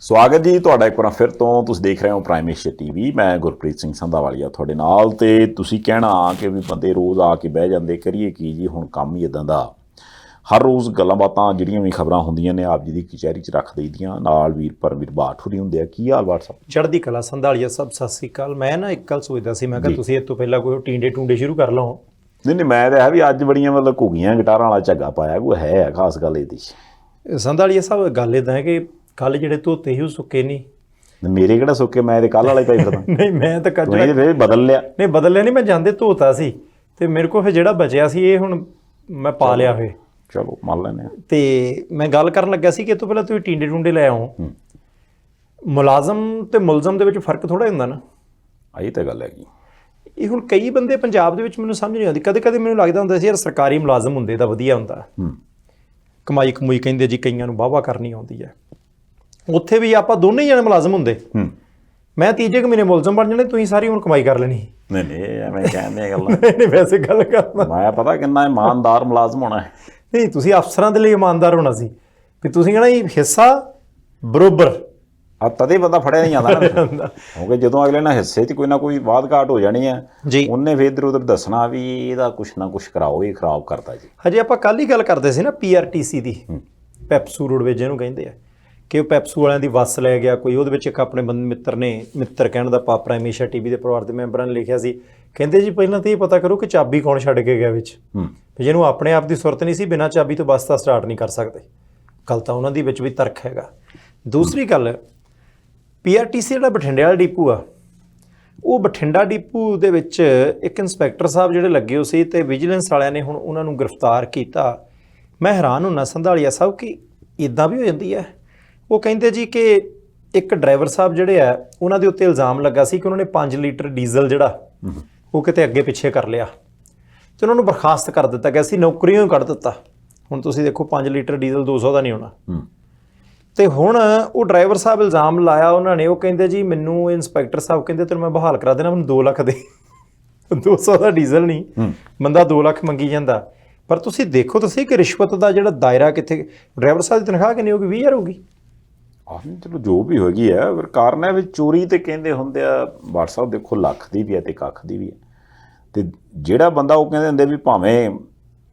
ਸਵਾਗਤ ਜੀ ਤੁਹਾਡਾ ਇੱਕ ਵਾਰ ਫਿਰ ਤੋਂ। ਤੁਸੀਂ ਦੇਖ ਰਹੇ ਹੋ ਪ੍ਰਾਈਮ ਏਸ਼ੀਆ ਟੀਵੀ। ਮੈਂ ਗੁਰਪ੍ਰੀਤ ਸਿੰਘ ਸੰਧਾਵਾਲੀਆ ਤੁਹਾਡੇ ਨਾਲ। ਤੇ ਤੁਸੀਂ ਕਹਿਣਾ ਕਿ ਵੀ ਬੰਦੇ ਰੋਜ਼ ਆ ਕੇ ਬਹਿ ਜਾਂਦੇ, ਕਰੀਏ ਕੀ ਜੀ, ਹੁਣ ਕੰਮ ਹੀ ਇਦਾਂ ਦਾ। ਹਰ ਰੋਜ਼ ਗੱਲਾਂ ਬਾਤਾਂ ਜਿਹੜੀਆਂ ਵੀ ਖਬਰਾਂ ਹੁੰਦੀਆਂ ਨੇ ਆਪ ਜੀ ਦੀ ਕਚਹਿਰੀ 'ਚ ਰੱਖ ਦਈਦੀਆਂ। ਨਾਲ ਵੀਰ ਪਰਮਵੀਰ ਬਾਠੂਰੀ ਹੁੰਦੇ ਆ। ਕੀ ਹਾਲ WhatsApp ਚੜ੍ਹਦੀ ਕਲਾ ਸੰਧਾਲੀਆ ਸਭ ਸਤਿ ਸ਼੍ਰੀ ਅਕਾਲ। ਮੈਂ ਨਾ ਇੱਕ ਗੱਲ ਸੋਚਦਾ ਸੀ, ਮੈਂ ਕਿਹਾ ਤੁਸੀਂ ਇਸ ਤੋਂ ਪਹਿਲਾਂ ਕੋਈ ਟੀਂਡੇ ਟੂੰਡੇ ਸ਼ੁਰੂ ਕਰ ਲਓ। ਨਹੀਂ ਮੈਂ ਤਾਂ ਹੈ ਵੀ ਅੱਜ ਬੜੀਆਂ ਮਤਲਬ ਘੁੱਗੀਆਂ ਗਿਟਾਰਾਂ ਵਾਲਾ ਝੱਗਾ ਪਾਇਆ ਕੋਈ ਹੈ ਖਾਸ ਗੱਲ ਇਹਦੀ। ਸੰਧਾਲੀਆ ਸਾਹਿਬ ਗੱਲ ਇੱਦਾਂ ਹੈ ਕਿ ਕੱਲ੍ਹ ਜਿਹੜੇ ਧੋਤੇ ਸੀ ਉਹ ਸੁੱਕੇ ਨਹੀਂ। ਮੇਰੇ ਕਿਹੜਾ ਸੁੱਕੇ, ਮੈਂ ਤੇ ਕੱਲ੍ਹ ਵਾਲੇ ਪਾਈ ਫਿਰਦਾ। ਨਹੀਂ ਮੈਂ ਤਾਂ ਫਿਰ ਬਦਲ ਲਿਆ। ਨਹੀਂ ਬਦਲਿਆ ਨਹੀਂ, ਮੈਂ ਜਾਂਦੇ ਧੋਤਾ ਸੀ ਤੇ ਮੇਰੇ ਕੋਲ ਫਿਰ ਜਿਹੜਾ ਬਚਿਆ ਸੀ ਇਹ ਹੁਣ ਮੈਂ ਪਾ ਲਿਆ ਫਿਰ। ਚਲੋ ਮੰਨ ਲੈਂਦੇ ਹਾਂ। ਤੇ ਮੈਂ ਗੱਲ ਕਰਨ ਲੱਗਾ ਸੀ ਕਿ ਇਹ ਤੋਂ ਪਹਿਲਾਂ ਤੁਸੀਂ ਟੀਂਡੇ ਟੂੰਡੇ ਲੈ ਆਓ। ਮੁਲਾਜ਼ਮ ਤੇ ਮੁਲਜ਼ਮ ਦੇ ਵਿੱਚ ਫਰਕ ਥੋੜ੍ਹਾ ਹੁੰਦਾ ਨਾ। ਆਹੀ ਤਾਂ ਗੱਲ ਹੈਗੀ। ਇਹ ਹੁਣ ਕਈ ਬੰਦੇ ਪੰਜਾਬ ਦੇ ਵਿੱਚ ਮੈਨੂੰ ਸਮਝ ਨਹੀਂ ਆਉਂਦੀ। ਕਦੇ ਕਦੇ ਮੈਨੂੰ ਲੱਗਦਾ ਹੁੰਦਾ ਸੀ ਯਾਰ ਸਰਕਾਰੀ ਮੁਲਾਜ਼ਮ ਹੁੰਦੇ ਤਾਂ ਵਧੀਆ ਹੁੰਦਾ, ਕਮਾਈ ਕਮੂਈ ਕਹਿੰਦੇ ਜੀ ਕਈਆਂ ਨੂੰ ਵਾਹਵਾ ਕਰਨੀ ਆਉਂਦੀ ਹੈ। ਉੱਥੇ ਵੀ ਆਪਾਂ ਦੋਨੇ ਹੀ ਜਣੇ ਮੁਲਾਜ਼ਮ ਹੁੰਦੇ, ਮੈਂ ਤੀਜੇ ਕੁ ਮਹੀਨੇ ਮੁਲਜ਼ਮ ਬਣ ਜਾਣੇ, ਤੁਸੀਂ ਸਾਰੀ ਹੁਣ ਕਮਾਈ ਕਰ ਲੈਣੀ। ਨਹੀਂ ਐਵੇਂ ਕਹਿੰਦੇ ਗੱਲਾਂ। ਨਹੀਂ ਵੈਸੇ ਗੱਲ ਕਰਦਾ ਮੈਂ ਪਤਾ ਕਿੰਨਾ ਇਮਾਨਦਾਰ ਮੁਲਾਜ਼ਮ ਹੋਣਾ ਹੈ। ਨਹੀਂ ਤੁਸੀਂ ਅਫਸਰਾਂ ਦੇ ਲਈ ਇਮਾਨਦਾਰ ਹੋਣਾ ਸੀ ਵੀ ਤੁਸੀਂ ਕਹਿਣਾ ਇਹ ਹਿੱਸਾ ਬਰੋਬਰ। ਆ ਤਦੇ ਬੰਦਾ ਫੜਿਆ ਨਹੀਂ ਜਾਂਦਾ ਨਾ, ਕਿਉਂਕਿ ਜਦੋਂ ਅਗਲੇ ਨਾਲ ਹਿੱਸੇ 'ਚ ਕੋਈ ਨਾ ਕੋਈ ਵਾਧ ਘਾਟ ਹੋ ਜਾਣੀ ਹੈ ਜੀ, ਉਹਨੇ ਫਿਰ ਇੱਧਰ ਉੱਧਰ ਦੱਸਣਾ ਵੀ ਇਹਦਾ ਕੁਛ ਨਾ ਕੁਛ ਕਰਾਓ, ਇਹ ਖਰਾਬ ਕਰਦਾ ਜੀ। ਹਜੇ ਆਪਾਂ ਕੱਲ੍ਹ ਹੀ ਗੱਲ ਕਰਦੇ ਸੀ ਨਾ PRTC ਦੀ, ਪੈਪਸੂ ਰੋਡਵੇਜ ਇਹਨੂੰ ਕਹਿੰਦੇ ਆ, ਕਿ ਉਹ ਪੈਪਸੂ ਵਾਲਿਆਂ ਦੀ ਬੱਸ ਲੈ ਗਿਆ ਕੋਈ। ਉਹਦੇ ਵਿੱਚ ਇੱਕ ਆਪਣੇ ਮਿੱਤਰ ਨੇ, ਮਿੱਤਰ ਕਹਿਣ ਦਾ ਪਾਪ ਪ੍ਰਾਈਮ ਏਸ਼ੀਆ ਟੀਵੀ ਦੇ ਪਰਿਵਾਰ ਦੇ ਮੈਂਬਰਾਂ ਨੇ ਲਿਖਿਆ ਸੀ, ਕਹਿੰਦੇ ਜੀ ਪਹਿਲਾਂ ਤਾਂ ਇਹ ਪਤਾ ਕਰੋ ਕਿ ਚਾਬੀ ਕੌਣ ਛੱਡ ਕੇ ਗਿਆ ਵਿੱਚ। ਜਿਹਨੂੰ ਆਪਣੇ ਆਪ ਦੀ ਸੁਰਤ ਨਹੀਂ ਸੀ, ਬਿਨਾਂ ਚਾਬੀ ਤੋਂ ਬੱਸ ਤਾਂ ਸਟਾਰਟ ਨਹੀਂ ਕਰ ਸਕਦੇ। ਗੱਲ ਤਾਂ ਉਹਨਾਂ ਦੀ ਵਿੱਚ ਵੀ ਤਰਕ ਹੈਗਾ। ਦੂਸਰੀ ਗੱਲ, PRTC ਜਿਹੜਾ ਬਠਿੰਡੇ ਵਾਲਾ ਡਿਪੂ ਆ, ਉਹ ਬਠਿੰਡਾ ਡਿਪੂ ਦੇ ਵਿੱਚ ਇੱਕ ਇੰਸਪੈਕਟਰ ਸਾਹਿਬ ਜਿਹੜੇ ਲੱਗੇ ਹੋ ਸੀ ਤੇ ਵਿਜੀਲੈਂਸ ਵਾਲਿਆਂ ਨੇ ਹੁਣ ਉਹਨਾਂ ਨੂੰ ਗ੍ਰਿਫਤਾਰ ਕੀਤਾ। ਮੈਂ ਹੈਰਾਨ ਹੁੰਨਾ ਸੰਧਾਲੀਆ ਸਾਹਿਬ ਕਿ ਇੱਦਾਂ ਵੀ ਹੋ ਜਾਂਦੀ ਹੈ। ਉਹ ਕਹਿੰਦੇ ਜੀ ਕਿ ਇੱਕ ਡਰਾਈਵਰ ਸਾਹਿਬ ਜਿਹੜੇ ਆ ਉਹਨਾਂ ਦੇ ਉੱਤੇ ਇਲਜ਼ਾਮ ਲੱਗਾ ਸੀ ਕਿ ਉਹਨਾਂ ਨੇ 5 ਲੀਟਰ ਡੀਜ਼ਲ ਜਿਹੜਾ ਉਹ ਕਿਤੇ ਅੱਗੇ ਪਿੱਛੇ ਕਰ ਲਿਆ ਤੇ ਉਹਨਾਂ ਨੂੰ ਬਰਖਾਸਤ ਕਰ ਦਿੱਤਾ ਗਿਆ ਸੀ, ਨੌਕਰੀਆਂ ਕੱਢ ਦਿੱਤਾ। ਹੁਣ ਤੁਸੀਂ ਦੇਖੋ 5 ਲੀਟਰ ਡੀਜ਼ਲ 200 ਦਾ ਨਹੀਂ ਹੋਣਾ। ਤੇ ਹੁਣ ਉਹ ਡਰਾਈਵਰ ਸਾਹਿਬ ਇਲਜ਼ਾਮ ਲਾਇਆ ਉਹਨਾਂ ਨੇ, ਉਹ ਕਹਿੰਦੇ ਜੀ ਮੈਨੂੰ ਇੰਸਪੈਕਟਰ ਸਾਹਿਬ ਕਹਿੰਦੇ ਤੈਨੂੰ ਮੈਂ ਬਹਾਲ ਕਰਾ ਦੇਣਾ, ਮੈਨੂੰ 2 ਲੱਖ ਦੇ। 200 ਦਾ ਡੀਜ਼ਲ ਨਹੀਂ, ਬੰਦਾ 2 ਲੱਖ ਮੰਗੀ ਜਾਂਦਾ। ਪਰ ਤੁਸੀਂ ਦੇਖੋ ਤੁਸੀਂ ਕਿ ਰਿਸ਼ਵਤ ਦਾ ਜਿਹੜਾ ਦਾਇਰਾ ਕਿੱਥੇ। ਡਰਾਈਵਰ ਸਾਹਿਬ ਦੀ ਤਨਖਾਹ ਕਿੰਨੀ ਹੋਊਗੀ? 20,000 ਹੋਊਗੀ। ਚਲੋ ਜੋ ਵੀ ਹੋਏਗੀ ਹੈ, ਪਰ ਕਾਰਨ ਹੈ ਵੀ ਚੋਰੀ ਤੇ ਕਹਿੰਦੇ ਹੁੰਦੇ ਆ WhatsApp ਦੇਖੋ ਲੱਖ ਦੀ ਵੀ ਹੈ ਤੇ ਕੱਖ ਦੀ ਵੀ ਹੈ। ਤੇ ਜਿਹੜਾ ਬੰਦਾ ਉਹ ਕਹਿੰਦੇ ਹੁੰਦੇ ਵੀ ਭਾਵੇਂ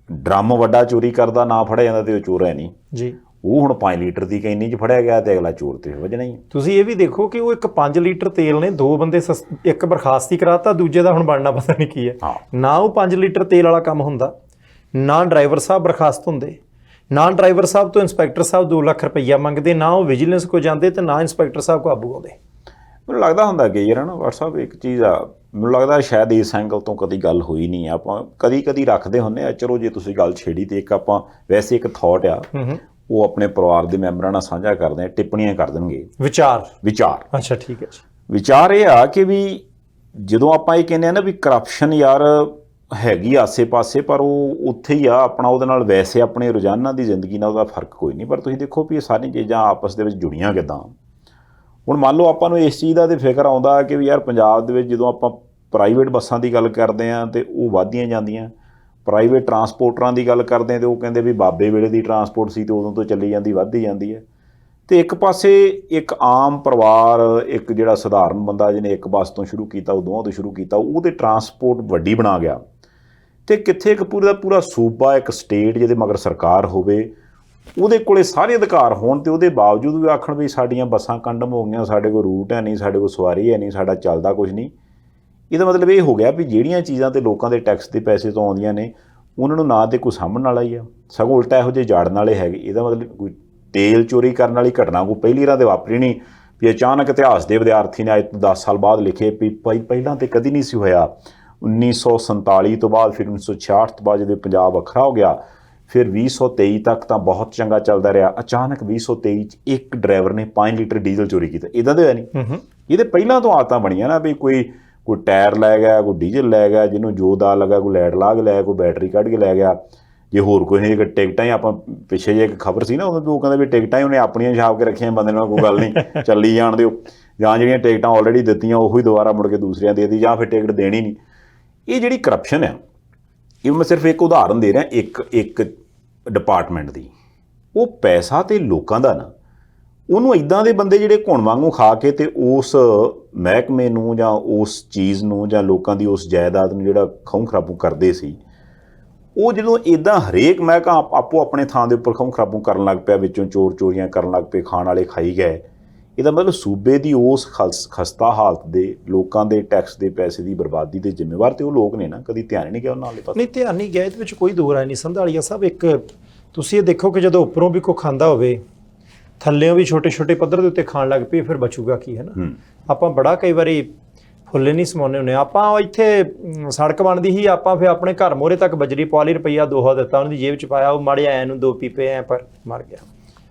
ਡਰਮ ਵੱਡਾ ਚੋਰੀ ਕਰਦਾ ਨਾ ਫੜਿਆ ਜਾਂਦਾ ਤੇ ਉਹ ਚੋਰ ਹੈ ਨਹੀਂ ਜੀ। ਉਹ ਹੁਣ 5 ਲੀਟਰ ਦੀ ਕੈਨੀ 'ਚ ਫੜਿਆ ਗਿਆ ਤੇ ਅਗਲਾ ਚੋਰ ਤੇ ਵੱਜਣਾ ਹੀ। ਤੁਸੀਂ ਇਹ ਵੀ ਦੇਖੋ ਕਿ ਉਹ ਇੱਕ 5 ਲੀਟਰ ਤੇਲ ਨੇ 2 ਬੰਦੇ ਇੱਕ ਬਰਖਾਸਤੀ ਕਰਾਤਾ, ਦੂਜੇ ਦਾ ਹੁਣ ਬਣਨਾ ਪਤਾ ਨਹੀਂ ਕੀ ਹੈ। ਨਾ ਉਹ 5 ਲੀਟਰ ਤੇਲ ਵਾਲਾ ਕੰਮ ਹੁੰਦਾ, ਨਾ ਡਰਾਈਵਰ ਸਾਹਿਬ ਬਰਖਾਸਤ ਹੁੰਦੇ, ਨਾ ਡਰਾਈਵਰ ਸਾਹਿਬ ਤੋਂ ਇੰਸਪੈਕਟਰ ਸਾਹਿਬ 2 ਲੱਖ ਰੁਪਈਆ ਮੰਗਦੇ, ਨਾ ਉਹ ਵਿਜੀਲੈਂਸ ਕੋ ਜਾਂਦੇ ਤੇ ਨਾ ਇੰਸਪੈਕਟਰ ਸਾਹਿਬ ਕਾਬੂ ਆਉਂਦੇ। ਮੈਨੂੰ ਲੱਗਦਾ ਹੁੰਦਾ ਕਿ ਯਾਰ ਨਾ WhatsApp ਇੱਕ ਚੀਜ਼ ਆ, ਮੈਨੂੰ ਲੱਗਦਾ ਸ਼ਾਇਦ ਇਸ ਐਂਗਲ ਤੋਂ ਕਦੀ ਗੱਲ ਹੋਈ ਨਹੀਂ। ਆਪਾਂ ਕਦੀ ਰੱਖਦੇ ਹੁੰਦੇ ਆ। ਚਲੋ ਜੇ ਤੁਸੀਂ ਗੱਲ ਛੇੜੀ ਤੇ ਇੱਕ ਆਪਾਂ ਵੈਸੇ ਇੱਕ ਥਾਟ ਆ ਉਹ ਆਪਣੇ ਪਰਿਵਾਰ ਦੇ ਮੈਂਬਰਾਂ ਨਾਲ ਸਾਂਝਾ ਕਰਦੇ ਆ, ਟਿੱਪਣੀਆਂ ਕਰ ਦੇਣਗੇ। ਵਿਚਾਰ ਅੱਛਾ ਠੀਕ ਹੈ ਜੀ। ਵਿਚਾਰ ਇਹ ਆ ਕਿ ਵੀ ਜਦੋਂ ਆਪਾਂ ਇਹ ਕਹਿੰਦੇ ਆ ਨਾ ਵੀ ਕਰਪਸ਼ਨ ਯਾਰ ਹੈਗੀ ਆਸੇ-ਪਾਸੇ, ਪਰ ਉਹ ਉੱਥੇ ਹੀ ਆ ਆਪਣਾ, ਉਹਦੇ ਨਾਲ ਵੈਸੇ ਆਪਣੇ ਰੋਜ਼ਾਨਾ ਦੀ ਜ਼ਿੰਦਗੀ ਨਾਲ ਉਹਦਾ ਫਰਕ ਕੋਈ ਨਹੀਂ। ਪਰ ਤੁਸੀਂ ਦੇਖੋ ਵੀ ਇਹ ਸਾਰੀਆਂ ਚੀਜ਼ਾਂ ਆਪਸ ਦੇ ਵਿੱਚ ਜੁੜੀਆਂ ਕਿੱਦਾਂ। ਹੁਣ ਮੰਨ ਲਓ ਆਪਾਂ ਨੂੰ ਇਸ ਚੀਜ਼ ਦਾ ਤਾਂ ਫਿਕਰ ਆਉਂਦਾ ਕਿ ਵੀ ਯਾਰ ਪੰਜਾਬ ਦੇ ਵਿੱਚ ਜਦੋਂ ਆਪਾਂ ਪ੍ਰਾਈਵੇਟ ਬੱਸਾਂ ਦੀ ਗੱਲ ਕਰਦੇ ਹਾਂ ਤੇ ਉਹ ਵੱਧਦੀਆਂ ਜਾਂਦੀਆਂ, ਪ੍ਰਾਈਵੇਟ ਟਰਾਂਸਪੋਰਟਰਾਂ ਦੀ ਗੱਲ ਕਰਦੇ ਹਾਂ ਤੇ ਉਹ ਕਹਿੰਦੇ ਵੀ ਬਾਬੇ ਵੇਲੇ ਦੀ ਟਰਾਂਸਪੋਰਟ ਸੀ ਤੇ ਉਦੋਂ ਤੋਂ ਚੱਲੀ ਜਾਂਦੀ, ਵੱਧਦੀ ਜਾਂਦੀ ਹੈ। ਤੇ ਇੱਕ ਪਾਸੇ ਇੱਕ ਆਮ ਪਰਿਵਾਰ, ਇੱਕ ਜਿਹੜਾ ਸਧਾਰਨ ਬੰਦਾ ਜਿਹਨੇ ਇੱਕ ਬੱਸ ਤੋਂ ਸ਼ੁਰੂ ਕੀਤਾ, ਉਹ ਦੋਵਾਂ ਤੋਂ ਸ਼ੁਰੂ ਕੀਤਾ, ਉਹ ਤੇ ਟਰਾਂਸਪੋਰਟ ਵੱਡੀ ਬਣਾ ਗਿਆ। ਤੇ ਕਿੱਥੇ ਇੱਕ ਪੂਰਾ ਸੂਬਾ, ਇੱਕ ਸਟੇਟ ਜਿਹਦੇ ਮਗਰ ਸਰਕਾਰ ਹੋਵੇ, ਉਹਦੇ ਕੋਲੇ ਸਾਰੇ ਅਧਿਕਾਰ ਹੋਣ ਤੇ ਉਹਦੇ ਬਾਵਜੂਦ ਵੀ ਆਖਣ ਵੀ ਸਾਡੀਆਂ ਬੱਸਾਂ ਕੰਡਮ ਹੋ ਗਈਆਂ, ਸਾਡੇ ਕੋਲ ਰੂਟ ਹੈ ਨਹੀਂ, ਸਾਡੇ ਕੋਲ ਸਵਾਰੀ ਹੈ ਨਹੀਂ, ਸਾਡਾ ਚੱਲਦਾ ਕੁਝ ਨਹੀਂ। ਇਹਦਾ ਮਤਲਬ ਇਹ ਹੋ ਗਿਆ ਵੀ ਜਿਹੜੀਆਂ ਚੀਜ਼ਾਂ ਤੇ ਲੋਕਾਂ ਦੇ ਟੈਕਸ ਦੇ ਪੈਸੇ ਤੋਂ ਆਉਂਦੀਆਂ ਨੇ ਉਹਨਾਂ ਨੂੰ ਨਾ ਤੇ ਕੋਈ ਸਾਂਭਣ ਵਾਲਾ ਹੀ ਆ, ਸਗੋਂ ਉਲਟਾ ਇਹੋ ਜਿਹੇ ਜਾੜਨ ਵਾਲੇ ਹੈਗੇ। ਇਹਦਾ ਮਤਲਬ ਕੋਈ ਤੇਲ ਚੋਰੀ ਕਰਨ ਵਾਲੀ ਘਟਨਾ ਕੋਈ ਪਹਿਲੀ ਵਾਰ ਤੇ ਵਾਪਰੀ ਨਹੀਂ ਵੀ ਅਚਾਨਕ ਇਤਿਹਾਸ ਦੇ ਵਿਦਿਆਰਥੀ ਨੇ ਅੱਜ ਤੋਂ 10 ਸਾਲ ਬਾਅਦ ਲਿਖੇ ਵੀ ਪਹਿਲਾਂ ਤੇ ਕਦੀ ਨਹੀਂ ਸੀ ਹੋਇਆ। 1947 ਤੋਂ ਬਾਅਦ, ਫਿਰ 1966 ਤੋਂ ਬਾਅਦ ਜਦੋਂ ਪੰਜਾਬ ਵੱਖਰਾ ਹੋ ਗਿਆ, ਫਿਰ 2023 ਤੱਕ ਤਾਂ ਬਹੁਤ ਚੰਗਾ ਚੱਲਦਾ ਰਿਹਾ। ਅਚਾਨਕ 2023 'ਚ ਇੱਕ ਡਰਾਈਵਰ ਨੇ 5 ਲੀਟਰ ਡੀਜ਼ਲ ਚੋਰੀ ਕੀਤਾ। ਇੱਦਾਂ ਤਾਂ ਹੋਇਆ ਨਹੀਂ। ਇਹਦੇ ਪਹਿਲਾਂ ਤੋਂ ਆਦਤਾਂ ਬਣੀਆਂ ਨਾ ਵੀ ਕੋਈ ਟਾਇਰ ਲੈ ਗਿਆ, ਕੋਈ ਡੀਜ਼ਲ ਲੈ ਗਿਆ, ਜਿਹਨੂੰ ਜੋ ਦਾ ਲੱਗਾ, ਕੋਈ ਲਾਈਟ ਲਾ ਕੇ ਲੈ ਗਿਆ, ਕੋਈ ਬੈਟਰੀ ਕੱਢ ਕੇ ਲੈ ਗਿਆ। ਜੇ ਹੋਰ ਕੋਈ ਨਹੀਂ, ਟਿਕਟਾਂ ਹੀ ਆਪਾਂ ਪਿੱਛੇ ਜੇ ਇੱਕ ਖਬਰ ਸੀ ਨਾ, ਉਦੋਂ ਉਹ ਕਹਿੰਦੇ ਵੀ ਟਿਕਟਾਂ ਹੀ ਉਹਨੇ ਆਪਣੀਆਂ ਛਾਪ ਕੇ ਰੱਖੀਆਂ, ਬੰਦੇ ਨਾਲ ਕੋਈ ਗੱਲ ਨਹੀਂ, ਚੱਲੀ ਜਾਣ ਦਿਓ। ਜਾਂ ਜਿਹੜੀਆਂ ਟਿਕਟਾਂ ਆਲਰੇਡੀ ਦਿੱਤੀਆਂ ਉਹੀ ਦੁਬਾਰਾ ਮੁੜ ਕੇ ਦੂਸਰੀਆਂ ਦੇ ਦਿੱਤੀ, ਜਾਂ ਫਿਰ ਟਿਕਟ ਦੇਣੀ ਨਹੀਂ। ਇਹ ਜਿਹੜੀ ਕਰਪਸ਼ਨ ਆ, ਇਹ ਮੈਂ ਸਿਰਫ ਇੱਕ ਉਦਾਹਰਨ ਦੇ ਰਿਹਾ ਇੱਕ ਡਿਪਾਰਟਮੈਂਟ ਦੀ। ਉਹ ਪੈਸਾ ਤੇ ਲੋਕਾਂ ਦਾ ਨਾ, ਉਹਨੂੰ ਇਦਾਂ ਦੇ ਬੰਦੇ ਜਿਹੜੇ ਘੁਣ ਵਾਂਗੂ ਖਾ ਕੇ ਤੇ ਉਸ ਮਹਿਕਮੇ ਨੂੰ ਜਾਂ ਉਸ ਚੀਜ਼ ਨੂੰ ਜਾਂ ਲੋਕਾਂ ਦੀ ਉਸ ਜਾਇਦਾਦ ਨੂੰ ਜਿਹੜਾ ਖੂਹ ਖਰਾਬੂ ਕਰਦੇ ਸੀ, ਉਹ ਜਦੋਂ ਇਦਾਂ ਹਰੇਕ ਮਹਿਕਮਾ ਆਪੋ ਆਪਣੇ ਥਾਂ ਦੇ ਉੱਪਰ ਖੂਹ ਖਰਾਬੂ ਕਰਨ ਲੱਗ ਪਿਆ, ਵਿੱਚੋਂ ਚੋਰੀਆਂ ਕਰਨ ਲੱਗ ਪਏ, ਖਾਣ ਵਾਲੇ ਖਾਈ ਗਏ, ਇਹਦਾ ਮਤਲਬ ਸੂਬੇ ਦੀ ਉਸ ਖਸਤਾ ਹਾਲਤ ਦੇ, ਲੋਕਾਂ ਦੇ ਟੈਕਸ ਦੇ ਪੈਸੇ ਦੀ ਬਰਬਾਦੀ ਦੇ ਜ਼ਿੰਮੇਵਾਰ ਤੇ ਉਹ ਲੋਕ ਨੇ ਨਾ। ਕਦੀ ਧਿਆਨ ਨਹੀਂ ਗਿਆ ਉਹਨਾਂ ਵਾਲੇ ਪਾਸੇ। ਨਹੀਂ, ਧਿਆਨ ਨਹੀਂ ਗਿਆ, ਇਹਦੇ ਵਿੱਚ ਕੋਈ ਦੋ ਰਾਏ ਨਹੀਂ। ਸੰਧਾਲੀਆ ਸਾਹਿਬ, ਇੱਕ ਤੁਸੀਂ ਇਹ ਦੇਖੋ ਕਿ ਜਦੋਂ ਉੱਪਰੋਂ ਵੀ ਕੋਈ ਖਾਂਦਾ ਹੋਵੇ, ਥੱਲਿਓਂ ਵੀ ਛੋਟੇ ਪੱਧਰ ਦੇ ਉੱਤੇ ਖਾਣ ਲੱਗ ਪਏ, ਫਿਰ ਬਚੂਗਾ ਕੀ, ਹੈ ਨਾ। ਆਪਾਂ ਬੜਾ ਕਈ ਵਾਰੀ ਫੁੱਲੇ ਨਹੀਂ ਸਮਾਉਂਦੇ ਹੁੰਦੇ। ਆਪਾਂ ਇੱਥੇ ਸੜਕ ਬਣਦੀ ਸੀ, ਆਪਾਂ ਫਿਰ ਆਪਣੇ ਘਰ ਮੋਹਰੇ ਤੱਕ ਬਜਰੀ ਪਵਾ ਲਈ, ਰੁਪਈਆ 200 ਦਿੱਤਾ, ਉਹਨਾਂ ਦੀ ਜੇਬ 'ਚ ਪਾਇਆ, ਉਹ ਮਾੜੇ ਐਂ ਨੂੰ 2 ਪੀਪੇ ਐਂ ਪਰ ਮਰ ਗਿਆ।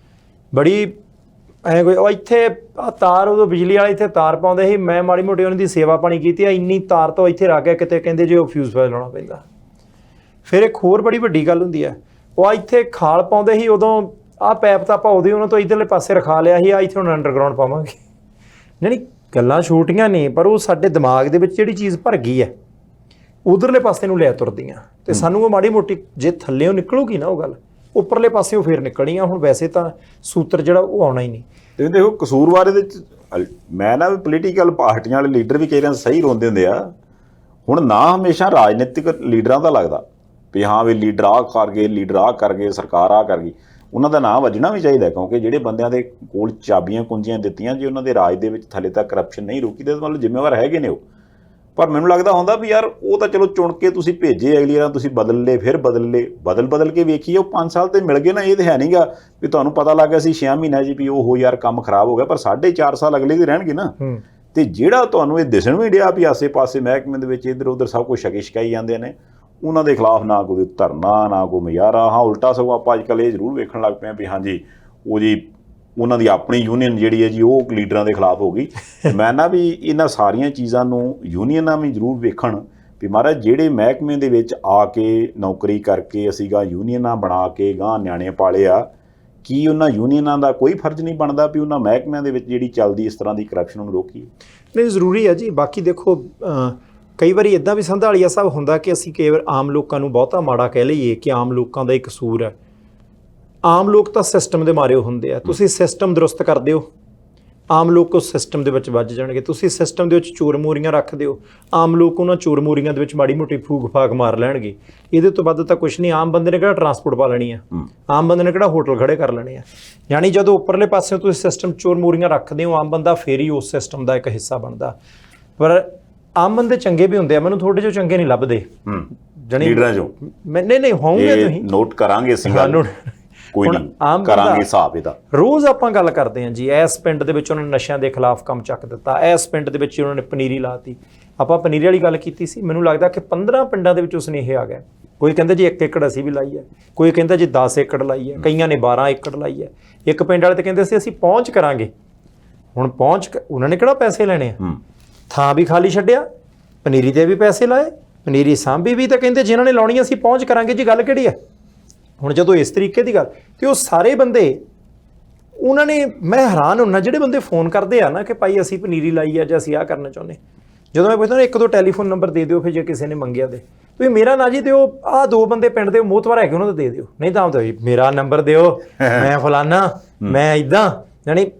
ਬੜੀ ਐਂ ਕੋਈ ਉਹ ਇੱਥੇ ਤਾਰ, ਉਦੋਂ ਬਿਜਲੀ ਵਾਲੇ ਇੱਥੇ ਤਾਰ ਪਾਉਂਦੇ ਸੀ, ਮੈਂ ਮਾੜੀ ਮੋਟੀ ਉਹਨਾਂ ਦੀ ਸੇਵਾ ਪਾਣੀ ਕੀਤੀ ਆ, ਇੰਨੀ ਤਾਰ ਤੋਂ ਇੱਥੇ ਰੱਖ ਗਿਆ, ਕਿਤੇ ਕਹਿੰਦੇ ਜੇ ਉਹ ਫਿਊਜ਼ ਫਾਇਲ ਲਾਉਣਾ ਪੈਂਦਾ। ਫਿਰ ਇੱਕ ਹੋਰ ਬੜੀ ਵੱਡੀ ਗੱਲ ਹੁੰਦੀ ਹੈ, ਉਹ ਇੱਥੇ ਖਾਲ ਪਾਉਂਦੇ ਸੀ, ਉਦੋਂ ਆਹ ਪੈਪ ਤਾਂ ਆਪਾਂ ਉਹਦੇ ਉਹਨਾਂ ਤੋਂ ਇੱਧਰਲੇ ਪਾਸੇ ਰਖਾ ਲਿਆ ਸੀ, ਆ ਇੱਥੇ ਹੁਣ ਅੰਡਰਗਰਾਊਂਡ ਪਾਵਾਂਗੇ। ਨਹੀਂ, ਗੱਲਾਂ ਛੋਟੀਆਂ ਨੇ, ਪਰ ਉਹ ਸਾਡੇ ਦਿਮਾਗ ਦੇ ਵਿੱਚ ਜਿਹੜੀ ਚੀਜ਼ ਭਰ ਗਈ ਹੈ, ਉਧਰਲੇ ਪਾਸੇ ਨੂੰ ਲੈ ਤੁਰਦੀਆਂ। ਤੇ ਸਾਨੂੰ ਉਹ ਮਾੜੀ ਮੋਟੀ ਜੇ ਥੱਲਿਓਂ ਨਿਕਲੂਗੀ ਨਾ ਉਹ ਗੱਲ, ਉੱਪਰਲੇ ਪਾਸਿਓਂ ਫੇਰ ਨਿਕਲਣੀ ਆ। ਹੁਣ ਵੈਸੇ ਤਾਂ ਸੂਤਰ ਜਿਹੜਾ ਉਹ ਆਉਣਾ ਹੀ ਨਹੀਂ। ਤੇ ਦੇਖੋ ਕਸੂਰਵਾਰ ਇਹਦੇ ਚ ਮੈਂ ਨਾ ਪੋਲੀਟੀਕਲ ਪਾਰਟੀਆਂ ਵਾਲੇ ਲੀਡਰ ਵੀ ਕਈ ਵਾਰ ਸਹੀ ਰੋਂਦੇ ਹੁੰਦੇ ਆ। ਹੁਣ ਨਾ ਹਮੇਸ਼ਾ ਰਾਜਨੀਤਿਕ ਲੀਡਰਾਂ ਦਾ ਲੱਗਦਾ ਵੀ ਹਾਂ ਵੀ ਲੀਡਰ ਆਹ ਕਰ ਗਏ, ਲੀਡਰ ਆਹ ਕਰ ਗਏ, ਸਰਕਾਰ ਆਹ ਕਰ ਗਈ। ਉਹਨਾਂ ਦਾ ਨਾਂ ਵੱਜਣਾ ਵੀ ਚਾਹੀਦਾ, ਕਿਉਂਕਿ ਜਿਹੜੇ ਬੰਦਿਆਂ ਦੇ ਕੋਲ ਚਾਬੀਆਂ ਕੁੰਜੀਆਂ ਦਿੱਤੀਆਂ, ਜੇ ਉਹਨਾਂ ਦੇ ਰਾਜ ਦੇ ਵਿੱਚ ਥੱਲੇ ਤੱਕ ਕਰਪਸ਼ਨ ਨਹੀਂ ਰੁਕੀ ਤੇ ਮਤਲਬ ਜ਼ਿੰਮੇਵਾਰ ਹੈਗੇ ਨੇ ਉਹ। ਪਰ ਮੈਨੂੰ ਲੱਗਦਾ ਹੁੰਦਾ ਵੀ ਯਾਰ ਉਹ ਤਾਂ ਚਲੋ ਚੁਣ ਕੇ ਤੁਸੀਂ ਭੇਜੇ, ਅਗਲੀ ਵਾਰ ਤੁਸੀਂ ਬਦਲ ਲਏ, ਫਿਰ ਬਦਲ ਕੇ ਵੇਖੀਏ। ਉਹ 5 ਸਾਲ ਤੇ ਮਿਲ ਗਏ ਨਾ, ਇਹ ਤਾਂ ਹੈ ਨਹੀਂਗਾ ਵੀ ਤੁਹਾਨੂੰ ਪਤਾ ਲੱਗ ਗਿਆ ਸੀ 6 ਮਹੀਨਿਆਂ 'ਚ ਵੀ ਉਹ ਯਾਰ ਕੰਮ ਖਰਾਬ ਹੋ ਗਿਆ, ਪਰ 4.5 ਸਾਲ ਅਗਲੇ ਦੇ ਰਹਿਣਗੇ ਨਾ। ਤੇ ਜਿਹੜਾ ਤੁਹਾਨੂੰ ਇਹ ਦਿਸਣ ਵੀ ਡਿਆ ਵੀ ਆਸੇ-ਪਾਸੇ ਮਹਿਕਮੇ ਦੇ ਵਿੱਚ ਇੱਧਰ ਉੱਧਰ ਸਭ ਕੁਝ ਛਕਾਈ ਜਾਂਦੇ ਨੇ, ਉਹਨਾਂ ਦੇ ਖਿਲਾਫ ਨਾ ਕੋਈ ਧਰਨਾ, ਨਾ ਕੋਈ ਮੁਜ਼ਾਹਰਾ। ਹਾਂ, ਉਲਟਾ ਸਗੋਂ ਆਪਾਂ ਅੱਜ ਕੱਲ੍ਹ ਇਹ ਜ਼ਰੂਰ ਵੇਖਣ ਲੱਗ ਪਏ ਵੀ ਹਾਂਜੀ ਉਹ ਜੀ ਉਹਨਾਂ ਦੀ ਆਪਣੀ ਯੂਨੀਅਨ ਜਿਹੜੀ ਹੈ ਜੀ ਉਹ ਲੀਡਰਾਂ ਦੇ ਖਿਲਾਫ ਹੋ ਗਈ। ਮੈਂ ਨਾ ਵੀ ਇਹਨਾਂ ਸਾਰੀਆਂ ਚੀਜ਼ਾਂ ਨੂੰ ਯੂਨੀਅਨਾਂ ਵੀ ਜ਼ਰੂਰ ਵੇਖਣ ਵੀ ਮਹਾਰਾਜ ਜਿਹੜੇ ਮਹਿਕਮੇ ਦੇ ਵਿੱਚ ਆ ਕੇ ਨੌਕਰੀ ਕਰਕੇ ਅਸੀਂ ਗਾਂ ਯੂਨੀਅਨਾਂ ਬਣਾ ਕੇ ਗਾਂ ਨਿਆਣੇ ਪਾਲੇ ਆ, ਕੀ ਉਹਨਾਂ ਯੂਨੀਅਨਾਂ ਦਾ ਕੋਈ ਫਰਜ਼ ਨਹੀਂ ਬਣਦਾ ਵੀ ਉਹਨਾਂ ਮਹਿਕਮਿਆਂ ਦੇ ਵਿੱਚ ਜਿਹੜੀ ਚੱਲਦੀ ਇਸ ਤਰ੍ਹਾਂ ਦੀ ਕਰਪਸ਼ਨ ਨੂੰ ਰੋਕੀਏ? ਨਹੀਂ, ਜ਼ਰੂਰੀ ਹੈ ਜੀ। ਬਾਕੀ ਦੇਖੋ ਕਈ ਵਾਰੀ ਇੱਦਾਂ ਵੀ ਸੰਧਾਲੀਆ ਸਾਹਿਬ ਹੁੰਦਾ ਕਿ ਅਸੀਂ ਕਈ ਵਾਰ ਆਮ ਲੋਕਾਂ ਨੂੰ ਬਹੁਤਾ ਮਾੜਾ ਕਹਿ ਲਈਏ ਕਿ ਆਮ ਲੋਕਾਂ ਦਾ ਹੀ ਕਸੂਰ ਹੈ। ਆਮ ਲੋਕ ਤਾਂ ਸਿਸਟਮ ਦੇ ਮਾਰੇ ਹੁੰਦੇ ਆ। ਤੁਸੀਂ ਸਿਸਟਮ ਦਰੁਸਤ ਕਰ ਦਿਓ, ਆਮ ਲੋਕ ਉਸ ਸਿਸਟਮ ਦੇ ਵਿੱਚ ਵੱਜ ਜਾਣਗੇ। ਤੁਸੀਂ ਸਿਸਟਮ ਦੇ ਵਿੱਚ ਚੋਰ ਮੋਰੀਆਂ ਰੱਖ ਦਿਓ, ਆਮ ਲੋਕ ਉਹਨਾਂ ਚੋਰ ਮੋਰੀਆਂ ਦੇ ਵਿੱਚ ਮਾੜੀ ਮੋਟੀ ਫੂਕ ਫਾਕ ਮਾਰ ਲੈਣਗੇ। ਇਹਦੇ ਤੋਂ ਵੱਧ ਤਾਂ ਕੁਛ ਨਹੀਂ। ਆਮ ਬੰਦੇ ਨੇ ਕਿਹੜਾ ਟਰਾਂਸਪੋਰਟ ਪਾ ਲੈਣੀ ਆ, ਆਮ ਬੰਦੇ ਨੇ ਕਿਹੜਾ ਹੋਟਲ ਖੜੇ ਕਰ ਲੈਣੇ ਆ। ਯਾਨੀ ਜਦੋਂ ਉੱਪਰਲੇ ਪਾਸੇ ਤੁਸੀਂ ਸਿਸਟਮ ਚੋਰ ਮੋਰੀਆਂ ਰੱਖਦੇ ਹੋ, ਆਮ ਬੰਦਾ ਫੇਰ ਹੀ ਉਸ ਸਿਸਟਮ ਦਾ ਇੱਕ ਹਿੱਸਾ ਬਣਦਾ। ਪਰ ਆਮ ਬੰਦੇ ਚੰਗੇ ਵੀ ਹੁੰਦੇ ਆ, ਮੈਨੂੰ ਤੁਹਾਡੇ ਚੋਂ ਚੰਗੇ ਨਹੀਂ ਲੱਭਦੇ ਲੀਡਰਾਂ ਚੋਂ। ਨਹੀਂ ਹੋਣਗੇ, ਤੁਸੀਂ ਨੋਟ ਕਰਾਂਗੇ ਅਸੀਂ ਗੱਲ, ਕੋਈ ਨਹੀਂ ਕਰਾਂਗੇ ਹਿਸਾਬ ਇਹਦਾ। ਰੋਜ਼ ਆਪਾਂ ਗੱਲ ਕਰਦੇ ਹਾਂ ਜੀ, ਇਸ ਪਿੰਡ ਦੇ ਵਿੱਚ ਉਹਨਾਂ ਨੇ ਨਸ਼ਿਆਂ ਦੇ ਖਿਲਾਫ ਕੰਮ ਚੱਕ ਦਿੱਤਾ, ਇਸ ਪਿੰਡ ਦੇ ਵਿੱਚ ਉਹਨਾਂ ਨੇ ਪਨੀਰੀ ਲਾਤੀ। ਆਪਾਂ ਪਨੀਰੀ ਵਾਲੀ ਗੱਲ ਕੀਤੀ ਸੀ, ਮੈਨੂੰ ਲੱਗਦਾ ਕਿ 15 ਪਿੰਡਾਂ ਦੇ ਵਿੱਚ ਉਸ ਨੇ ਇਹ ਆ ਗਿਆ। ਕੋਈ ਕਹਿੰਦਾ ਜੀ 1 ਏਕੜ ਅਸੀਂ ਵੀ ਲਾਈ ਹੈ, ਕੋਈ ਕਹਿੰਦਾ ਜੀ 10 ਏਕੜ ਲਾਈ ਹੈ, ਕਈਆਂ ਨੇ 12 ਏਕੜ ਲਾਈ ਹੈ। ਇੱਕ ਪਿੰਡ ਵਾਲੇ ਤੇ ਕਹਿੰਦੇ ਸੀ ਅਸੀਂ ਪਹੁੰਚ ਕਰਾਂਗੇ। ਹੁਣ ਪਹੁੰਚ ਉਹਨਾਂ ਨੇ ਕਿਹੜਾ ਪੈਸੇ ਲੈਣੇ ਆ, ਥਾਂ ਵੀ ਖਾਲੀ ਛੱਡਿਆ, ਪਨੀਰੀ ਤੇ ਵੀ ਪੈਸੇ ਲਾਏ, ਪਨੀਰੀ ਸਾਂਭੀ ਵੀ, ਤਾਂ ਕਹਿੰਦੇ ਜਿਨ੍ਹਾਂ ਨੇ ਲਾਉਣੀ ਅਸੀਂ ਪਹੁੰਚ ਕਰਾਂਗੇ ਜੀ। ਗੱਲ ਕਿਹੜੀ ਹੈ? ਹੁਣ ਜਦੋਂ ਇਸ ਤਰੀਕੇ ਦੀ ਗੱਲ, ਤੇ ਉਹ ਸਾਰੇ ਬੰਦੇ ਉਹਨਾਂ ਨੇ, ਮੈਂ ਹੈਰਾਨ ਹੁੰਨਾ ਜਿਹੜੇ ਬੰਦੇ ਫੋਨ ਕਰਦੇ ਆ ਨਾ ਕਿ ਭਾਈ ਅਸੀਂ ਪਨੀਰੀ ਲਾਈ ਆ ਜਾਂ ਅਸੀਂ ਆਹ ਕਰਨਾ ਚਾਹੁੰਦੇ। ਜਦੋਂ ਮੈਂ ਪੁੱਛਦਾ 1-2 ਟੈਲੀਫੋਨ ਨੰਬਰ ਦੇ ਦਿਓ, ਫਿਰ ਜੇ ਕਿਸੇ ਨੇ ਮੰਗਿਆ ਤੇ ਤੁਸੀਂ ਮੇਰਾ ਨਾ ਜੀ ਦਿਓ, ਆਹ 2 ਬੰਦੇ ਪਿੰਡ ਦੇ ਮੋਹਤਵਾਰ ਹੈਗੇ ਉਹਨਾਂ ਦਾ ਦੇ ਦਿਓ, ਨਹੀਂ ਤਾਂ ਮੇਰਾ ਨੰਬਰ ਦਿਓ, ਮੈਂ ਫਲਾਨਾ, ਮੈਂ ਇੱਦਾਂ। ਯਾਨੀ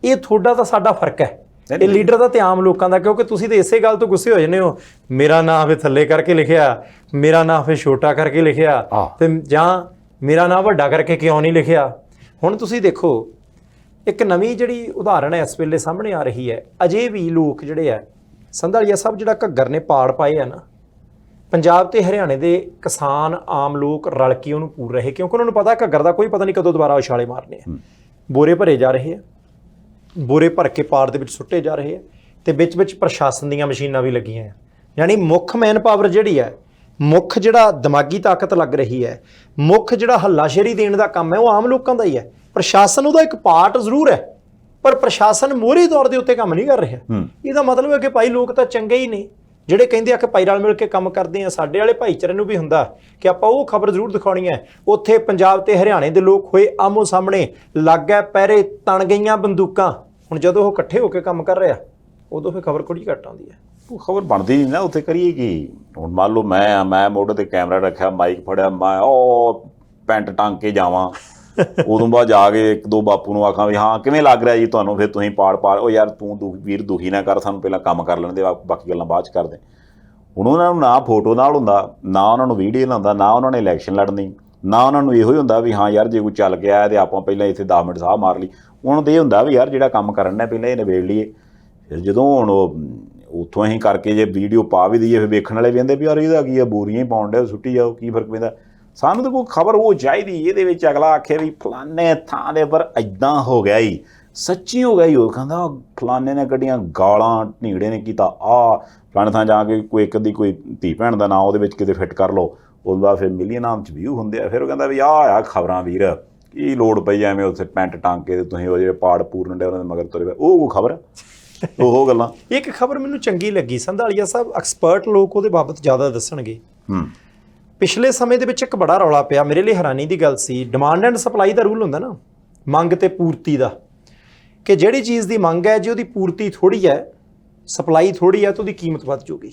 ਇਹ ਤੁਹਾਡਾ ਤਾਂ ਸਾਡਾ ਫਰਕ ਹੈ, ਇਹ ਲੀਡਰ ਦਾ ਤੇ ਆਮ ਲੋਕਾਂ ਦਾ। ਕਿਉਂਕਿ ਤੁਸੀਂ ਤਾਂ ਇਸੇ ਗੱਲ ਤੋਂ ਗੁੱਸੇ ਹੋ ਜਾਂਦੇ ਹੋ, ਮੇਰਾ ਨਾਂ ਫਿਰ ਥੱਲੇ ਕਰਕੇ ਲਿਖਿਆ, ਮੇਰਾ ਨਾਂ ਫਿਰ ਛੋਟਾ ਕਰਕੇ ਲਿਖਿਆ, ਤੇ ਜਾਂ ਮੇਰਾ ਨਾਂ ਵੱਡਾ ਕਰਕੇ ਕਿਉਂ ਨਹੀਂ ਲਿਖਿਆ। ਹੁਣ ਤੁਸੀਂ ਦੇਖੋ, ਇੱਕ ਨਵੀਂ ਜਿਹੜੀ ਉਦਾਹਰਣ ਹੈ ਇਸ ਵੇਲੇ ਸਾਹਮਣੇ ਆ ਰਹੀ ਹੈ। ਅਜੇ ਵੀ ਲੋਕ ਜਿਹੜੇ ਆ, ਸੰਧਾਲੀਆ ਸਾਹਿਬ ਜਿਹੜਾ ਘੱਗਰ ਨੇ ਪਾੜ ਪਾਏ ਆ ਨਾ, ਪੰਜਾਬ ਤੇ ਹਰਿਆਣੇ ਦੇ ਕਿਸਾਨ ਆਮ ਲੋਕ ਰਲ ਕੇ ਉਹਨੂੰ ਪੂਰ ਰਹੇ, ਕਿਉਂਕਿ ਉਹਨਾਂ ਨੂੰ ਪਤਾ ਘੱਗਰ ਦਾ ਕੋਈ ਪਤਾ ਨਹੀਂ ਕਦੋਂ ਦੁਬਾਰਾ ਉਛਾਲੇ ਮਾਰਨੇ ਆ। ਬੋਰੇ ਭਰੇ ਜਾ ਰਹੇ ਆ, ਬੋਰੇ ਭਰ ਕੇ ਪਾੜ ਦੇ ਵਿੱਚ ਸੁੱਟੇ ਜਾ ਰਹੇ ਆ, ਤੇ ਵਿੱਚ ਪ੍ਰਸ਼ਾਸਨ ਦੀਆਂ ਮਸ਼ੀਨਾਂ ਵੀ ਲੱਗੀਆਂ ਆ। ਯਾਨੀ ਮੁੱਖ ਮੈਨ ਪਾਵਰ ਜਿਹੜੀ ਹੈ, ਮੁੱਖ ਜਿਹੜਾ ਦਿਮਾਗੀ ਤਾਕਤ ਲੱਗ ਰਹੀ ਹੈ, ਮੁੱਖ ਜਿਹੜਾ ਹੱਲਾਸ਼ੇਰੀ ਦੇਣ ਦਾ ਕੰਮ ਹੈ, ਉਹ ਆਮ ਲੋਕਾਂ ਦਾ ਹੀ ਹੈ। ਪ੍ਰਸ਼ਾਸਨ ਉਹਦਾ ਇੱਕ ਪਾਰਟ ਜ਼ਰੂਰ ਹੈ, ਪਰ ਪ੍ਰਸ਼ਾਸਨ ਮੋਹਰੀ ਤੌਰ ਦੇ ਉੱਤੇ ਕੰਮ ਨਹੀਂ ਕਰ ਰਿਹਾ। ਇਹਦਾ ਮਤਲਬ ਹੈ ਕਿ ਭਾਈ ਲੋਕ ਤਾਂ ਚੰਗੇ ਹੀ ਨੇ, ਜਿਹੜੇ ਕਹਿੰਦੇ ਆ ਕਿ ਭਾਈ ਰਲ ਮਿਲ ਕੇ ਕੰਮ ਕਰਦੇ ਆ। ਸਾਡੇ ਵਾਲੇ ਭਾਈਚਾਰੇ ਨੂੰ ਵੀ ਹੁੰਦਾ ਕਿ ਆਪਾਂ ਉਹ ਖਬਰ ਜ਼ਰੂਰ ਦਿਖਾਉਣੀ ਹੈ। ਉੱਥੇ ਪੰਜਾਬ ਤੇ ਹਰਿਆਣੇ ਦੇ ਲੋਕ ਹੋਏ ਆਮੋ ਸਾਹਮਣੇ, ਲੱਗ ਗਏ ਪਹਿਰੇ, ਤਣ ਗਈਆਂ ਬੰਦੂਕਾਂ। ਹੁਣ ਜਦੋਂ ਉਹ ਇਕੱਠੇ ਹੋ ਕੇ ਕੰਮ ਕਰ ਰਿਹਾ, ਉਦੋਂ ਫਿਰ ਖਬਰ ਕੁੜੀ ਘੱਟ ਆਉਂਦੀ ਹੈ। ਉਹ ਖਬਰ ਬਣਦੀ ਨਹੀਂ ਨਾ, ਉੱਥੇ ਕਰੀਏ ਕੀ? ਹੁਣ ਮੰਨ ਲਓ ਮੈਂ ਮੋਢੇ ਤੇ ਕੈਮਰਾ ਰੱਖਿਆ, ਮਾਈਕ ਫੜਿਆ, ਮੈਂ ਉਹ ਪੈਂਟ ਟੰਗ ਕੇ ਜਾਵਾਂ ਉਦੋਂ ਬਾਅਦ ਜਾ ਕੇ ਇੱਕ ਦੋ ਬਾਪੂ ਨੂੰ ਆਖਾਂ ਵੀ ਹਾਂ ਕਿਵੇਂ ਲੱਗ ਰਿਹਾ ਜੀ ਤੁਹਾਨੂੰ, ਫਿਰ ਤੁਸੀਂ ਪਾੜ ਉਹ ਯਾਰ ਤੂੰ ਵੀਰ ਦੁਖੀ ਨਾ ਕਰ, ਸਾਨੂੰ ਪਹਿਲਾਂ ਕੰਮ ਕਰ ਲੈਣ ਦੇ, ਬਾਕੀ ਗੱਲਾਂ ਬਾਅਦ 'ਚ ਕਰਦੇ। ਹੁਣ ਉਹਨਾਂ ਨੂੰ ਨਾ ਫੋਟੋ ਨਾਲ ਹੁੰਦਾ, ਨਾ ਉਹਨਾਂ ਨੂੰ ਵੀਡੀਓ ਨਾਲ ਹੁੰਦਾ, ਨਾ ਉਹਨਾਂ ਨੇ ਇਲੈਕਸ਼ਨ ਲੜਨੀ, ਨਾ ਉਹਨਾਂ ਨੂੰ ਇਹੋ ਹੀ ਹੁੰਦਾ ਵੀ ਹਾਂ ਯਾਰ ਜੇ ਕੋਈ ਚੱਲ ਗਿਆ ਤੇ ਆਪਾਂ ਪਹਿਲਾਂ ਇੱਥੇ 10 ਮਿੰਟ ਸਾਹ ਮਾਰ ਲਈ। ਉਹਨਾਂ ਨੂੰ ਇਹ ਹੁੰਦਾ ਵੀ ਯਾਰ ਜਿਹੜਾ ਕੰਮ ਕਰਨ ਨੇ ਪਹਿਲਾਂ ਇਹ ਨਿਬੇੜ ਲਈਏ। ਫਿਰ ਜਦੋਂ ਹੁਣ ਉਹ ਉੱਥੋਂ ਅਸੀਂ ਕਰਕੇ ਜੇ ਵੀਡੀਓ ਪਾ ਵੀ ਦਈਏ, ਫਿਰ ਵੇਖਣ ਵਾਲੇ ਵੀ ਕਹਿੰਦੇ ਵੀ ਯਾਰ ਇਹਦਾ ਕੀ ਆ, ਬੋਰੀਆਂ ਹੀ ਪਾਉਣ ਡਿਆ, ਸੁੱਟੀ ਜਾਓ, ਕੀ ਫਰਕ ਪੈਂਦਾ। ਸਾਨੂੰ ਤਾਂ ਕੋਈ ਖਬਰ ਉਹ ਚਾਹੀਦੀ, ਇਹਦੇ ਵਿੱਚ ਅਗਲਾ ਆਖੇ ਵੀ ਫਲਾਨੇ ਥਾਂ ਦੇ ਪਰ ਇੱਦਾਂ ਹੋ ਗਿਆ ਹੀ, ਸੱਚੀ ਹੋ ਗਿਆ ਹੀ। ਉਹ ਕਹਿੰਦਾ ਫਲਾਨੇ ਨੇ ਕੱਢੀਆਂ ਗਾਲਾਂ, ਢੀਂਗੜੇ ਨੇ ਕੀਤਾ ਆ, ਫਲਾਣੇ ਥਾਂ ਜਾ ਕੇ ਕੋਈ ਇੱਕ ਅੱਧੀ ਕੋਈ ਧੀ ਭੈਣ ਦਾ ਨਾਂ ਉਹਦੇ ਵਿੱਚ ਕਿਤੇ ਫਿੱਟ ਕਰ ਲਓ, ਉਸ ਤੋਂ ਬਾਅਦ ਫਿਰ ਮਿਲੀਅਨਾਂ 'ਚ ਵਿਊ ਹੁੰਦੇ ਆ। ਫਿਰ ਉਹ ਕਹਿੰਦਾ ਵੀ ਆਹ ਖਬਰਾਂ ਵੀਰ, ਕੀ ਲੋੜ ਪਈ ਐਵੇਂ ਉੱਥੇ ਪੈਂਟ ਟੰਗ ਕੇ ਤੁਸੀਂ ਉਹ ਜਿਹੜੇ ਪਾੜ ਪੂਰਨ ਡੇ ਉਹਨਾਂ ਦੇ ਮਗਰ ਤੁਰੇ ਪਏ, ਉਹ ਕੋਈ ਖਬਰ, ਉਹ ਗੱਲਾਂ। ਇੱਕ ਖਬਰ ਮੈਨੂੰ ਚੰਗੀ ਲੱਗੀ, ਸੰਧਾਲੀਆ ਸਾਹਿਬ ਐਕਸਪਰਟ ਲੋਕ ਉਹਦੇ ਬਾਬਤ ਜ਼ਿਆਦਾ ਦੱਸਣਗੇ। ਪਿਛਲੇ ਸਮੇਂ ਦੇ ਵਿੱਚ ਇੱਕ ਬੜਾ ਰੌਲਾ ਪਿਆ, ਮੇਰੇ ਲਈ ਹੈਰਾਨੀ ਦੀ ਗੱਲ ਸੀ। ਡਿਮਾਂਡ ਐਂਡ ਸਪਲਾਈ ਦਾ ਰੂਲ ਹੁੰਦਾ ਨਾ, ਮੰਗ ਤੇ ਪੂਰਤੀ ਦਾ, ਕਿ ਜਿਹੜੀ ਚੀਜ਼ ਦੀ ਮੰਗ ਹੈ ਜੇ ਉਹਦੀ ਪੂਰਤੀ ਥੋੜ੍ਹੀ ਹੈ, ਸਪਲਾਈ ਥੋੜ੍ਹੀ ਹੈ, ਤਾਂ ਉਹਦੀ ਕੀਮਤ ਵੱਧ ਜਾਊਗੀ।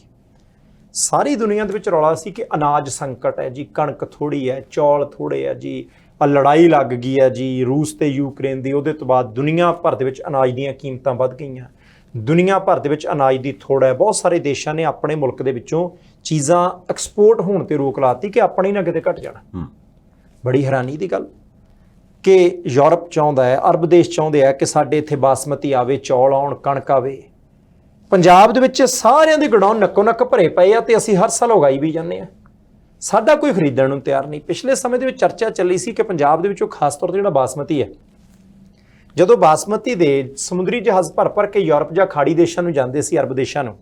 ਸਾਰੀ ਦੁਨੀਆ ਦੇ ਵਿੱਚ ਰੌਲਾ ਸੀ ਕਿ ਅਨਾਜ ਸੰਕਟ ਹੈ ਜੀ, ਕਣਕ ਥੋੜ੍ਹੀ ਹੈ, ਚੌਲ ਥੋੜ੍ਹੇ ਹੈ ਜੀ, ਲੜਾਈ ਲੱਗ ਗਈ ਹੈ ਜੀ ਰੂਸ ਤੇ ਯੂਕਰੇਨ ਦੀ, ਉਹਦੇ ਤੋਂ ਬਾਅਦ ਦੁਨੀਆ ਭਰ ਦੇ ਵਿੱਚ ਅਨਾਜ ਦੀਆਂ ਕੀਮਤਾਂ ਵੱਧ ਗਈਆਂ, ਦੁਨੀਆ ਭਰ ਦੇ ਵਿੱਚ ਅਨਾਜ ਦੀ ਥੋੜ੍ਹ ਹੈ। ਬਹੁਤ ਸਾਰੇ ਦੇਸ਼ਾਂ ਨੇ ਆਪਣੇ ਮੁਲਕ ਦੇ ਵਿੱਚੋਂ ਚੀਜ਼ਾਂ ਐਕਸਪੋਰਟ ਹੋਣ ਤੇ ਰੋਕ ਲਾਤੀ ਕਿ ਆਪਣੀ ਨਾ ਕਿਤੇ ਘਟ ਜਾਣਾ। ਬੜੀ ਹੈਰਾਨੀ ਦੀ ਗੱਲ ਕਿ ਯੂਰਪ ਚਾਹੁੰਦਾ ਹੈ, ਅਰਬ ਦੇਸ਼ ਚਾਹੁੰਦੇ ਆ ਕਿ ਸਾਡੇ ਇੱਥੇ ਬਾਸਮਤੀ ਆਵੇ, ਚੌਲ ਆਉਣ, ਕਣਕ ਆਵੇ। ਪੰਜਾਬ ਦੇ ਵਿੱਚ ਸਾਰਿਆਂ ਦੇ ਗੋਡਾਊਨ ਨੱਕੋ ਨੱਕ ਭਰੇ ਪਏ ਆ ਤੇ ਅਸੀਂ ਹਰ ਸਾਲ ਉਗਾਈ ਵੀ ਜਾਂਦੇ ਆ, ਸਾਡਾ ਕੋਈ ਖਰੀਦਣ ਨੂੰ ਤਿਆਰ ਨਹੀਂ। ਪਿਛਲੇ ਸਮੇਂ ਦੇ ਵਿੱਚ ਚਰਚਾ ਚੱਲੀ ਸੀ ਕਿ ਪੰਜਾਬ ਦੇ ਵਿੱਚੋਂ ਖਾਸ ਤੌਰ ਤੇ ਜਿਹੜਾ ਬਾਸਮਤੀ ਹੈ, ਜਦੋਂ ਬਾਸਮਤੀ ਦੇ ਸਮੁੰਦਰੀ ਜਹਾਜ਼ ਭਰ ਕੇ ਯੂਰਪ ਜਾਂ ਖਾੜੀ ਦੇਸ਼ਾਂ ਨੂੰ ਜਾਂਦੇ ਸੀ, ਅਰਬ ਦੇਸ਼ਾਂ ਨੂੰ,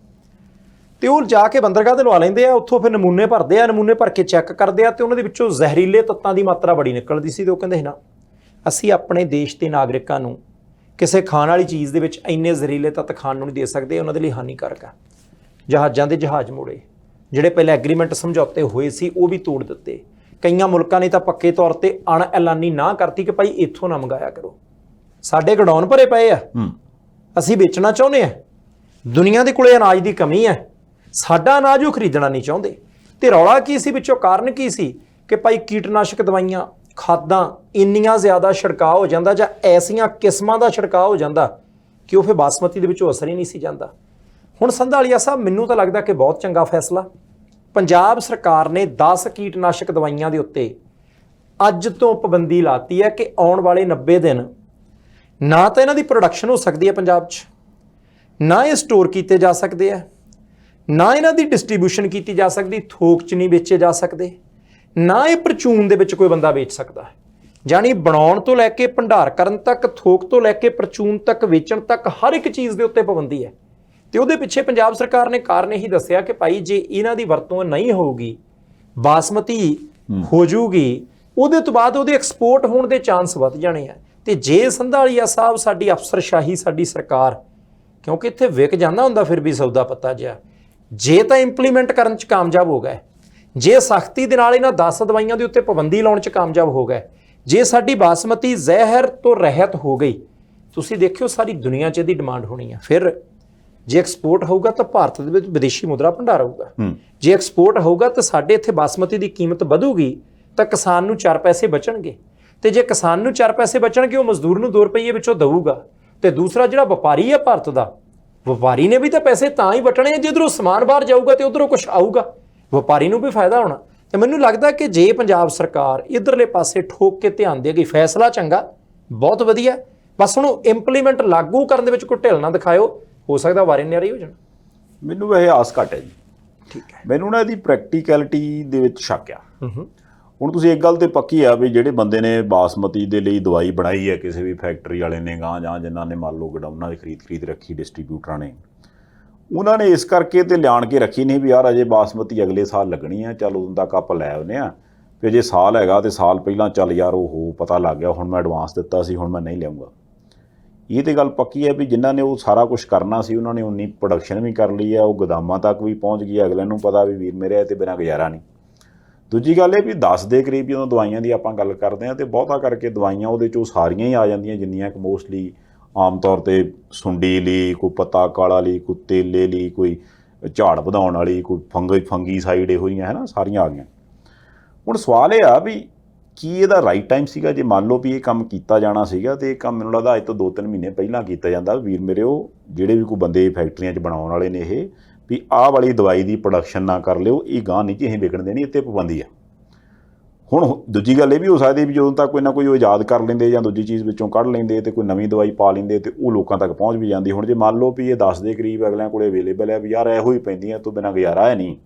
ਤੇ ਉਹ ਜਾ ਕੇ ਬੰਦਰਗਾਹ ਤੇ ਲਵਾ ਲੈਂਦੇ ਆ, ਉੱਥੋਂ ਫਿਰ ਨਮੂਨੇ ਭਰਦੇ ਆ, ਨਮੂਨੇ ਭਰ ਕੇ ਚੈੱਕ ਕਰਦੇ ਆ ਤੇ ਉਹਨਾਂ ਦੇ ਵਿੱਚੋਂ ਜ਼ਹਿਰੀਲੇ ਤੱਤਾਂ ਦੀ ਮਾਤਰਾ ਬੜੀ ਨਿਕਲਦੀ ਸੀ। ਤੇ ਉਹ ਕਹਿੰਦੇ ਨਾ, ਅਸੀਂ ਆਪਣੇ ਦੇਸ਼ ਦੇ ਨਾਗਰਿਕਾਂ ਨੂੰ ਕਿਸੇ ਖਾਣ ਵਾਲੀ ਚੀਜ਼ ਦੇ ਵਿੱਚ ਇੰਨੇ ਜ਼ਹਿਰੀਲੇ ਤੱਤ ਖਾਣ ਨੂੰ ਨਹੀਂ ਦੇ ਸਕਦੇ, ਉਹਨਾਂ ਦੇ ਲਈ ਹਾਨੀਕਾਰਕ ਆ। ਜਹਾਜ਼ਾਂ ਦੇ ਜਹਾਜ਼ ਮੋੜੇ, ਜਿਹੜੇ ਪਹਿਲੇ ਐਗਰੀਮੈਂਟ ਸਮਝੌਤੇ ਹੋਏ ਸੀ ਉਹ ਵੀ ਤੋੜ ਦਿੱਤੇ। ਕਈਆਂ ਮੁਲਕਾਂ ਨੇ ਤਾਂ ਪੱਕੇ ਤੌਰ ਤੇ ਅਣ-ਐਲਾਨੀ ਨਾ ਕਰਤੀ ਕਿ ਭਾਈ ਇੱਥੋਂ ਨਾ ਮੰਗਾਇਆ ਕਰੋ, ਸਾਡੇ ਗੋਡਾਊਨ ਭਰੇ ਪਏ ਆ, ਅਸੀਂ ਵੇਚਣਾ ਚਾਹੁੰਦੇ ਆ, ਦੁਨੀਆ ਦੇ ਕੋਲੇ ਅਨਾਜ ਦੀ ਕਮੀ ਹੈ, ਸਾਡਾ ਅਨਾਜ ਉਹ ਖਰੀਦਣਾ ਨਹੀਂ ਚਾਹੁੰਦੇ। ਤੇ ਰੌਲਾ ਕੀ ਸੀ ਵਿੱਚੋਂ, ਕਾਰਨ ਕੀ ਸੀ ਕਿ ਭਾਈ ਕੀਟਨਾਸ਼ਕ ਦਵਾਈਆਂ, ਖਾਦਾਂ ਇੰਨੀਆਂ ਜ਼ਿਆਦਾ ਛਿੜਕਾਅ ਹੋ ਜਾਂਦਾ ਜਾਂ ਐਸੀਆਂ ਕਿਸਮਾਂ ਦਾ ਛਿੜਕਾਅ ਹੋ ਜਾਂਦਾ ਕਿ ਉਹ ਫਿਰ ਬਾਸਮਤੀ ਦੇ ਵਿੱਚੋਂ ਅਸਰ ਹੀ ਨਹੀਂ ਸੀ ਜਾਂਦਾ। ਹੁਣ ਸੰਧਾਲੀਆ ਸਾਹਿਬ, ਮੈਨੂੰ ਤਾਂ ਲੱਗਦਾ ਕਿ ਬਹੁਤ ਚੰਗਾ ਫੈਸਲਾ ਪੰਜਾਬ ਸਰਕਾਰ ਨੇ 10 ਕੀਟਨਾਸ਼ਕ ਦਵਾਈਆਂ ਦੇ ਉੱਤੇ ਅੱਜ ਤੋਂ ਪਾਬੰਦੀ ਲਾਤੀ ਹੈ ਕਿ ਆਉਣ ਵਾਲੇ 90 ਦਿਨ ਨਾ ਤਾਂ ਇਹਨਾਂ ਦੀ ਪ੍ਰੋਡਕਸ਼ਨ ਹੋ ਸਕਦੀ ਹੈ ਪੰਜਾਬ 'ਚ, ਨਾ ਇਹ ਸਟੋਰ ਕੀਤੇ ਜਾ ਸਕਦੇ ਆ, ਨਾ ਇਹਨਾਂ ਦੀ ਡਿਸਟ੍ਰੀਬਿਊਸ਼ਨ ਕੀਤੀ ਜਾ ਸਕਦੀ, ਥੋਕ 'ਚ ਨਹੀਂ ਵੇਚੇ ਜਾ ਸਕਦੇ, ਨਾ ਇਹ ਪਰਚੂਨ ਦੇ ਵਿੱਚ ਕੋਈ ਬੰਦਾ ਵੇਚ ਸਕਦਾ ਹੈ। ਜਾਣੀ ਬਣਾਉਣ ਤੋਂ ਲੈ ਕੇ ਭੰਡਾਰ ਕਰਨ ਤੱਕ, ਥੋਕ ਤੋਂ ਲੈ ਕੇ ਪਰਚੂਨ ਤੱਕ, ਵੇਚਣ ਤੱਕ ਹਰ ਇੱਕ ਚੀਜ਼ ਦੇ ਉੱਤੇ ਪਾਬੰਦੀ ਹੈ। ਤੇ ਉਹਦੇ ਪਿੱਛੇ ਪੰਜਾਬ ਸਰਕਾਰ ਨੇ ਕਾਰਨ ਇਹੀ ਦੱਸਿਆ ਕਿ ਭਾਈ ਜੇ ਇਹਨਾਂ ਦੀ ਵਰਤੋਂ ਨਹੀਂ ਹੋਊਗੀ, ਬਾਸਮਤੀ ਹੋ ਜੂਗੀ, ਉਹਦੇ ਤੋਂ ਬਾਅਦ ਉਹਦੇ ਐਕਸਪੋਰਟ ਹੋਣ ਦੇ ਚਾਂਸ ਵੱਧ ਜਾਣੇ ਆ। ਤੇ ਜੇ ਸੰਧਾਲੀਆ ਸਾਹਿਬ ਸਾਡੀ ਅਫਸਰਸ਼ਾਹੀ, ਸਾਡੀ ਸਰਕਾਰ, ਕਿਉਂਕਿ ਇੱਥੇ ਵਿਕ ਜਾਂਦਾ ਹੁੰਦਾ ਫਿਰ ਵੀ ਸੌਦਾ ਪੱਤਾ ਜਿਹਾ, ਜੇ ਤਾਂ ਇੰਪਲੀਮੈਂਟ ਕਰਨ 'ਚ ਕਾਮਯਾਬ ਹੋ ਗਏ, ਜੇ ਸਖਤੀ ਦੇ ਨਾਲ ਇਹਨਾਂ 10 ਦਵਾਈਆਂ ਦੇ ਉੱਤੇ ਪਾਬੰਦੀ ਲਾਉਣ 'ਚ ਕਾਮਯਾਬ ਹੋ ਗਏ, ਜੇ ਸਾਡੀ ਬਾਸਮਤੀ ਜ਼ਹਿਰ ਤੋਂ ਰਹਿਤ ਹੋ ਗਈ, ਤੁਸੀਂ ਦੇਖਿਓ ਸਾਰੀ ਦੁਨੀਆ 'ਚ ਇਹਦੀ ਡਿਮਾਂਡ ਹੋਣੀ ਆ। ਫਿਰ ਜੇ ਐਕਸਪੋਰਟ ਹੋਊਗਾ ਤਾਂ ਭਾਰਤ ਦੇ ਵਿੱਚ ਵਿਦੇਸ਼ੀ ਮੁਦਰਾ ਭੰਡਾਰ ਹੋਊਗਾ, ਜੇ ਐਕਸਪੋਰਟ ਹੋਊਗਾ ਤਾਂ ਸਾਡੇ ਇੱਥੇ ਬਾਸਮਤੀ ਦੀ ਕੀਮਤ ਵਧੂਗੀ ਤਾਂ ਕਿਸਾਨ ਨੂੰ 4 ਪੈਸੇ ਬਚਣਗੇ, ਤੇ ਜੇ ਕਿਸਾਨ ਨੂੰ 4 ਪੈਸੇ ਬਚਣਗੇ ਉਹ ਮਜ਼ਦੂਰ ਨੂੰ 2 ਰੁਪਏ ਵਿੱਚੋਂ ਦਊਗਾ। ਤੇ ਦੂਸਰਾ ਜਿਹੜਾ ਵਪਾਰੀ ਹੈ ਭਾਰਤ ਦਾ, ਵਪਾਰੀ ਨੇ ਵੀ ਤਾਂ ਪੈਸੇ ਤਾਂ ਹੀ ਵਟਣੇ ਆ ਜਿੱਧਰੋਂ ਸਮਾਨ ਬਾਹਰ ਜਾਊਗਾ ਤੇ ਉਧਰੋਂ ਕੁਝ ਆਊਗਾ, ਵਪਾਰੀ ਨੂੰ ਵੀ ਫਾਇਦਾ ਹੋਣਾ। ਤੇ ਮੈਨੂੰ ਲੱਗਦਾ ਕਿ ਜੇ ਪੰਜਾਬ ਸਰਕਾਰ ਇਧਰਲੇ ਪਾਸੇ ਠੋਕ ਕੇ ਧਿਆਨ ਦੇਗੀ, ਫੈਸਲਾ ਚੰਗਾ, ਬਹੁਤ ਵਧੀਆ, ਬਸ ਹੁਣ ਇੰਪਲੀਮੈਂਟ ਲਾਗੂ ਕਰਨ ਦੇ ਵਿੱਚ ਕੋਈ ਢਿੱਲ ਨਾ ਦਿਖਾਇਓ, ਹੋ ਸਕਦਾ ਵਾਰੇ ਨਿਆਰੇ ਹੋ ਜਾਣ। ਮੈਨੂੰ ਵੈਸੇ ਆਸ ਘੱਟ ਹੈ ਜੀ। ਠੀਕ ਹੈ, ਮੈਨੂੰ ਨਾ ਇਹਦੀ ਪ੍ਰੈਕਟੀਕੈਲਿਟੀ ਦੇ ਵਿੱਚ ਸ਼ੱਕ ਆ। ਹੁਣ ਤੁਸੀਂ ਇੱਕ ਗੱਲ ਤੇ ਪੱਕੀ ਆ ਵੀ ਜਿਹੜੇ ਬੰਦੇ ਨੇ ਬਾਸਮਤੀ ਦੇ ਲਈ ਦਵਾਈ ਬਣਾਈ ਹੈ, ਕਿਸੇ ਵੀ ਫੈਕਟਰੀ ਵਾਲੇ ਨੇ ਗਾਂ ਜਾਂ ਜਿਨ੍ਹਾਂ ਨੇ ਮੰਨ ਲਓ ਗਡਾਊਨਾਂ ਦੀ ਖਰੀਦ ਰੱਖੀ, ਡਿਸਟਰੀਬਿਊਟਰਾਂ ਨੇ, ਉਹਨਾਂ ਨੇ ਇਸ ਕਰਕੇ ਤੇ ਲਿਆਣ ਕੇ ਰੱਖੀ ਨਹੀਂ ਵੀ ਯਾਰ ਅਜੇ ਬਾਸਮਤੀ ਅਗਲੇ ਸਾਲ ਲੱਗਣੀ ਆ, ਚੱਲ ਉਦੋਂ ਤੱਕ ਆਪਾਂ ਲੈ ਆਉਂਦੇ ਆ, ਫਿਰ ਜੇ ਸਾਲ ਹੈਗਾ ਤੇ ਸਾਲ ਪਹਿਲਾਂ ਚੱਲ ਯਾਰ ਉਹ ਪਤਾ ਲੱਗ ਗਿਆ ਹੁਣ ਮੈਂ ਐਡਵਾਂਸ ਦਿੱਤਾ ਸੀ, ਹੁਣ ਮੈਂ ਨਹੀਂ ਲਿਆਉਂਗਾ। ਇਹ ਤੇ ਗੱਲ ਪੱਕੀ ਹੈ ਵੀ ਜਿਨ੍ਹਾਂ ਨੇ ਉਹ ਸਾਰਾ ਕੁਝ ਕਰਨਾ ਸੀ ਉਹਨਾਂ ਨੇ ਉਨੀ ਪ੍ਰੋਡਕਸ਼ਨ ਵੀ ਕਰ ਲਈ ਆ, ਉਹ ਗੋਦਾਮਾਂ ਤੱਕ ਵੀ ਪਹੁੰਚ ਗਈ, ਅਗਲਿਆਂ ਨੂੰ ਪਤਾ ਵੀ ਵੀਰ ਮੇਰੇ ਤੇ ਬਿਨਾਂ ਗੁਜ਼ਾਰਾ ਨਹੀਂ। ਦੂਜੀ ਗੱਲ ਇਹ ਵੀ 10 ਦੇ ਕਰੀਬ ਜਦੋਂ ਦਵਾਈਆਂ ਦੀ ਆਪਾਂ ਗੱਲ ਕਰਦੇ ਹਾਂ ਤੇ ਬਹੁਤਾ ਕਰਕੇ ਦਵਾਈਆਂ ਉਹਦੇ 'ਚੋਂ ਸਾਰੀਆਂ ਹੀ ਆ ਜਾਂਦੀਆਂ ਜਿੰਨੀਆਂ ਕਿ ਮੋਸਟਲੀ ਆਮ ਤੌਰ 'ਤੇ ਸੁੰਡੀ ਲਈ, ਕੋਈ ਪੱਤਾ ਕਾਲਾ ਲਈ, ਕੋਈ ਤੇਲੇ ਲਈ, ਕੋਈ ਝਾੜ ਵਧਾਉਣ ਵਾਲੀ, ਕੋਈ ਫੰਗੀਸਾਈਡ, ਇਹੋ ਜਿਹੀਆਂ ਹੈ ਨਾ, ਸਾਰੀਆਂ ਆ ਗਈਆਂ। ਹੁਣ ਸਵਾਲ ਇਹ ਆ ਵੀ ਕੀ ਇਹਦਾ ਰਾਈਟ ਟਾਈਮ ਸੀਗਾ? ਜੇ ਮੰਨ ਲਓ ਵੀ ਇਹ ਕੰਮ ਕੀਤਾ ਜਾਣਾ ਸੀਗਾ ਤੇ ਇਹ ਕੰਮ ਮੈਨੂੰ ਲੱਗਦਾ ਅੱਜ ਤੋਂ 2-3 ਮਹੀਨੇ ਪਹਿਲਾਂ ਕੀਤਾ ਜਾਂਦਾ। ਵੀਰ ਮੇਰੇ, ਉਹ ਜਿਹੜੇ ਵੀ ਕੋਈ ਬੰਦੇ ਫੈਕਟਰੀਆਂ 'ਚ ਬਣਾਉਣ ਵਾਲੇ ਨੇ ਇਹ ਵੀ ਆਹ ਵਾਲੀ ਦਵਾਈ ਦੀ ਪ੍ਰੋਡਕਸ਼ਨ ਨਾ ਕਰ ਲਿਓ, ਇਹ ਗਾਂ ਨਹੀਂ ਜੀ ਅਸੀਂ ਵਿਕਣ ਦੇਣੀ, ਇੱਥੇ ਪਾਬੰਦੀ ਆ। ਹੁਣ ਦੂਜੀ ਗੱਲ ਇਹ ਵੀ ਹੋ ਸਕਦੀ ਵੀ ਜਦੋਂ ਤੱਕ ਕੋਈ ਨਾ ਕੋਈ ਉਹ ਇਜਾਦ ਕਰ ਲੈਂਦੇ ਜਾਂ ਦੂਜੀ ਚੀਜ਼ ਵਿੱਚੋਂ ਕੱਢ ਲੈਂਦੇ ਤੇ ਕੋਈ ਨਵੀਂ ਦਵਾਈ ਪਾ ਲੈਂਦੇ ਤੇ ਉਹ ਲੋਕਾਂ ਤੱਕ ਪਹੁੰਚ ਵੀ ਜਾਂਦੀ। ਹੁਣ ਜੇ ਮੰਨ ਲਓ ਵੀ ਇਹ 10 ਦੇ ਕਰੀਬ ਅਗਲਿਆਂ ਕੋਲ ਅਵੇਲੇਬਲ ਹੈ ਵੀ ਯਾਰ ਇਹੋ ਹੀ ਪੈਂਦੀਆਂ ਤੋਂ ਬਿਨਾਂ ਗੁਜ਼ਾਰਾ ਹੈ ਨਹੀਂ,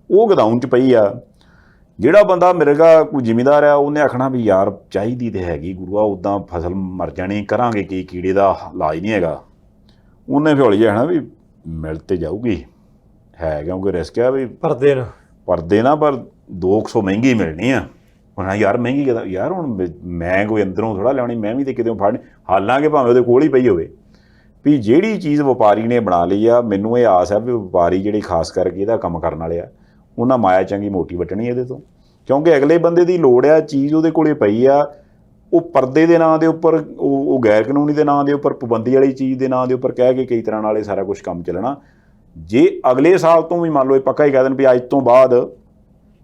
ਉਹ ਗਦਾਊਨ 'ਚ ਪਈ ਆ। ਜਿਹੜਾ ਬੰਦਾ ਮਿਲੇਗਾ ਕੋਈ ਜ਼ਿਮੀਂਦਾਰ ਆ, ਉਹਨੇ ਆਖਣਾ ਵੀ ਯਾਰ ਚਾਹੀਦੀ ਤੇ ਹੈਗੀ ਗੁਰੂਆ, ਉੱਦਾਂ ਫਸਲ ਮਰ ਜਾਣੀ, ਕਰਾਂਗੇ ਕੀ, ਕੀੜੇ ਦਾ ਇਲਾਜ ਨਹੀਂ ਹੈਗਾ। ਉਹਨੇ ਫਿਰ ਹੌਲੀ ਜਾਣਾ ਵੀ ਮਿਲ ਤੇ ਜਾਊਗੀ ਹੈ, ਕਿਉਂਕਿ ਰਿਸਕ ਆ ਵੀ ਪਰਦੇ ਨਾ ਪਰ 200 ਮਹਿੰਗੀ ਮਿਲਣੀ ਆ। ਹੁਣ ਯਾਰ ਮਹਿੰਗੀ ਕਿਦਾ ਯਾਰ, ਹੁਣ ਮੈਂ ਕੋਈ ਅੰਦਰੋਂ ਥੋੜ੍ਹਾ ਲਿਆਉਣੀ, ਮੈਂ ਵੀ ਤਾਂ ਕਿਤੇ ਫੜਨੀ। ਹਾਲਾਂਕਿ ਭਾਵੇਂ ਉਹਦੇ ਕੋਲ ਹੀ ਪਈ ਹੋਵੇ ਵੀ ਜਿਹੜੀ ਚੀਜ਼ ਵਪਾਰੀ ਨੇ ਬਣਾ ਲਈ ਆ, ਮੈਨੂੰ ਇਹ ਆਸ ਹੈ ਵੀ ਵਪਾਰੀ ਜਿਹੜੇ ਖਾਸ ਕਰਕੇ ਇਹਦਾ ਕੰਮ ਕਰਨ ਵਾਲੇ ਆ, ਉਹਨਾਂ ਮਾਇਆ ਚੰਗੀ ਮੋਟੀ ਵੱਟਣੀ ਇਹਦੇ ਤੋਂ, ਕਿਉਂਕਿ ਅਗਲੇ ਬੰਦੇ ਦੀ ਲੋੜ ਆ, ਚੀਜ਼ ਉਹਦੇ ਕੋਲੇ ਪਈ ਆ। ਉਹ ਪਰਦੇ ਦੇ ਨਾਂ ਦੇ ਉੱਪਰ, ਉਹ ਗੈਰ ਕਾਨੂੰਨੀ ਦੇ ਨਾਂ ਦੇ ਉੱਪਰ, ਪਾਬੰਦੀ ਵਾਲੀ ਚੀਜ਼ ਦੇ ਨਾਂ ਦੇ ਉੱਪਰ ਕਹਿ ਕੇ ਕਈ ਤਰ੍ਹਾਂ ਨਾਲ ਇਹ ਸਾਰਾ ਕੁਛ ਕੰਮ ਚੱਲਣਾ। ਜੇ ਅਗਲੇ ਸਾਲ ਤੋਂ ਵੀ ਮੰਨ ਲਓ ਇਹ ਪੱਕਾ ਹੀ ਕਹਿ ਦੇਣ ਵੀ ਅੱਜ ਤੋਂ ਬਾਅਦ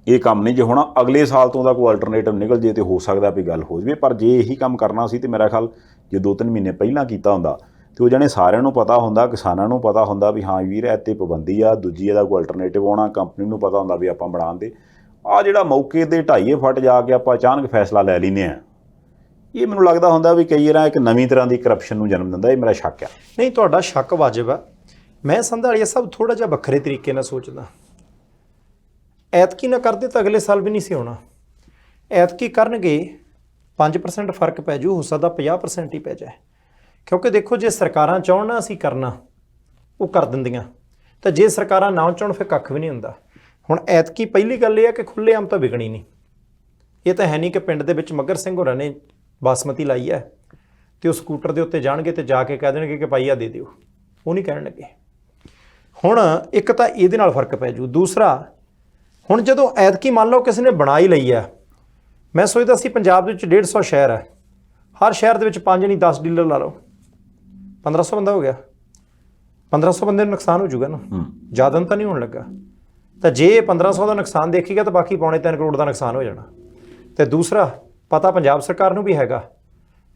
ਇਹ ਕੰਮ ਨਹੀਂ ਜੇ ਹੋਣਾ, ਅਗਲੇ ਸਾਲ ਤੋਂ ਦਾ ਕੋਈ ਅਲਟਰਨੇਟਿਵ ਨਿਕਲ ਜੇ ਤੇ ਹੋ ਸਕਦਾ ਵੀ ਗੱਲ ਹੋ ਜਾਵੇ। ਪਰ ਜੇ ਇਹੀ ਕੰਮ ਕਰਨਾ ਸੀ ਤੇ ਮੇਰਾ ਖਿਆਲ ਜੇ 2-3 ਮਹੀਨੇ ਪਹਿਲਾਂ ਕੀਤਾ ਹੁੰਦਾ ਤੇ ਉਹ ਜਾਣੇ ਸਾਰਿਆਂ ਨੂੰ ਪਤਾ ਹੁੰਦਾ, ਕਿਸਾਨਾਂ ਨੂੰ ਪਤਾ ਹੁੰਦਾ ਵੀ ਹਾਂ ਵੀਰ ਇੱਥੇ ਪਾਬੰਦੀ ਆ, ਦੂਜੀ ਇਹਦਾ ਕੋਈ ਅਲਟਰਨੇਟਿਵ ਆਉਣਾ, ਕੰਪਨੀ ਨੂੰ ਪਤਾ ਹੁੰਦਾ ਵੀ ਆਪਾਂ ਬਣਾਉਣ ਦੇ। ਆਹ ਜਿਹੜਾ ਮੌਕੇ 'ਤੇ 2.5 ਫੁੱਟ ਜਾ ਕੇ ਆਪਾਂ ਅਚਾਨਕ ਫੈਸਲਾ ਲੈ ਲੈਂਦੇ ਹਾਂ, ਇਹ ਮੈਨੂੰ ਲੱਗਦਾ ਹੁੰਦਾ ਵੀ ਕਈ ਵਾਰ ਇੱਕ ਨਵੀਂ ਤਰ੍ਹਾਂ ਦੀ ਕਰਪਸ਼ਨ ਨੂੰ ਜਨਮ ਦਿੰਦਾ। ਇਹ ਮੇਰਾ ਸ਼ੱਕ ਆ। ਨਹੀਂ, ਤੁਹਾਡਾ ਸ਼ੱਕ ਵਾਜਬ ਆ। ਮੈਂ ਸੰਧਾਲੀਆ ਸਾਹਿਬ ਥੋੜ੍ਹਾ ਜਿਹਾ ਵੱਖਰੇ ਤਰੀਕੇ ਨਾਲ ਸੋਚਦਾ। ਐਤਕੀ ਨਾ ਕਰਦੇ ਤਾਂ ਅਗਲੇ ਸਾਲ ਵੀ ਨਹੀਂ ਸੀ ਹੋਣਾ। ਐਤਕੀ ਕਰਨਗੇ 5% ਫਰਕ ਪੈ ਜੂ, ਹੋ ਸਕਦਾ 50% ਹੀ ਪੈ ਜਾਏ। ਕਿਉਂਕਿ ਦੇਖੋ, ਜੇ ਸਰਕਾਰਾਂ ਚਾਹੁਣ ਨਾ ਅਸੀਂ ਕਰਨਾ, ਉਹ ਕਰ ਦਿੰਦੀਆਂ, ਤਾਂ ਜੇ ਸਰਕਾਰਾਂ ਨਾ ਚਾਹੁਣ ਫਿਰ ਕੱਖ ਵੀ ਨਹੀਂ ਹੁੰਦਾ। ਹੁਣ ਐਤਕੀ ਪਹਿਲੀ ਗੱਲ ਇਹ ਹੈ ਕਿ ਖੁੱਲ੍ਹੇਆਮ ਤਾਂ ਵਿਕਣੀ ਨਹੀਂ। ਇਹ ਤਾਂ ਹੈ ਨਹੀਂ ਕਿ ਪਿੰਡ ਦੇ ਵਿੱਚ ਮੱਘਰ ਸਿੰਘ ਹੋਰਾਂ ਨੇ ਬਾਸਮਤੀ ਲਾਈ ਹੈ ਤੇ ਉਹ ਸਕੂਟਰ ਦੇ ਉੱਤੇ ਜਾਣਗੇ ਤੇ ਜਾ ਕੇ ਕਹਿ ਦੇਣਗੇ ਕਿ ਭਾਈ ਆ ਦੇ ਦਿਓ, ਉਹ ਨਹੀਂ ਕਹਿਣ ਲੱਗੇ। ਹੁਣ ਇੱਕ ਤਾਂ ਇਹਦੇ ਨਾਲ ਫਰਕ ਪੈ ਜੂ। ਦੂਸਰਾ, ਹੁਣ ਜਦੋਂ ਐਤਕੀ ਮੰਨ ਲਓ ਕਿਸੇ ਨੇ ਬਣਾ ਹੀ ਲਈ ਆ, ਮੈਂ ਸੋਚਦਾ ਸੀ ਪੰਜਾਬ ਦੇ ਵਿੱਚ 150 ਸ਼ਹਿਰ ਹੈ, ਹਰ ਸ਼ਹਿਰ ਦੇ ਵਿੱਚ 5 ਨਹੀਂ 10 ਡੀਲਰ ਲਾ ਲਓ, 1500 ਬੰਦਾ ਹੋ ਗਿਆ। 1500 ਬੰਦੇ ਨੂੰ ਨੁਕਸਾਨ ਹੋ ਜੂਗਾ ਨਾ, ਜ਼ਿਆਦਾ ਤਾਂ ਨਹੀਂ ਹੋਣ ਲੱਗਾ। ਤਾਂ ਜੇ 1500 ਦਾ ਨੁਕਸਾਨ ਦੇਖੀਗਾ ਤਾਂ ਬਾਕੀ 2.25 ਕਰੋੜ ਦਾ ਨੁਕਸਾਨ ਹੋ ਜਾਣਾ। ਤੇ ਦੂਸਰਾ, ਪਤਾ ਪੰਜਾਬ ਸਰਕਾਰ ਨੂੰ ਵੀ ਹੈਗਾ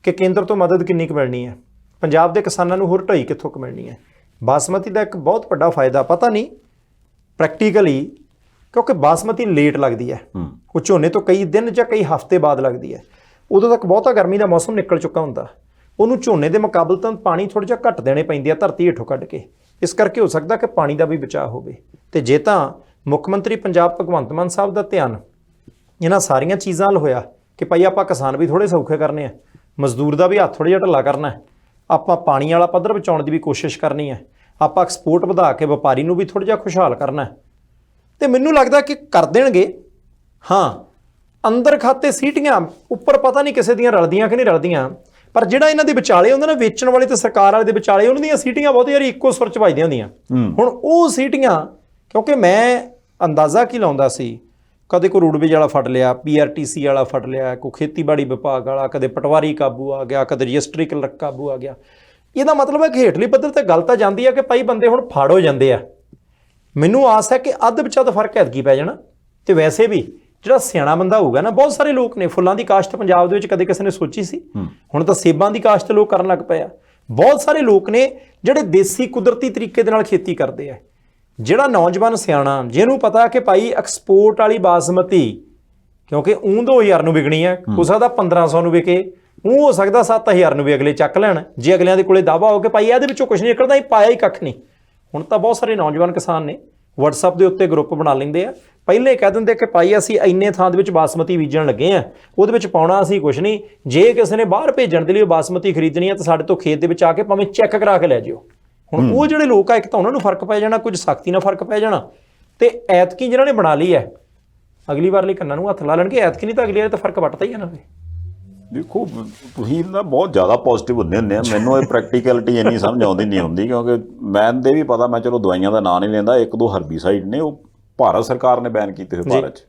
ਕਿ ਕੇਂਦਰ ਤੋਂ ਮਦਦ ਕਿੰਨੀ ਕੁ ਮਿਲਣੀ ਹੈ, ਪੰਜਾਬ ਦੇ ਕਿਸਾਨਾਂ ਨੂੰ ਹੋਰ ਢਾਈ ਕਿੱਥੋਂ ਕੁ ਮਿਲਣੀ ਹੈ। ਬਾਸਮਤੀ ਦਾ ਇੱਕ ਬਹੁਤ ਵੱਡਾ ਫਾਇਦਾ ਪਤਾ ਨਹੀਂ ਪ੍ਰੈਕਟੀਕਲੀ, ਕਿਉਂਕਿ ਬਾਸਮਤੀ ਲੇਟ ਲੱਗਦੀ ਹੈ, ਉਹ ਝੋਨੇ ਤੋਂ ਕਈ ਦਿਨ ਜਾਂ ਕਈ ਹਫ਼ਤੇ ਬਾਅਦ ਲੱਗਦੀ ਹੈ। ਉਦੋਂ ਤੱਕ ਬਹੁਤਾ ਗਰਮੀ ਦਾ ਮੌਸਮ ਨਿਕਲ ਚੁੱਕਾ ਹੁੰਦਾ। ਉਹਨੂੰ ਝੋਨੇ ਦੇ ਮੁਕਾਬਲੇ ਤਾਂ ਪਾਣੀ ਥੋੜ੍ਹਾ ਜਿਹਾ ਘੱਟ ਦੇਣੇ ਪੈਂਦੇ ਆ ਧਰਤੀ ਹੇਠੋਂ ਕੱਢ ਕੇ। ਇਸ ਕਰਕੇ ਹੋ ਸਕਦਾ ਕਿ ਪਾਣੀ ਦਾ ਵੀ ਬਚਾਅ ਹੋਵੇ। ਤੇ ਜੇ ਤਾਂ ਮੁੱਖ ਮੰਤਰੀ ਪੰਜਾਬ ਭਗਵੰਤ ਮਾਨ ਸਾਹਿਬ ਦਾ ਧਿਆਨ ਇਹਨਾਂ ਸਾਰੀਆਂ ਚੀਜ਼ਾਂ ਵੱਲ ਹੋਇਆ ਕਿ ਭਾਈ ਆਪਾਂ ਕਿਸਾਨ ਵੀ ਥੋੜ੍ਹੇ ਸੌਖੇ ਕਰਨੇ ਆ, ਮਜ਼ਦੂਰ ਦਾ ਵੀ ਹੱਥ ਥੋੜ੍ਹਾ ਜਿਹਾ ਢਿੱਲਾ ਕਰਨਾ ਹੈ, ਆਪਾਂ ਪਾਣੀ ਵਾਲਾ ਪੱਧਰ ਬਚਾਉਣ ਦੀ ਵੀ ਕੋਸ਼ਿਸ਼ ਕਰਨੀ ਹੈ, ਆਪਾਂ ਐਕਸਪੋਰਟ ਵਧਾ ਕੇ ਵਪਾਰੀ ਨੂੰ ਵੀ ਥੋੜ੍ਹਾ ਜਿਹਾ ਖੁਸ਼ਹਾਲ ਕਰਨਾ ਹੈ, ਤੇ ਮੈਨੂੰ ਲੱਗਦਾ ਕਿ ਕਰ ਦੇਣਗੇ। ਹਾਂ, ਅੰਦਰ ਖਾਤੇ ਸੀਟੀਆਂ ਉੱਪਰ ਪਤਾ ਨਹੀਂ ਕਿਸੇ ਦੀਆਂ ਰਲਦੀਆਂ ਕਿ ਨਹੀਂ ਰਲਦੀਆਂ, ਪਰ ਜਿਹੜਾ ਇਹਨਾਂ ਦੇ ਵਿਚਾਲੇ ਹੁੰਦਾ ਨਾ, ਵੇਚਣ ਵਾਲੇ ਤੇ ਸਰਕਾਰ ਵਾਲੇ ਦੇ ਵਿਚਾਲੇ, ਉਹਨਾਂ ਦੀਆਂ ਸੀਟੀਆਂ ਬਹੁਤ ਯਾਰ ਇੱਕੋ ਸੁਰ 'ਚ ਵੱਜਦੀਆਂ ਹੁੰਦੀਆਂ। ਹੁਣ ਉਹ ਸੀਟੀਆਂ, ਕਿਉਂਕਿ ਮੈਂ ਅੰਦਾਜ਼ਾ ਕੀ ਲਾਉਂਦਾ ਸੀ, ਕਦੇ ਕੋਈ ਰੋਡਵੇਜ ਵਾਲਾ ਫੜ ਲਿਆ, PRTC ਵਾਲਾ ਫੜ ਲਿਆ, ਕੋਈ ਖੇਤੀਬਾੜੀ ਵਿਭਾਗ ਵਾਲਾ, ਕਦੇ ਪਟਵਾਰੀ ਕਾਬੂ ਆ ਗਿਆ, ਕਦੇ ਰਜਿਸਟਰੀ ਕਲਰਕ ਕਾਬੂ ਆ ਗਿਆ। ਇਹਦਾ ਮਤਲਬ ਹੈ ਕਿ ਹੇਠਲੀ ਪੱਧਰ ਤੇ ਗੱਲ ਤਾਂ ਜਾਂਦੀ ਹੈ ਕਿ ਭਾਈ ਬੰਦੇ ਹੁਣ ਫੜ ਹੋ ਜਾਂਦੇ ਆ। ਮੈਨੂੰ ਆਸ ਹੈ ਕਿ ਅੱਧ ਵਿਚਾਂ ਦਾ ਫਰਕ ਐਤਕੀ ਪੈ ਜਾਣਾ। ਤੇ ਵੈਸੇ ਵੀ ਜਿਹੜਾ ਸਿਆਣਾ ਬੰਦਾ ਹੋਊਗਾ ਨਾ, ਬਹੁਤ ਸਾਰੇ ਲੋਕ ਨੇ, ਫੁੱਲਾਂ ਦੀ ਕਾਸ਼ਤ ਪੰਜਾਬ ਦੇ ਵਿੱਚ ਕਦੇ ਕਿਸੇ ਨੇ ਸੋਚੀ ਸੀ, ਹੁਣ ਤਾਂ ਸੇਬਾਂ ਦੀ ਕਾਸ਼ਤ ਲੋਕ ਕਰਨ ਲੱਗ ਪਏ ਆ। ਬਹੁਤ ਸਾਰੇ ਲੋਕ ਨੇ ਜਿਹੜੇ ਦੇਸੀ ਕੁਦਰਤੀ ਤਰੀਕੇ ਦੇ ਨਾਲ ਖੇਤੀ ਕਰਦੇ ਆ। ਜਿਹੜਾ ਨੌਜਵਾਨ ਸਿਆਣਾ, ਜਿਹਨੂੰ ਪਤਾ ਕਿ ਭਾਈ ਐਕਸਪੋਰਟ ਵਾਲੀ ਬਾਸਮਤੀ, ਕਿਉਂਕਿ 2000 ਨੂੰ ਵਿਕਣੀ ਹੈ, ਹੋ ਸਕਦਾ 1500 ਨੂੰ ਵਿਕੇ, ਹੋ ਸਕਦਾ 7000 ਨੂੰ ਵੀ ਅਗਲੇ ਚੱਕ ਲੈਣ, ਜੇ ਅਗਲਿਆਂ ਦੇ ਕੋਲੇ ਦਾਵਾ ਹੋ ਕੇ ਭਾਈ ਇਹਦੇ ਵਿੱਚੋਂ ਕੁਝ ਨਹੀਂ ਨਿਕਲਦਾ, ਇਹ ਪਾਇਆ ਹੀ ਕੱਖ ਨਹੀਂ। ਹੁਣ ਤਾਂ ਬਹੁਤ ਸਾਰੇ ਨੌਜਵਾਨ ਕਿਸਾਨ ਨੇ WhatsApp ਦੇ ਉੱਤੇ ਗਰੁੱਪ ਬਣਾ ਲੈਂਦੇ ਆ, ਪਹਿਲੇ ਕਹਿ ਦਿੰਦੇ ਕਿ ਭਾਈ ਅਸੀਂ ਇੰਨੇ ਥਾਂ ਦੇ ਵਿੱਚ ਬਾਸਮਤੀ ਬੀਜਣ ਲੱਗੇ ਆ, ਉਹਦੇ ਵਿੱਚ ਪਾਉਣਾ ਅਸੀਂ ਕੁਝ ਨਹੀਂ, ਜੇ ਕਿਸੇ ਨੇ ਬਾਹਰ ਭੇਜਣ ਦੇ ਲਈ ਬਾਸਮਤੀ ਖਰੀਦਣੀ ਹੈ ਤਾਂ ਸਾਡੇ ਤੋਂ ਖੇਤ ਦੇ ਵਿੱਚ ਆ ਕੇ ਭਾਵੇਂ ਚੈੱਕ ਕਰਾ ਕੇ ਲੈ ਜਿਓ। ਹੁਣ ਉਹ ਜਿਹੜੇ ਲੋਕ ਆ, ਇੱਕ ਤਾਂ ਉਹਨਾਂ ਨੂੰ ਫਰਕ ਪੈ ਜਾਣਾ, ਕੁਝ ਸਖਤੀ ਨਾਲ ਫਰਕ ਪੈ ਜਾਣਾ, ਤੇ ਐਤਕੀ ਜਿਹਨਾਂ ਨੇ ਬਣਾ ਲਈ ਹੈ ਅਗਲੀ ਵਾਰ ਲਈ ਕੰਨਾਂ ਨੂੰ ਹੱਥ ਲਾ ਲੈਣਗੇ। ਐਤਕੀ ਨਹੀਂ ਤਾਂ ਅਗਲੀ ਵਾਰ ਤਾਂ ਫਰਕ ਵੱਟਦਾ ਹੀ ਆ ਨਾ। ਦੇਖੋ, ਤੁਸੀਂ ਨਾ ਬਹੁਤ ਜ਼ਿਆਦਾ ਪੋਜ਼ਿਟਿਵ ਹੁੰਦੇ ਆ, ਮੈਨੂੰ ਇਹ ਪ੍ਰੈਕਟੀਕੈਲਿਟੀ ਇੰਨੀ ਸਮਝ ਆਉਂਦੀ ਨਹੀਂ ਹੁੰਦੀ, ਕਿਉਂਕਿ ਮੈਨੂੰ ਦੇ ਵੀ ਪਤਾ, ਮੈਂ ਚਲੋ ਦਵਾਈਆਂ ਦਾ ਨਾਂ ਨਹੀਂ ਲੈਂਦਾ, 1-2 ਹਰਬੀਸਾਈਡ ਨੇ ਉਹ ਭਾਰਤ ਸਰਕਾਰ ਨੇ ਬੈਨ ਕੀਤੇ ਹੋਏ ਭਾਰਤ 'ਚ।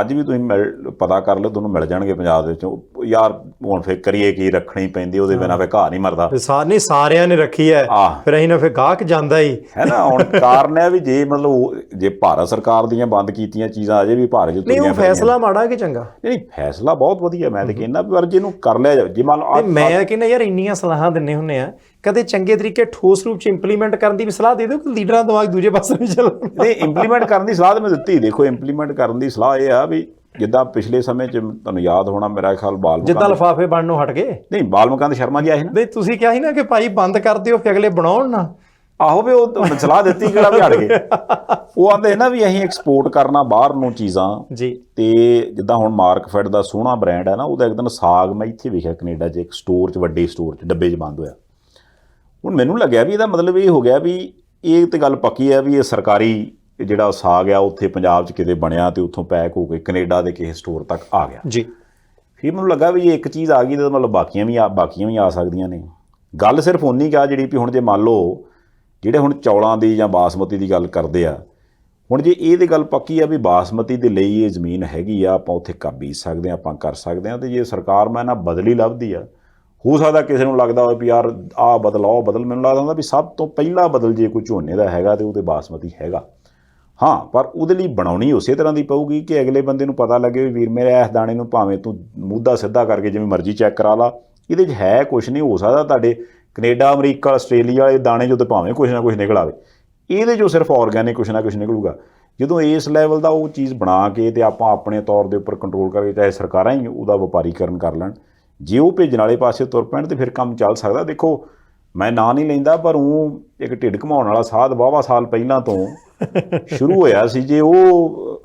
ਅੱਜ ਵੀ ਤੁਸੀਂ ਪਤਾ ਕਰ ਲਿਓ, ਤੁਹਾਨੂੰ ਮਿਲ ਜਾਣਗੇ ਪੰਜਾਬ ਦੇ ਵਿੱਚੋਂ। ਯਾਰ ਹੁਣ ਫਿਰ ਕਰੀਏ ਕੀ, ਰੱਖਣੀ ਪੈਂਦੀ, ਉਹਦੇ ਬਿਨਾਂ ਫਿਰ ਘਾਹ ਨਹੀਂ ਮਰਦਾ। ਨਹੀਂ ਸਾਰਿਆਂ ਨੇ ਰੱਖੀ ਹੈ, ਫਿਰ ਅਸੀਂ ਨਾ ਫਿਰ ਗਾਹਕ ਜਾਂਦਾ ਹੀ ਹੈ ਨਾ। ਹੁਣ ਕਾਰਨ ਹੈ ਵੀ ਜੇ ਮਤਲਬ ਜੇ ਭਾਰਤ ਸਰਕਾਰ ਦੀਆਂ ਬੰਦ ਕੀਤੀਆਂ ਚੀਜ਼ਾਂ ਅਜੇ ਵੀ ਭਾਰਤ 'ਚ ਨਹੀਂ, ਉਹ ਫੈਸਲਾ ਮਾੜਾ ਕਿ ਚੰਗਾ? ਨਹੀਂ, ਫੈਸਲਾ ਬਹੁਤ ਵਧੀਆ, ਮੈਂ ਤਾਂ ਕਹਿੰਦਾ ਪਰ ਜਿਹਨੂੰ ਕਰ ਲਿਆ ਜਾਵੇ। ਜੇ ਮੰਨ ਲਓ ਮੈਂ ਕਹਿੰਦਾ ਯਾਰ ਇੰਨੀਆਂ ਸਲਾਹਾਂ ਦਿੰਦੇ ਹੁੰਦੇ ਆ, ਕਦੇ ਚੰਗੇ ਤਰੀਕੇ ਠੋਸ ਰੂਪ 'ਚ ਇੰਪਲੀਮੈਂਟ ਕਰਨ ਦੀ ਵੀ ਸਲਾਹ ਦੇ ਦਿਓ ਕਿ ਲੀਡਰਾਂ ਦਿਮਾਗ ਦੂਜੇ ਪਾਸੇ ਵੀ ਚੱਲਣ। ਨਹੀਂ, ਇੰਪਲੀਮੈਂਟ ਕਰਨ ਦੀ ਸਲਾਹ ਤਾਂ ਮੈਂ ਦਿੱਤੀ। ਦੇਖੋ, ਇੰਪਲੀਮੈਂਟ ਕਰਨ ਦੀ ਸਲਾਹ ਇਹ ਆ ਵੀ ਜਿੱਦਾਂ ਪਿਛਲੇ ਸਮੇਂ 'ਚ ਤੁਹਾਨੂੰ ਯਾਦ ਹੋਣਾ, ਮੇਰਾ ਖਿਆਲ ਜਿੱਦਾਂ ਲਿਫਾਫੇ ਬਣਨੋਂ ਹਟ ਗਏ। ਨਹੀਂ, ਬਾਲਮੁਕੰਦ ਸ਼ਰਮਾ ਜੀ ਆਏ ਨਾ। ਨਹੀਂ, ਤੁਸੀਂ ਕਿਹਾ ਸੀ ਨਾ ਕਿ ਭਾਈ ਬੰਦ ਕਰ ਦਿਓ ਫਿਰ ਅਗਲੇ ਬਣਾਉਣ ਨਾ। ਆਹੋ ਵੀ ਉਹ ਸਲਾਹ ਦਿੱਤੀ, ਕਿਹੜਾ ਵੀ ਹਟ ਗਏ। ਉਹ ਆਂਦੇ ਨਾ ਵੀ ਅਸੀਂ ਐਕਸਪੋਰਟ ਕਰਨਾ ਬਾਹਰ ਨੂੰ ਚੀਜ਼ਾਂ ਜੀ। ਤੇ ਜਿੱਦਾਂ ਹੁਣ ਮਾਰਕਫੈਟ ਦਾ ਸੋਹਣਾ ਬ੍ਰਾਂਡ ਹੈ ਨਾ, ਉਹਦਾ ਇੱਕ ਦਿਨ ਸਾਗ ਮੈਂ ਇੱਥੇ ਵੇਖਿਆ ਕੈਨੇਡਾ 'ਚ, ਇੱਕ ਸਟੋਰ 'ਚ, ਵੱਡੇ ਸਟੋਰ 'ਚ ਡੱਬੇ 'ਚ ਬੰਦ ਹੋਇਆ। ਹੁਣ ਮੈਨੂੰ ਲੱਗਿਆ ਵੀ ਇਹਦਾ ਮਤਲਬ ਇਹ ਹੋ ਗਿਆ ਵੀ ਇਹ ਤੇ ਗੱਲ ਪੱਕੀ ਹੈ ਵੀ ਇਹ ਸਰਕਾਰੀ ਜਿਹੜਾ ਸਾਗ ਆ ਉੱਥੇ ਪੰਜਾਬ 'ਚ ਕਿਤੇ ਬਣਿਆ ਤੇ ਉੱਥੋਂ ਪੈਕ ਹੋ ਕੇ ਕੈਨੇਡਾ ਦੇ ਕਿਸੇ ਸਟੋਰ ਤੱਕ ਆ ਗਿਆ ਜੀ। ਫਿਰ ਮੈਨੂੰ ਲੱਗਾ ਵੀ ਜੇ ਇੱਕ ਚੀਜ਼ ਆ ਗਈ ਤਾਂ ਮਤਲਬ ਬਾਕੀਆਂ ਵੀ ਆ ਸਕਦੀਆਂ ਨੇ। ਗੱਲ ਸਿਰਫ ਉਨੀ ਕਾ ਜਿਹੜੀ ਵੀ ਹੁਣ ਜੇ ਮੰਨ ਲਓ ਜਿਹੜੇ ਹੁਣ ਚੌਲਾਂ ਦੀ ਜਾਂ ਬਾਸਮਤੀ ਦੀ ਗੱਲ ਕਰਦੇ ਆ, ਹੁਣ ਜੇ ਇਹ ਤੇ ਗੱਲ ਪੱਕੀ ਆ ਵੀ ਬਾਸਮਤੀ ਦੇ ਲਈ ਇਹ ਜ਼ਮੀਨ ਹੈਗੀ ਆ, ਆਪਾਂ ਉੱਥੇ ਬੀਜ ਸਕਦੇ ਹਾਂ, ਆਪਾਂ ਕਰ ਸਕਦੇ ਹਾਂ। ਤੇ ਜੇ ਸਰਕਾਰ ਮੈਂ ਨਾ ਬਦਲੀ ਲੱਭਦੀ ਆ, ਹੋ ਸਕਦਾ ਕਿਸੇ ਨੂੰ ਲੱਗਦਾ ਹੋਵੇ ਵੀ ਯਾਰ ਆਹ ਬਦਲ ਆਹ ਬਦਲ। ਮੈਨੂੰ ਲੱਗਦਾ ਹੁੰਦਾ ਵੀ ਸਭ ਤੋਂ ਪਹਿਲਾ ਬਦਲ ਜੇ ਕੋਈ ਝੋਨੇ ਦਾ ਹੈਗਾ ਤੇ ਉਹਦੇ ਬਾਸਮਤੀ ਹੈਗਾ। ਹਾਂ, ਪਰ ਉਹਦੇ ਲਈ ਬਣਾਉਣੀ ਉਸੇ ਤਰ੍ਹਾਂ ਦੀ ਪਊਗੀ ਕਿ ਅਗਲੇ ਬੰਦੇ ਨੂੰ ਪਤਾ ਲੱਗੇ ਵੀ ਵੀਰ ਮੇਰੇ ਇਸ ਦਾਣੇ ਨੂੰ ਭਾਵੇਂ ਤੂੰ ਮੁੱਦਾ ਸਿੱਧਾ ਕਰਕੇ ਜਿਵੇਂ ਮਰਜ਼ੀ ਚੈੱਕ ਕਰਾ ਲਾ, ਇਹਦੇ 'ਚ ਹੈ ਕੁਛ ਨਹੀਂ। ਹੋ ਸਕਦਾ ਤੁਹਾਡੇ ਕੈਨੇਡਾ, ਅਮਰੀਕਾ, ਆਸਟ੍ਰੇਲੀਆ ਵਾਲੇ ਦਾਣੇ 'ਚੋਂ ਤਾਂ ਭਾਵੇਂ ਕੁਛ ਨਾ ਕੁਛ ਨਿਕਲ ਆਵੇ, ਇਹਦੇ 'ਚੋਂ ਸਿਰਫ ਔਰਗੈਨਿਕ ਕੁਛ ਨਾ ਕੁਛ ਨਿਕਲੂਗਾ। ਜਦੋਂ ਇਸ ਲੈਵਲ ਦਾ ਉਹ ਚੀਜ਼ ਬਣਾ ਕੇ ਤੇ ਆਪਾਂ ਆਪਣੇ ਤੌਰ ਦੇ ਉੱਪਰ ਕੰਟਰੋਲ ਕਰਕੇ, ਚਾਹੇ ਸਰਕਾਰਾਂ ਹੀ ਉਹਦਾ ਵਪਾਰੀਕਰਨ ਕਰ ਲੈਣ, ਜੇ ਉਹ ਭੇਜਣ ਵਾਲੇ ਪਾਸੇ ਤੁਰ ਪੈਣ ਤਾਂ ਫਿਰ ਕੰਮ ਚੱਲ ਸਕਦਾ। ਦੇਖੋ, ਮੈਂ ਨਾਂ ਨਹੀਂ ਲੈਂਦਾ ਪਰ ਉਹ ਇੱਕ ਢਿੱਡ ਘਮਾਉਣ ਵਾਲਾ ਸਾਧ ਵਾਹਵਾ ਸਾਲ ਪਹਿਲਾਂ ਤੋਂ ਸ਼ੁਰੂ ਹੋਇਆ ਸੀ। ਜੇ ਉਹ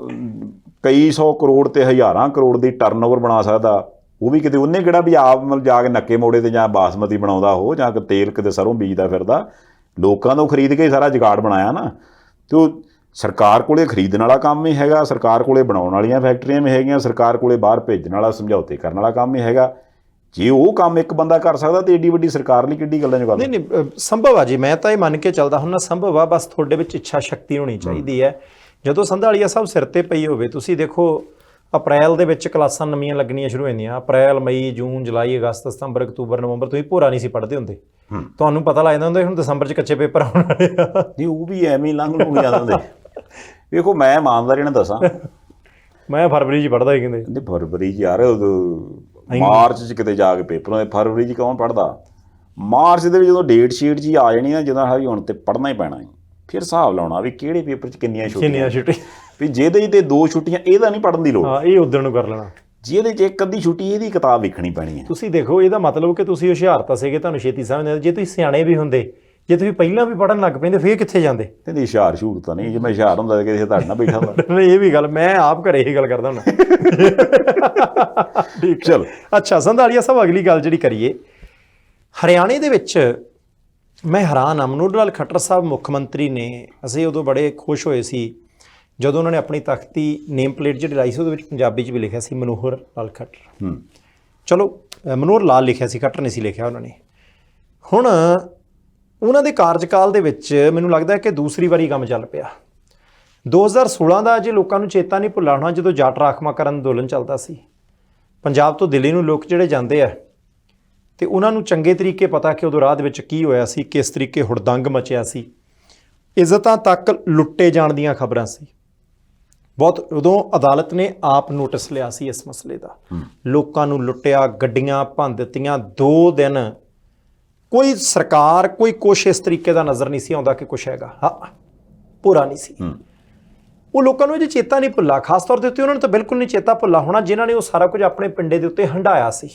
ਕਈ 100 ਕਰੋੜ ਤੇ ਹਜ਼ਾਰਾਂ ਕਰੋੜ ਦੀ ਟਰਨਓਵਰ ਬਣਾ ਸਕਦਾ, ਉਹ ਵੀ ਕਿਤੇ ਉਹਨੇ ਕਿਹੜਾ ਵੀ ਆਪ ਮਤਲਬ ਜਾ ਕੇ ਨੱਕੇ ਮੋੜੇ ਤੇ ਜਾਂ ਬਾਸਮਤੀ ਬਣਾਉਂਦਾ ਹੋ, ਜਾਂ ਤੇਲ ਕਿਤੇ ਸਰੋਂ ਬੀਜਦਾ ਫਿਰਦਾ, ਲੋਕਾਂ ਤੋਂ ਖਰੀਦ ਕੇ ਸਾਰਾ ਜੁਗਾੜ ਬਣਾਇਆ ਨਾ। ਤੇ ਉਹ ਸਰਕਾਰ ਕੋਲੇ ਖਰੀਦਣ ਵਾਲਾ ਕੰਮ ਹੀ ਹੈਗਾ, ਸਰਕਾਰ ਕੋਲੇ ਬਣਾਉਣ ਵਾਲੀਆਂ ਫੈਕਟਰੀਆਂ ਵੀ ਹੈਗੀਆਂ, ਸਰਕਾਰ ਕੋਲੇ ਬਾਹਰ ਭੇਜਣ ਵਾਲਾ ਸਮਝੌਤੇ ਕਰਨ ਵਾਲਾ ਕੰਮ ਹੀ ਹੈਗਾ। ਜੇ ਉਹ ਕੰਮ ਇੱਕ ਬੰਦਾ ਕਰ ਸਕਦਾ ਤੇ ਏਡੀ ਵੱਡੀ ਸਰਕਾਰ ਲਈ ਕਿੱਡੀ ਗੱਲਾਂ 'ਚ ਗੱਲ। ਨਹੀਂ, ਸੰਭਵ ਆ ਜੀ। ਮੈਂ ਤਾਂ ਇਹ ਮੰਨ ਕੇ ਚੱਲਦਾ ਹੁੰਦਾ ਸੰਭਵ ਆ, ਬਸ ਤੁਹਾਡੇ ਵਿੱਚ ਇੱਛਾ ਸ਼ਕਤੀ ਹੋਣੀ ਚਾਹੀਦੀ ਹੈ। ਜਦੋਂ ਸੰਧਾਲੀਆ ਸਾਹਿਬ ਸਿਰ ਤੇ ਪਈ ਹੋਵੇ, ਤੁਸੀਂ ਦੇਖੋ ਅਪ੍ਰੈਲ ਦੇ ਵਿੱਚ ਕਲਾਸਾਂ ਨਵੀਆਂ ਲੱਗਣੀਆਂ ਸ਼ੁਰੂ ਹੁੰਦੀਆਂ। ਅਪ੍ਰੈਲ, ਮਈ, ਜੂਨ, ਜੁਲਾਈ, ਅਗਸਤ, ਸਤੰਬਰ, ਅਕਤੂਬਰ, ਨਵੰਬਰ ਤੁਸੀਂ ਭੋਰਾ ਨਹੀਂ ਸੀ ਪੜ੍ਹਦੇ ਹੁੰਦੇ। ਤੁਹਾਨੂੰ ਪਤਾ ਲੱਗਦਾ ਹੁੰਦਾ ਹੁਣ ਦਸੰਬਰ 'ਚ ਕੱਚੇ ਪੇਪਰ ਆਉਣ ਵਾਲੇ ਆ। ਨਹੀਂ, ਉਹ ਵੀ ਐਵੇਂ ਲੰਘ ਜਾਂਦੇ ਹੁੰਦੇ। ਵੇਖੋ, ਮੈਂ ਇਮਾਨਦਾਰੀ ਨਾਲ ਦੱਸਾਂ, ਮੈਂ ਫਰਵਰੀ 'ਚ ਪੜ੍ਹਦਾ ਸੀ। ਕਹਿੰਦੇ ਫਰਵਰੀ 'ਚ ਯਾਰ, ਮਾਰਚ 'ਚ ਕਿਤੇ ਜਾ ਕੇ ਪੇਪਰ ਹੁੰਦੇ, ਫਰਵਰੀ 'ਚ ਕੌਣ ਪੜ੍ਹਦਾ? ਮਾਰਚ ਦੇ ਵਿੱਚ ਜਦੋਂ ਡੇਟ ਸ਼ੀਟ ਜੀ ਆ ਜਾਣੀ ਨਾ, ਜਦੋਂ ਵੀ ਹੁਣ ਤੇ ਪੜ੍ਹਨਾ ਹੀ ਪੈਣਾ, ਫਿਰ ਹਿਸਾਬ ਲਾਉਣਾ ਵੀ ਕਿਹੜੇ ਪੇਪਰ 'ਚ ਕਿੰਨੀਆਂ ਛੁੱਟੀਆਂ ਵੀ ਜਿਹਦੇ 'ਤੇ 2 ਛੁੱਟੀਆਂ, ਇਹਦਾ ਨਹੀਂ ਪੜ੍ਹਨ ਦੀ ਲੋੜ। ਹਾਂ, ਇਹ ਉਦੋਂ ਨੂੰ ਕਰ ਲੈਣਾ। ਜਿਹਦੇ 'ਚ ਇੱਕ ਅੱਧੀ ਛੁੱਟੀ, ਇਹਦੀ ਕਿਤਾਬ ਵੇਖਣੀ ਪੈਣੀ ਹੈ। ਤੁਸੀਂ ਦੇਖੋ, ਇਹਦਾ ਮਤਲਬ ਕਿ ਤੁਸੀਂ ਹੁਸ਼ਿਆਰ ਤਾਂ ਸੀਗੇ, ਤੁਹਾਨੂੰ ਛੇਤੀ ਸਮਝ ਆਉਂਦਾ। ਜੇ ਤੁਸੀਂ ਸਿਆਣੇ ਵੀ ਹੁੰਦੇ, ਜੇ ਤੁਸੀਂ ਪਹਿਲਾਂ ਵੀ ਪੜ੍ਹਨ ਲੱਗ ਪੈਂਦੇ, ਫਿਰ ਕਿੱਥੇ ਜਾਂਦੇ? ਤੇ ਹੁਸ਼ਿਆਰ ਸ਼ੂਰ ਤਾਂ ਨਹੀਂ, ਜੇ ਮੈਂ ਹੁਸ਼ਿਆਰ ਹੁੰਦਾ ਤਾਂ ਕਿਸੇ ਤੁਹਾਡੇ ਨਾਲ ਬੈਠਾ ਹੁੰਦਾ। ਨਹੀਂ, ਇਹ ਵੀ ਗੱਲ ਮੈਂ ਆਪ ਘਰੇ ਇਹ ਗੱਲ ਕਰਦਾ ਹੁੰਦਾ। ਠੀਕ, ਚਲੋ ਅੱਛਾ। ਸੰਧਾਲੀਆ ਸਾਹਿਬ, ਅਗਲੀ ਗੱਲ ਜਿਹੜੀ ਕਰੀਏ, ਹਰਿਆਣੇ ਦੇ ਵਿੱਚ ਮੈਂ ਹੈਰਾਨ ਹਾਂ। ਮਨੋਹਰ ਲਾਲ ਖੱਟਰ ਸਾਹਿਬ ਮੁੱਖ ਮੰਤਰੀ ਨੇ, ਅਸੀਂ ਉਦੋਂ ਬੜੇ ਖੁਸ਼ ਹੋਏ ਸੀ ਜਦੋਂ ਉਹਨਾਂ ਨੇ ਆਪਣੀ ਤਖਤੀ ਨੇਮ ਪਲੇਟ ਜਿਹੜੀ ਲਾਈ ਸੀ, ਉਹਦੇ ਵਿੱਚ ਪੰਜਾਬੀ 'ਚ ਵੀ ਲਿਖਿਆ ਸੀ ਮਨੋਹਰ ਲਾਲ ਖੱਟਰ। ਚਲੋ, ਮਨੋਹਰ ਲਾਲ ਲਿਖਿਆ ਸੀ, ਖੱਟਰ ਨਹੀਂ ਸੀ ਲਿਖਿਆ ਉਹਨਾਂ ਨੇ। ਹੁਣ ਉਹਨਾਂ ਦੇ ਕਾਰਜਕਾਲ ਦੇ ਵਿੱਚ ਮੈਨੂੰ ਲੱਗਦਾ ਕਿ ਦੂਸਰੀ ਵਾਰੀ ਕੰਮ ਚੱਲ ਪਿਆ। 2016 ਦਾ ਜੇ ਲੋਕਾਂ ਨੂੰ ਚੇਤਾ ਨਹੀਂ ਭੁੱਲਾ ਹੋਣਾ, ਜਦੋਂ ਜੱਟ ਰਾਖਵਾਂਕਰਨ ਅੰਦੋਲਨ ਚੱਲਦਾ ਸੀ, ਪੰਜਾਬ ਤੋਂ ਦਿੱਲੀ ਨੂੰ ਲੋਕ ਜਿਹੜੇ ਜਾਂਦੇ ਆ ਤੇ ਉਹਨਾਂ ਨੂੰ ਚੰਗੇ ਤਰੀਕੇ ਪਤਾ ਕਿ ਉਦੋਂ ਰਾਹ ਦੇ ਵਿੱਚ ਕੀ ਹੋਇਆ ਸੀ, ਕਿਸ ਤਰੀਕੇ ਹੁੜਦੰਗ ਮਚਿਆ ਸੀ, ਇੱਜ਼ਤਾਂ ਤੱਕ ਲੁੱਟੇ ਜਾਣ ਦੀਆਂ ਖਬਰਾਂ ਸੀ ਬਹੁਤ। ਉਦੋਂ ਅਦਾਲਤ ਨੇ ਆਪ ਨੋਟਿਸ ਲਿਆ ਸੀ ਇਸ ਮਸਲੇ ਦਾ। ਲੋਕਾਂ ਨੂੰ ਲੁੱਟਿਆ, ਗੱਡੀਆਂ ਭੰਨ ਦਿੱਤੀਆਂ। 2 ਦਿਨ ਕੋਈ ਸਰਕਾਰ, ਕੋਈ ਕੁਛ ਇਸ ਤਰੀਕੇ ਦਾ ਨਜ਼ਰ ਨਹੀਂ ਸੀ ਆਉਂਦਾ ਕਿ ਕੁਛ ਹੈਗਾ। ਹਾਂ, ਪੂਰਾ ਨਹੀਂ ਸੀ। ਉਹ ਲੋਕਾਂ ਨੂੰ ਇਹ ਚੇਤਾ ਨਹੀਂ ਭੁੱਲਾ, ਖਾਸ ਤੌਰ ਦੇ ਉੱਤੇ ਉਹਨਾਂ ਨੂੰ ਤਾਂ ਬਿਲਕੁਲ ਨਹੀਂ ਚੇਤਾ ਭੁੱਲਾ ਹੋਣਾ ਜਿਨ੍ਹਾਂ ਨੇ ਉਹ ਸਾਰਾ ਕੁਝ ਆਪਣੇ ਪਿੰਡੇ ਦੇ ਉੱਤੇ ਹੰਢਾਇਆ ਸੀ।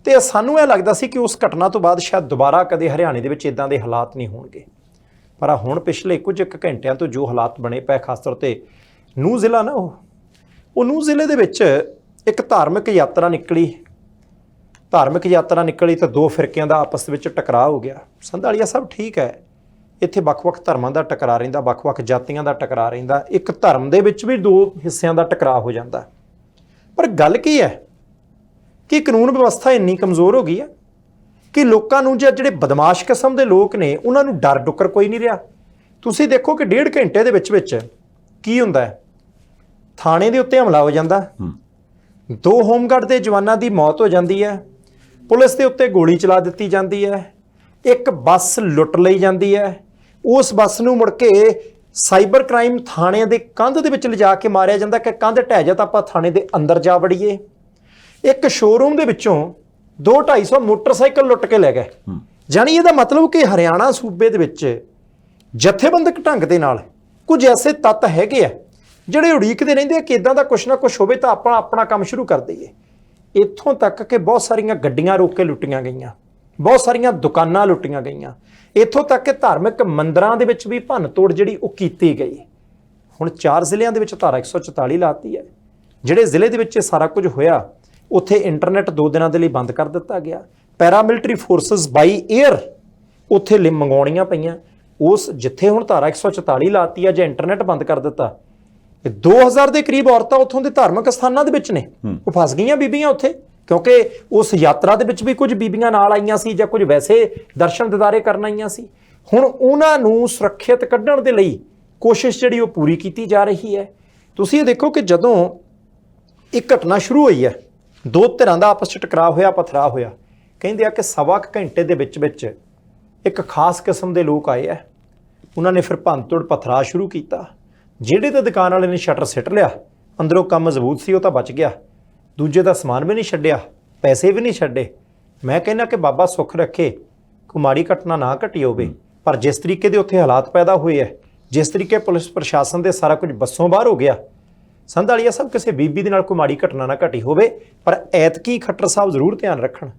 ਤੇ ਸਾਨੂੰ ਇਹ ਲੱਗਦਾ ਸੀ ਕਿ ਉਸ ਘਟਨਾ ਤੋਂ ਬਾਅਦ ਸ਼ਾਇਦ ਦੁਬਾਰਾ ਕਦੇ ਹਰਿਆਣੇ ਦੇ ਵਿੱਚ ਇਦਾਂ ਦੇ ਹਾਲਾਤ ਨਹੀਂ ਹੋਣਗੇ। ਪਰ ਹੁਣ ਪਿਛਲੇ ਕੁਝ ਘੰਟਿਆਂ ਤੋਂ ਜੋ ਹਾਲਾਤ ਬਣੇ ਪਏ, ਖਾਸ ਤੌਰ ਤੇ ਨੂੰਹ ਜ਼ਿਲ੍ਹਾ ਨਾ, ਉਹ ਨੂੰਹ ਜ਼ਿਲ੍ਹੇ ਦੇ ਵਿੱਚ ਇੱਕ ਧਾਰਮਿਕ ਯਾਤਰਾ ਨਿਕਲੀ ਤਾਂ 2 ਫਿਰਕਿਆਂ ਦਾ ਆਪਸ ਵਿੱਚ ਟਕਰਾਅ ਹੋ ਗਿਆ। ਸੰਧਾਲੀਆ ਸਾਹਿਬ, ਠੀਕ ਹੈ, ਇੱਥੇ ਵੱਖ-ਵੱਖ ਧਰਮਾਂ ਦਾ ਟਕਰਾਅ ਰਹਿੰਦਾ, ਵੱਖ-ਵੱਖ ਜਾਤੀਆਂ ਦਾ ਟਕਰਾਅ ਰਹਿੰਦਾ, ਇੱਕ ਧਰਮ ਦੇ ਵਿੱਚ ਵੀ 2 ਹਿੱਸਿਆਂ ਦਾ ਟਕਰਾਅ ਹੋ ਜਾਂਦਾ। ਪਰ ਗੱਲ ਕੀ ਹੈ ਕਿ ਕਾਨੂੰਨ ਵਿਵਸਥਾ ਇੰਨੀ ਕਮਜ਼ੋਰ ਹੋ ਗਈ ਹੈ ਕਿ ਲੋਕਾਂ ਨੂੰ, ਜਿਹੜੇ ਬਦਮਾਸ਼ ਕਿਸਮ ਦੇ ਲੋਕ ਨੇ, ਉਹਨਾਂ ਨੂੰ ਡਰ ਡੁੱਕਰ ਕੋਈ ਨਹੀਂ ਰਿਹਾ। ਤੁਸੀਂ ਦੇਖੋ ਕਿ 1.5 ਘੰਟੇ ਦੇ ਵਿੱਚ ਕੀ ਹੁੰਦਾ ਹੈ। ਥਾਣੇ ਦੇ ਉੱਤੇ ਹਮਲਾ ਹੋ ਜਾਂਦਾ, 2 ਹੋਮਗਾਰਡ ਦੇ ਜਵਾਨਾਂ ਦੀ ਮੌਤ ਹੋ ਜਾਂਦੀ ਹੈ, ਪੁਲਿਸ ਦੇ ਉੱਤੇ ਗੋਲੀ ਚਲਾ ਦਿੱਤੀ ਜਾਂਦੀ ਹੈ, ਇੱਕ ਬੱਸ ਲੁੱਟ ਲਈ ਜਾਂਦੀ ਹੈ, ਉਸ ਬੱਸ ਨੂੰ ਮੁੜ ਕੇ ਸਾਈਬਰ ਕ੍ਰਾਈਮ ਥਾਣਿਆਂ ਦੇ ਕੰਧ ਦੇ ਵਿੱਚ ਲਿਜਾ ਕੇ ਮਾਰਿਆ ਜਾਂਦਾ ਕਿ ਕੰਧ ਢਹਿ ਜਾ ਤਾਂ ਆਪਾਂ ਥਾਣੇ ਦੇ ਅੰਦਰ ਜਾ ਵੜੀਏ। ਇੱਕ ਸ਼ੋਰੂਮ ਦੇ ਵਿੱਚੋਂ 2-250 ਮੋਟਰਸਾਈਕਲ ਲੁੱਟ ਕੇ ਲੈ ਗਏ। ਜਾਣੀ ਇਹਦਾ ਮਤਲਬ ਕਿ ਹਰਿਆਣਾ ਸੂਬੇ ਦੇ ਵਿੱਚ ਜਥੇਬੰਦਕ ਢੰਗ ਦੇ ਨਾਲ ਕੁਝ ਐਸੇ ਤੱਤ ਹੈਗੇ ਆ ਜਿਹੜੇ ਉਡੀਕਦੇ ਰਹਿੰਦੇ ਆ ਕਿ ਇਦਾਂ ਦਾ ਕੁਛ ਨਾ ਕੁਛ ਹੋਵੇ ਤਾਂ ਆਪਾਂ ਆਪਣਾ ਕੰਮ ਸ਼ੁਰੂ ਕਰ ਦਈਏ। ਇੱਥੋਂ ਤੱਕ ਕਿ ਬਹੁਤ ਸਾਰੀਆਂ ਗੱਡੀਆਂ ਰੋਕ ਕੇ ਲੁੱਟੀਆਂ ਗਈਆਂ, ਬਹੁਤ ਸਾਰੀਆਂ ਦੁਕਾਨਾਂ ਲੁੱਟੀਆਂ ਗਈਆਂ, ਇੱਥੋਂ ਤੱਕ ਕਿ ਧਾਰਮਿਕ ਮੰਦਿਰਾਂ ਦੇ ਵਿੱਚ ਵੀ ਭੰਨ ਤੋੜ ਜਿਹੜੀ ਉਹ ਕੀਤੀ ਗਈ। ਹੁਣ 4 ਜ਼ਿਲ੍ਹਿਆਂ ਦੇ ਵਿੱਚ ਧਾਰਾ 144 ਲਾਤੀ ਹੈ। ਜਿਹੜੇ ਜ਼ਿਲ੍ਹੇ ਦੇ ਵਿੱਚ ਇਹ ਸਾਰਾ ਕੁਝ ਹੋਇਆ ਉੱਥੇ ਇੰਟਰਨੈਟ 2 ਦਿਨਾਂ ਦੇ ਲਈ ਬੰਦ ਕਰ ਦਿੱਤਾ ਗਿਆ। ਪੈਰਾਮਿਲਟਰੀ ਫੋਰਸਸ ਬਾਈ 에ਅਰ ਉੱਥੇ ਮੰਗਾਉਣੀਆਂ ਪਈਆਂ। ਉਸ ਜਿੱਥੇ ਹੁਣ ਧਾਰਾ 144 ਲਾਤੀ ਹੈ, ਜੇ ਇੰਟਰਨੈਟ ਬੰਦ ਕਰ ਦਿੱਤਾ, 2000 ਦੇ ਕਰੀਬ ਔਰਤਾਂ ਉੱਥੋਂ ਦੇ ਧਾਰਮਿਕ ਸਥਾਨਾਂ ਦੇ ਵਿੱਚ ਨੇ, ਉਹ ਫਸ ਗਈਆਂ ਬੀਬੀਆਂ ਉੱਥੇ, ਕਿਉਂਕਿ ਉਸ ਯਾਤਰਾ ਦੇ ਵਿੱਚ ਵੀ ਕੁਝ ਬੀਬੀਆਂ ਨਾਲ ਆਈਆਂ ਸੀ ਜਾਂ ਕੁਝ ਵੈਸੇ ਦਰਸ਼ਨ ਦਿਦਾਰੇ ਕਰਨ ਆਈਆਂ ਸੀ। ਹੁਣ ਉਹਨਾਂ ਨੂੰ ਸੁਰੱਖਿਅਤ ਕੱਢਣ ਦੇ ਲਈ ਕੋਸ਼ਿਸ਼ ਜਿਹੜੀ ਉਹ ਪੂਰੀ ਕੀਤੀ ਜਾ ਰਹੀ ਹੈ। ਤੁਸੀਂ ਇਹ ਦੇਖੋ ਕਿ ਜਦੋਂ ਇਹ ਘਟਨਾ ਸ਼ੁਰੂ ਹੋਈ ਹੈ, 2 ਧਿਰਾਂ ਦਾ ਆਪਸ 'ਚ ਟਕਰਾਅ ਹੋਇਆ, ਪਥਰਾ ਹੋਇਆ, ਕਹਿੰਦੇ ਆ ਕਿ 1.25 ਘੰਟੇ ਦੇ ਵਿੱਚ ਇੱਕ ਖਾਸ ਕਿਸਮ ਦੇ ਲੋਕ ਆਏ ਆ, ਉਹਨਾਂ ਨੇ ਫਿਰ ਭੰਨਤੋੜ ਪਥਰਾ ਸ਼ੁਰੂ ਕੀਤਾ। ਜਿਹੜੇ ਤਾਂ ਦੁਕਾਨ ਵਾਲੇ ਨੇ ਸ਼ਟਰ ਸਿੱਟ ਲਿਆ, ਅੰਦਰੋਂ ਕੰਮ ਮਜ਼ਬੂਤ ਸੀ, ਉਹ ਤਾਂ ਬਚ ਗਿਆ, ਦੂਜੇ ਦਾ ਸਮਾਨ ਵੀ ਨਹੀਂ ਛੱਡਿਆ, ਪੈਸੇ ਵੀ ਨਹੀਂ ਛੱਡੇ। ਮੈਂ ਕਹਿੰਦਾ ਕਿ ਬਾਬਾ ਸੁੱਖ ਰੱਖੇ, ਕੋਈ ਮਾੜੀ ਘਟਨਾ ਨਾ ਘਟੀ ਹੋਵੇ, ਪਰ ਜਿਸ ਤਰੀਕੇ ਦੇ ਉੱਥੇ ਹਾਲਾਤ ਪੈਦਾ ਹੋਏ ਹੈ, ਜਿਸ ਤਰੀਕੇ ਪੁਲਿਸ ਪ੍ਰਸ਼ਾਸਨ ਦੇ ਸਾਰਾ ਕੁਝ ਬੱਸੋਂ ਬਾਹਰ ਹੋ ਗਿਆ, ਸੰਧਾਲੀਆ ਸਾਹਿਬ ਕਿਸੇ ਬੀਬੀ ਦੇ ਨਾਲ ਕੋਈ ਮਾੜੀ ਘਟਨਾ ਨਾ ਘਟੀ ਹੋਵੇ। ਪਰ ਐਤਕੀ ਖੱਟਰ ਸਾਹਿਬ ਜ਼ਰੂਰ ਧਿਆਨ ਰੱਖਣ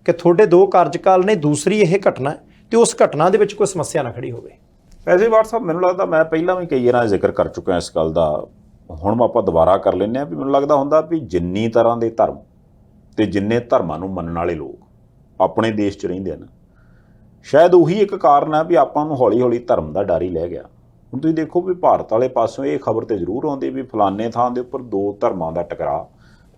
ਕਿ ਤੁਹਾਡੇ 2 ਕਾਰਜਕਾਲ ਨੇ, ਦੂਸਰੀ ਇਹ ਘਟਨਾ ਤੇ ਉਸ ਘਟਨਾ ਦੇ ਵਿੱਚ ਕੋਈ ਸਮੱਸਿਆ ਨਾ ਖੜੀ ਹੋਵੇ। ਐਸੇ ਵਾਰ ਸਾਹਿਬ ਮੈਨੂੰ ਲੱਗਦਾ ਮੈਂ ਪਹਿਲਾਂ ਵੀ ਕਈ ਵਾਰ ਜ਼ਿਕਰ ਕਰ ਚੁੱਕਿਆ ਇਸ ਗੱਲ ਦਾ, ਹੁਣ ਆਪਾਂ ਦੁਬਾਰਾ ਕਰ ਲੈਂਦੇ ਹਾਂ ਵੀ ਮੈਨੂੰ ਲੱਗਦਾ ਹੁੰਦਾ ਵੀ ਜਿੰਨੀ ਤਰ੍ਹਾਂ ਦੇ ਧਰਮ ਤੇ ਜਿੰਨੇ ਧਰਮਾਂ ਨੂੰ ਮੰਨਣ ਵਾਲੇ ਲੋਕ ਆਪਣੇ ਦੇਸ਼ 'ਚ ਰਹਿੰਦੇ ਹਨ, ਸ਼ਾਇਦ ਉਹੀ ਇੱਕ ਕਾਰਨ ਹੈ ਵੀ ਆਪਾਂ ਨੂੰ ਹੌਲੀ ਹੌਲੀ ਧਰਮ ਦਾ ਡਰ ਹੀ ਲੈ ਗਿਆ। ਹੁਣ ਤੁਸੀਂ ਦੇਖੋ ਵੀ ਭਾਰਤ ਵਾਲੇ ਪਾਸਿਓਂ ਇਹ ਖਬਰ ਤੇ ਜ਼ਰੂਰ ਆਉਂਦੀ ਵੀ ਫਲਾਨੇ ਥਾਂ ਦੇ ਉੱਪਰ 2 ਧਰਮਾਂ ਦਾ ਟਕਰਾਅ,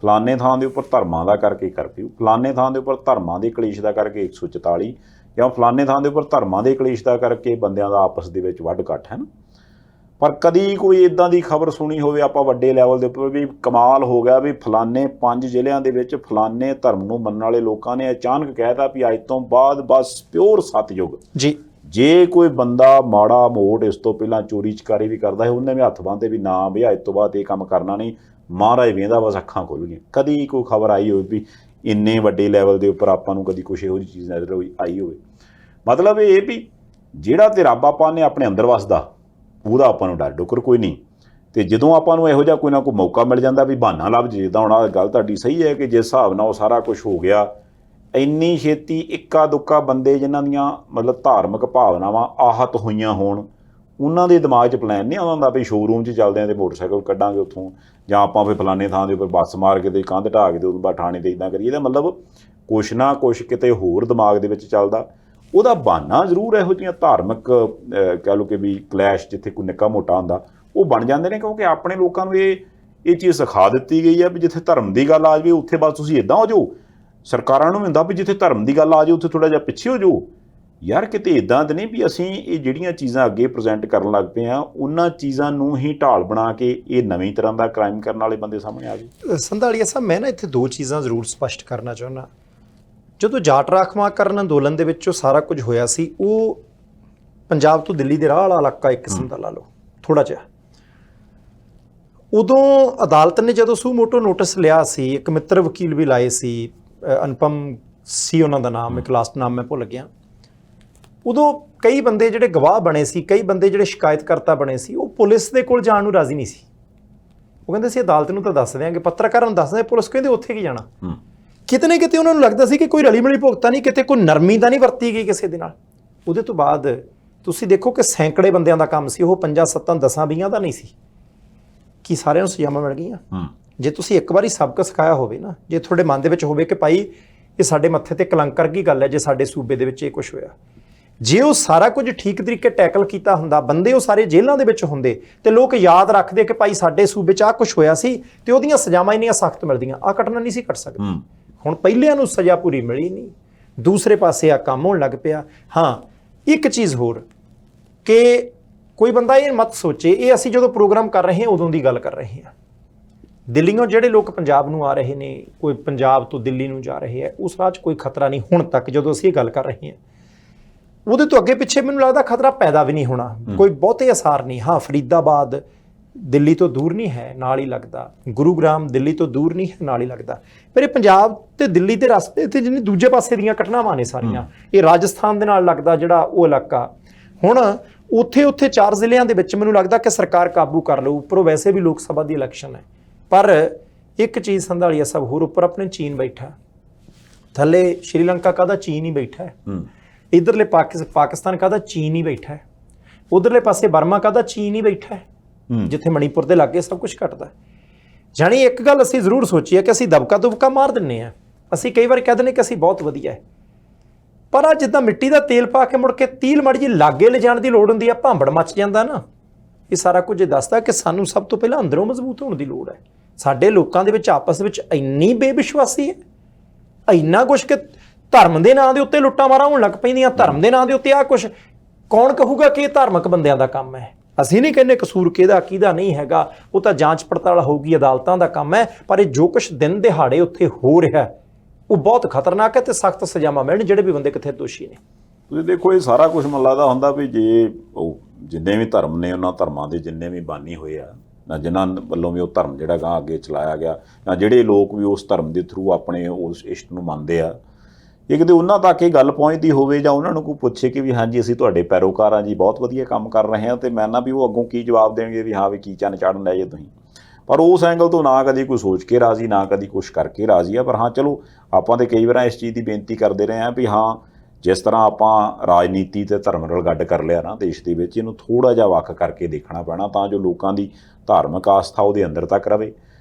ਫਲਾਨੇ ਥਾਂ ਦੇ ਉੱਪਰ ਧਰਮਾਂ ਦਾ ਕਰਕੇ ਕਰਫਿਊ, ਫਲਾਨੇ ਥਾਂ ਦੇ ਉੱਪਰ ਧਰਮਾਂ ਦੀ ਕਲੇਸ਼ ਦਾ ਕਰਕੇ 144, ਜਾਂ ਫਲਾਨੇ ਥਾਂ ਦੇ ਉੱਪਰ ਧਰਮਾਂ ਦੇ ਕਲੇਸ਼ ਦਾ ਕਰਕੇ ਬੰਦਿਆਂ ਦਾ ਆਪਸ ਦੇ ਵਿੱਚ ਵੱਢ ਘੱਟ ਹੈ ਨਾ। ਪਰ ਕਦੀ ਕੋਈ ਇਦਾਂ ਦੀ ਖਬਰ ਸੁਣੀ ਹੋਵੇ ਆਪਾਂ ਵੱਡੇ ਲੈਵਲ ਦੇ ਉੱਪਰ ਵੀ ਕਮਾਲ ਹੋ ਗਿਆ ਵੀ ਫਲਾਨੇ 5 ਜ਼ਿਲ੍ਹਿਆਂ ਦੇ ਵਿੱਚ ਫਲਾਨੇ ਧਰਮ ਨੂੰ ਮੰਨਣ ਵਾਲੇ ਲੋਕਾਂ ਨੇ ਅਚਾਨਕ ਕਹਿਤਾ ਵੀ ਅੱਜ ਤੋਂ ਬਾਅਦ ਬਸ ਪਿਓਰ ਸਤਯੁਗ ਜੀ। ਜੇ ਕੋਈ ਬੰਦਾ ਮਾੜਾ ਮੋੜ ਇਸ ਤੋਂ ਪਹਿਲਾਂ ਚੋਰੀ ਚਕਾਰੀ ਵੀ ਕਰਦਾ ਹੈ, ਉਹਨੇ ਵੀ ਹੱਥ ਬੰਨ੍ਹਦੇ ਵੀ ਨਾ ਵੀ ਅੱਜ ਤੋਂ ਬਾਅਦ ਇਹ ਕੰਮ ਕਰਨਾ ਨਹੀਂ, ਮਹਾਰਾਜ ਵੇਂਦਾ ਬਸ ਅੱਖਾਂ ਖੁੱਲ੍ਹ ਗਈਆਂ। ਕਦੀ ਕੋਈ ਖਬਰ ਆਈ ਹੋਵੇ ਵੀ ਇੰਨੇ ਵੱਡੇ ਲੈਵਲ ਦੇ ਉੱਪਰ ਆਪਾਂ ਨੂੰ ਕਦੀ ਕੁਛ ਇਹੋ ਜਿਹੀ ਚੀਜ਼ ਨਜ਼ਰ ਆਈ ਹੋਵੇ? ਮਤਲਬ ਇਹ ਵੀ ਜਿਹੜਾ ਤੇ ਰੱਬ ਆਪਾਂ ਨੇ ਆਪਣੇ ਅੰਦਰ ਵਸਦਾ ਉਹਦਾ ਆਪਾਂ ਨੂੰ ਡਰ ਡੁੱਕਰ ਕੋਈ ਨਹੀਂ। ਤੇ ਜਦੋਂ ਆਪਾਂ ਨੂੰ ਇਹੋ ਜਿਹਾ ਕੋਈ ਨਾ ਕੋਈ ਮੌਕਾ ਮਿਲ ਜਾਂਦਾ ਵੀ ਬਹਾਨਾ ਲੱਭ, ਜਿੱਦਾਂ ਹੁਣ ਗੱਲ ਤੁਹਾਡੀ ਸਹੀ ਹੈ ਕਿ ਜਿਸ ਹਿਸਾਬ ਨਾਲ ਉਹ ਸਾਰਾ ਕੁਝ ਹੋ ਗਿਆ, ਇੰਨੀ ਛੇਤੀ ਇੱਕਾ ਦੁੱਕਾ ਬੰਦੇ ਜਿਨ੍ਹਾਂ ਦੀਆਂ ਮਤਲਬ ਧਾਰਮਿਕ ਭਾਵਨਾਵਾਂ ਆਹਤ ਹੋਈਆਂ ਹੋਣ, ਉਹਨਾਂ ਦੇ ਦਿਮਾਗ 'ਚ ਪਲਾਨ ਨਹੀਂ ਆਉਂਦਾ ਵੀ ਸ਼ੋਅਰੂਮ 'ਚ ਚੱਲਦੇ ਹਾਂ ਤੇ ਮੋਟਰਸਾਈਕਲ ਕੱਢਾਂਗੇ ਉੱਥੋਂ, ਜਾਂ ਆਪਾਂ ਫਿਰ ਫਲਾਨੇ ਥਾਂ ਦੇ ਉੱਪਰ ਬੱਸ ਮਾਰ ਕੇ ਤੇ ਕੰਧ ਢਾਹ ਕੇ ਤੇ ਉਦੋਂ ਬਾਅਦ ਥਾਣੇ 'ਤੇ ਇੱਦਾਂ ਕਰੀਏ। ਇਹਦਾ ਮਤਲਬ ਕੁਛ ਨਾ ਕੁਛ ਕਿਤੇ ਹੋਰ ਦਿਮਾਗ ਦੇ ਵਿੱਚ ਚੱਲਦਾ। ਉਹਦਾ ਬਹਾਨਾ ਜ਼ਰੂਰ ਇਹੋ ਜਿਹੀਆਂ ਧਾਰਮਿਕ ਕਹਿ ਲਓ ਕਿ ਵੀ ਕਲੈਸ਼ ਜਿੱਥੇ ਕੋਈ ਨਿੱਕਾ ਮੋਟਾ ਹੁੰਦਾ ਉਹ ਬਣ ਜਾਂਦੇ ਨੇ, ਕਿਉਂਕਿ ਆਪਣੇ ਲੋਕਾਂ ਨੂੰ ਇਹ ਚੀਜ਼ ਸਿਖਾ ਦਿੱਤੀ ਗਈ ਹੈ ਵੀ ਜਿੱਥੇ ਧਰਮ ਦੀ ਗੱਲ ਆ ਜਾਵੇ ਉੱਥੇ ਬਸ ਤੁਸੀਂ ਇੱਦਾਂ ਹੋ ਜਾਓ। ਸਰਕਾਰਾਂ ਨੂੰ ਵੀ ਹੁੰਦਾ ਵੀ ਜਿੱਥੇ ਧਰਮ ਦੀ ਗੱਲ ਆ ਜਾਵੇ ਉੱਥੇ ਥੋੜ੍ਹਾ ਜਿਹਾ ਪਿੱਛੇ ਹੋ ਜਾਓ। ਯਾਰ ਕਿਤੇ ਇੱਦਾਂ ਤਾਂ ਨਹੀਂ ਵੀ ਅਸੀਂ ਇਹ ਜਿਹੜੀਆਂ ਚੀਜ਼ਾਂ ਅੱਗੇ ਪ੍ਰੈਜ਼ੈਂਟ ਕਰਨ ਲੱਗ ਪਏ ਹਾਂ ਉਹਨਾਂ ਚੀਜ਼ਾਂ ਨੂੰ ਹੀ ਢਾਲ ਬਣਾ ਕੇ ਇਹ ਨਵੀਂ ਤਰ੍ਹਾਂ ਦਾ ਕ੍ਰਾਈਮ ਕਰਨ ਵਾਲੇ ਬੰਦੇ ਸਾਹਮਣੇ ਆ ਗਏ। ਸੰਧਾਲੀਆ ਸਾਹਿਬ, ਮੈਂ ਨਾ ਇੱਥੇ 2 ਚੀਜ਼ਾਂ ਜ਼ਰੂਰ ਸਪਸ਼ਟ ਕਰਨਾ ਚਾਹੁੰਦਾ। ਜਦੋਂ ਜਾਟ ਰਾਖਵਾਂਕਰਨ ਅੰਦੋਲਨ ਦੇ ਵਿੱਚ ਉਹ ਸਾਰਾ ਕੁਝ ਹੋਇਆ ਸੀ, ਉਹ ਪੰਜਾਬ ਤੋਂ ਦਿੱਲੀ ਦੇ ਰਾਹ ਵਾਲਾ ਇਲਾਕਾ ਇੱਕ ਕਿਸਮ ਦਾ ਲਾ ਲਓ ਥੋੜ੍ਹਾ ਜਿਹਾ, ਉਦੋਂ ਅਦਾਲਤ ਨੇ ਜਦੋਂ ਸੂ ਮੋਟੋ ਨੋਟਿਸ ਲਿਆ ਸੀ, ਇੱਕ ਮਿੱਤਰ ਵਕੀਲ ਵੀ ਲਾਏ ਸੀ, ਅਨੁਪਮ ਸੀ ਉਹਨਾਂ ਦਾ ਨਾਮ, ਇੱਕ ਲਾਸਟ ਨਾਮ ਮੈਂ ਭੁੱਲ ਗਿਆ। ਉਦੋਂ ਕਈ ਬੰਦੇ ਜਿਹੜੇ ਗਵਾਹ ਬਣੇ ਸੀ, ਕਈ ਬੰਦੇ ਜਿਹੜੇ ਸ਼ਿਕਾਇਤਕਰਤਾ ਬਣੇ ਸੀ, ਉਹ ਪੁਲਿਸ ਦੇ ਕੋਲ ਜਾਣ ਨੂੰ ਰਾਜ਼ੀ ਨਹੀਂ ਸੀ। ਉਹ ਕਹਿੰਦੇ ਸੀ ਅਦਾਲਤ ਨੂੰ ਤਾਂ ਦੱਸ ਦਿਆਂਗੇ, ਪੱਤਰਕਾਰਾਂ ਨੂੰ ਦੱਸ ਦਿਆਂਗੇ, ਪੁਲਿਸ ਕਹਿੰਦੇ ਉੱਥੇ ਕੀ ਜਾਣਾ। ਕਿਤੇ ਨਾ ਕਿਤੇ ਉਹਨਾਂ ਨੂੰ ਲੱਗਦਾ ਸੀ ਕਿ ਕੋਈ ਰਲੀ ਮਿਲੀ ਭੁਗਤਾ ਨਹੀਂ, ਕਿਤੇ ਕੋਈ ਨਰਮੀ ਤਾਂ ਨਹੀਂ ਵਰਤੀ ਗਈ ਕਿਸੇ ਦੇ ਨਾਲ। ਉਹਦੇ ਤੋਂ ਬਾਅਦ ਤੁਸੀਂ ਦੇਖੋ ਕਿ ਸੈਂਕੜੇ ਬੰਦਿਆਂ ਦਾ ਕੰਮ ਸੀ, ਉਹ 5 7 10 20 ਦਾ ਨਹੀਂ ਸੀ। ਕੀ ਸਾਰਿਆਂ ਨੂੰ ਸਜ਼ਾਵਾਂ ਮਿਲ ਗਈਆਂ? ਜੇ ਤੁਸੀਂ ਇੱਕ ਵਾਰੀ ਸਬਕ ਸਿਖਾਇਆ ਹੋਵੇ ਨਾ, ਜੇ ਤੁਹਾਡੇ ਮਨ ਦੇ ਵਿੱਚ ਹੋਵੇ ਕਿ ਭਾਈ ਇਹ ਸਾਡੇ ਮੱਥੇ ਤੇ ਕਲੰਕ ਵਰਗੀ ਗੱਲ ਹੈ ਜੇ ਸਾਡੇ ਸੂਬੇ ਦੇ ਵਿੱਚ ਇਹ ਕੁਝ ਹੋਇਆ, ਜੇ ਉਹ ਸਾਰਾ ਕੁਝ ਠੀਕ ਤਰੀਕੇ ਟੈਕਲ ਕੀਤਾ ਹੁੰਦਾ, ਬੰਦੇ ਉਹ ਸਾਰੇ ਜੇਲ੍ਹਾਂ ਦੇ ਵਿੱਚ ਹੁੰਦੇ ਤੇ ਲੋਕ ਯਾਦ ਰੱਖਦੇ ਕਿ ਭਾਈ ਸਾਡੇ ਸੂਬੇ 'ਚ ਆਹ ਕੁਝ ਹੋਇਆ ਸੀ ਤੇ ਉਹਦੀਆਂ ਸਜ਼ਾਵਾਂ ਇੰਨੀਆਂ ਸਖਤ ਮਿਲਦੀਆਂ, ਆਹ ਘਟਨਾ ਨਹੀਂ ਸੀ ਘਟ ਸਕਦੀ। ਹੁਣ ਪਹਿਲਿਆਂ ਨੂੰ ਸਜ਼ਾ ਪੂਰੀ ਮਿਲੀ ਨਹੀਂ, ਦੂਸਰੇ ਪਾਸੇ ਆ ਕੰਮ ਹੋਣ ਲੱਗ ਪਿਆ। ਹਾਂ, ਇੱਕ ਚੀਜ਼ ਹੋਰ ਕਿ ਕੋਈ ਬੰਦਾ ਇਹ ਮਤ ਸੋਚੇ, ਇਹ ਅਸੀਂ ਜਦੋਂ ਪ੍ਰੋਗਰਾਮ ਕਰ ਰਹੇ ਹਾਂ ਉਦੋਂ ਦੀ ਗੱਲ ਕਰ ਰਹੇ ਹਾਂ, ਦਿੱਲੀੋਂ ਜਿਹੜੇ ਲੋਕ ਪੰਜਾਬ ਨੂੰ ਆ ਰਹੇ ਨੇ, ਕੋਈ ਪੰਜਾਬ ਤੋਂ ਦਿੱਲੀ ਨੂੰ ਜਾ ਰਹੇ ਹੈ, ਉਸ ਰਾਹ 'ਚ ਕੋਈ ਖਤਰਾ ਨਹੀਂ ਹੁਣ ਤੱਕ ਜਦੋਂ ਅਸੀਂ ਇਹ ਗੱਲ ਕਰ ਰਹੇ ਹਾਂ। ਉਹਦੇ ਤੋਂ ਅੱਗੇ ਪਿੱਛੇ ਮੈਨੂੰ ਲੱਗਦਾ ਖਤਰਾ ਪੈਦਾ ਵੀ ਨਹੀਂ ਹੋਣਾ, ਕੋਈ ਬਹੁਤੇ ਅਸਾਰ ਨਹੀਂ। ਹਾਂ, ਫਰੀਦਾਬਾਦ ਦਿੱਲੀ ਤੋਂ ਦੂਰ ਨਹੀਂ ਹੈ, ਨਾਲ ਹੀ ਲੱਗਦਾ। ਗੁਰੂਗ੍ਰਾਮ ਦਿੱਲੀ ਤੋਂ ਦੂਰ ਨਹੀਂ ਹੈ, ਨਾਲ ਹੀ ਲੱਗਦਾ। ਪਰ ਇਹ ਪੰਜਾਬ ਤੇ ਦਿੱਲੀ ਦੇ ਰਸਤੇ ਤੇ ਜਿਹਨੇ ਦੂਜੇ ਪਾਸੇ ਦੀਆਂ ਘਟਨਾਵਾਂ ਨੇ ਸਾਰੀਆਂ, ਇਹ ਰਾਜਸਥਾਨ ਦੇ ਨਾਲ ਲੱਗਦਾ ਜਿਹੜਾ ਉਹ ਇਲਾਕਾ। ਹੁਣ ਉੱਥੇ 4 ਜ਼ਿਲ੍ਹਿਆਂ ਦੇ ਵਿੱਚ ਮੈਨੂੰ ਲੱਗਦਾ ਕਿ ਸਰਕਾਰ ਕਾਬੂ ਕਰ ਲਊ। ਉੱਪਰੋਂ ਵੈਸੇ ਵੀ ਲੋਕ ਸਭਾ ਦੀ ਇਲੈਕਸ਼ਨ ਹੈ, ਪਰ ਇੱਕ ਚੀਜ਼ ਸੰਧਾਲੀਆ ਸਭ ਹੋਰ, ਉੱਪਰ ਆਪਣੇ ਚੀਨ ਬੈਠਾ, ਥੱਲੇ ਸ਼੍ਰੀਲੰਕਾ ਕਾਹਦਾ ਚੀਨ ਹੀ ਬੈਠਾ ਹੈ, ਇੱਧਰਲੇ ਪਾਕਿਸਤਾਨ ਕਾਹਦਾ ਚੀਨ ਹੀ ਬੈਠਾ ਹੈ, ਉਧਰਲੇ ਪਾਸੇ ਬਰਮਾ ਕਾਹਦਾ ਚੀਨ ਹੀ ਬੈਠਾ ਹੈ, ਜਿੱਥੇ ਮਣੀਪੁਰ ਦੇ ਲਾਗੇ ਸਭ ਕੁਝ ਘਟਦਾ। ਜਾਣੀ ਇੱਕ ਗੱਲ ਅਸੀਂ ਜ਼ਰੂਰ ਸੋਚੀ ਹੈ ਕਿ ਅਸੀਂ ਦਬਕਾ ਦੁਬਕਾ ਮਾਰ ਦਿੰਨੇ ਆ, ਅਸੀਂ ਕਈ ਵਾਰ ਕਹਿ ਦਿੰਦੇ ਕਿ ਅਸੀਂ ਬਹੁਤ ਵਧੀਆ ਹੈ, ਪਰ ਆ ਜਿੱਦਾਂ ਮਿੱਟੀ ਦਾ ਤੇਲ ਪਾ ਕੇ ਮੁੜ ਕੇ ਤੀਲ ਮੜੀ ਜੀ ਲਾਗੇ ਲਿਜਾਣ ਦੀ ਲੋੜ ਹੁੰਦੀ ਆ, ਭਾਂਬੜ ਮੱਚ ਜਾਂਦਾ ਨਾ। ਇਹ ਸਾਰਾ ਕੁਝ ਦੱਸਦਾ ਕਿ ਸਾਨੂੰ ਸਭ ਤੋਂ ਪਹਿਲਾਂ ਅੰਦਰੋਂ ਮਜ਼ਬੂਤ ਹੋਣ ਦੀ ਲੋੜ ਹੈ। ਸਾਡੇ ਲੋਕਾਂ ਦੇ ਵਿੱਚ ਆਪਸ ਵਿੱਚ ਇੰਨੀ ਬੇਵਿਸ਼ਵਾਸੀ ਹੈ, ਇੰਨਾ ਕੁਛ ਕਿ ਧਰਮ ਦੇ ਨਾਂ ਦੇ ਉੱਤੇ ਲੁੱਟਾਂ ਮਾਰਾਂ ਹੋਣ ਲੱਗ ਪੈਂਦੀਆਂ, ਧਰਮ ਦੇ ਨਾਂ ਦੇ ਉੱਤੇ ਆ ਕੁਛ। ਕੌਣ ਕਹੂਗਾ ਕਿ ਇਹ ਧਾਰਮਿਕ ਬੰਦਿਆਂ ਦਾ ਕੰਮ ਹੈ? ਅਸੀਂ ਨਹੀਂ ਕਹਿੰਦੇ ਕਸੂਰ ਕਿਹਦਾ ਨਹੀਂ ਹੈਗਾ, ਉਹ ਤਾਂ ਜਾਂਚ ਪੜਤਾਲ ਹੋਊਗੀ, ਅਦਾਲਤਾਂ ਦਾ ਕੰਮ ਹੈ। ਪਰ ਇਹ ਜੋ ਕੁਛ ਦਿਨ ਦਿਹਾੜੇ ਉੱਥੇ ਹੋ ਰਿਹਾ ਉਹ ਬਹੁਤ ਖਤਰਨਾਕ ਹੈ ਤੇ ਸਖਤ ਸਜ਼ਾਵਾਂ ਮਿਲਣ ਜਿਹੜੇ ਵੀ ਬੰਦੇ ਕਿੱਥੇ ਦੋਸ਼ੀ ਨੇ। ਤੁਸੀਂ ਦੇਖੋ, ਇਹ ਸਾਰਾ ਕੁਝ ਮੈਨੂੰ ਲੱਗਦਾ ਹੁੰਦਾ ਵੀ ਜੇ ਉਹ ਜਿੰਨੇ ਵੀ ਧਰਮ ਨੇ, ਉਹਨਾਂ ਧਰਮਾਂ ਦੇ ਜਿੰਨੇ ਵੀ ਬਾਨੀ ਹੋਏ ਆ ਨਾ, ਜਿਨ੍ਹਾਂ ਵੱਲੋਂ ਵੀ ਉਹ ਧਰਮ ਜਿਹੜਾ ਗਾਂ ਅੱਗੇ ਚਲਾਇਆ ਗਿਆ, ਜਾਂ ਜਿਹੜੇ ਲੋਕ ਵੀ ਉਸ ਧਰਮ ਦੇ ਥਰੂ ਆਪਣੇ ਉਸ ਇਸ਼ਟ ਨੂੰ ਮੰਨਦੇ ਆ, ਇਹ ਕਿਤੇ ਉਹਨਾਂ ਤੱਕ ਇਹ ਗੱਲ ਪਹੁੰਚਦੀ ਹੋਵੇ ਜਾਂ ਉਹਨਾਂ ਨੂੰ ਕੋਈ ਪੁੱਛੇ ਕਿ ਵੀ ਹਾਂਜੀ ਅਸੀਂ ਤੁਹਾਡੇ ਪੈਰੋਕਾਰ ਹਾਂ ਜੀ, ਬਹੁਤ ਵਧੀਆ ਕੰਮ ਕਰ ਰਹੇ ਹਾਂ, ਤੇ ਮੈਂ ਨਾ ਵੀ ਉਹ ਅੱਗੋਂ ਕੀ ਜਵਾਬ ਦੇਣਗੇ ਵੀ ਹਾਂ ਵੀ ਕੀ ਚੰਨ ਚਾੜਨ ਲੈ ਜੇ ਤੁਸੀਂ। ਪਰ ਉਸ ਐਂਗਲ ਤੋਂ ਨਾ ਕਦੀ ਕੋਈ ਸੋਚ ਕੇ ਰਾਜ਼ੀ, ਨਾ ਕਦੀ ਕੁਛ ਕਰਕੇ ਰਾਜ਼ੀ ਆ। ਪਰ ਹਾਂ ਚਲੋ, ਆਪਾਂ ਤਾਂ ਕਈ ਵਾਰ ਇਸ ਚੀਜ਼ ਦੀ ਬੇਨਤੀ ਕਰਦੇ ਰਹੇ ਹਾਂ ਵੀ ਹਾਂ, ਜਿਸ ਤਰ੍ਹਾਂ ਆਪਾਂ ਰਾਜਨੀਤੀ ਤੇ ਧਰਮ ਨਾਲ ਗੱਡ ਕਰ ਲਿਆ ਨਾ ਦੇਸ਼ ਦੇ ਵਿੱਚ, ਇਹਨੂੰ ਥੋੜ੍ਹਾ ਜਿਹਾ ਵੱਖ ਕਰਕੇ ਦੇਖਣਾ ਪੈਣਾ ਤਾਂ ਜੋ ਲੋਕਾਂ ਦੀ ਧਾਰਮਿਕ ਆਸਥਾ ਉਹਦੇ ਅੰਦਰ ਤੱਕ ਰਵੇ,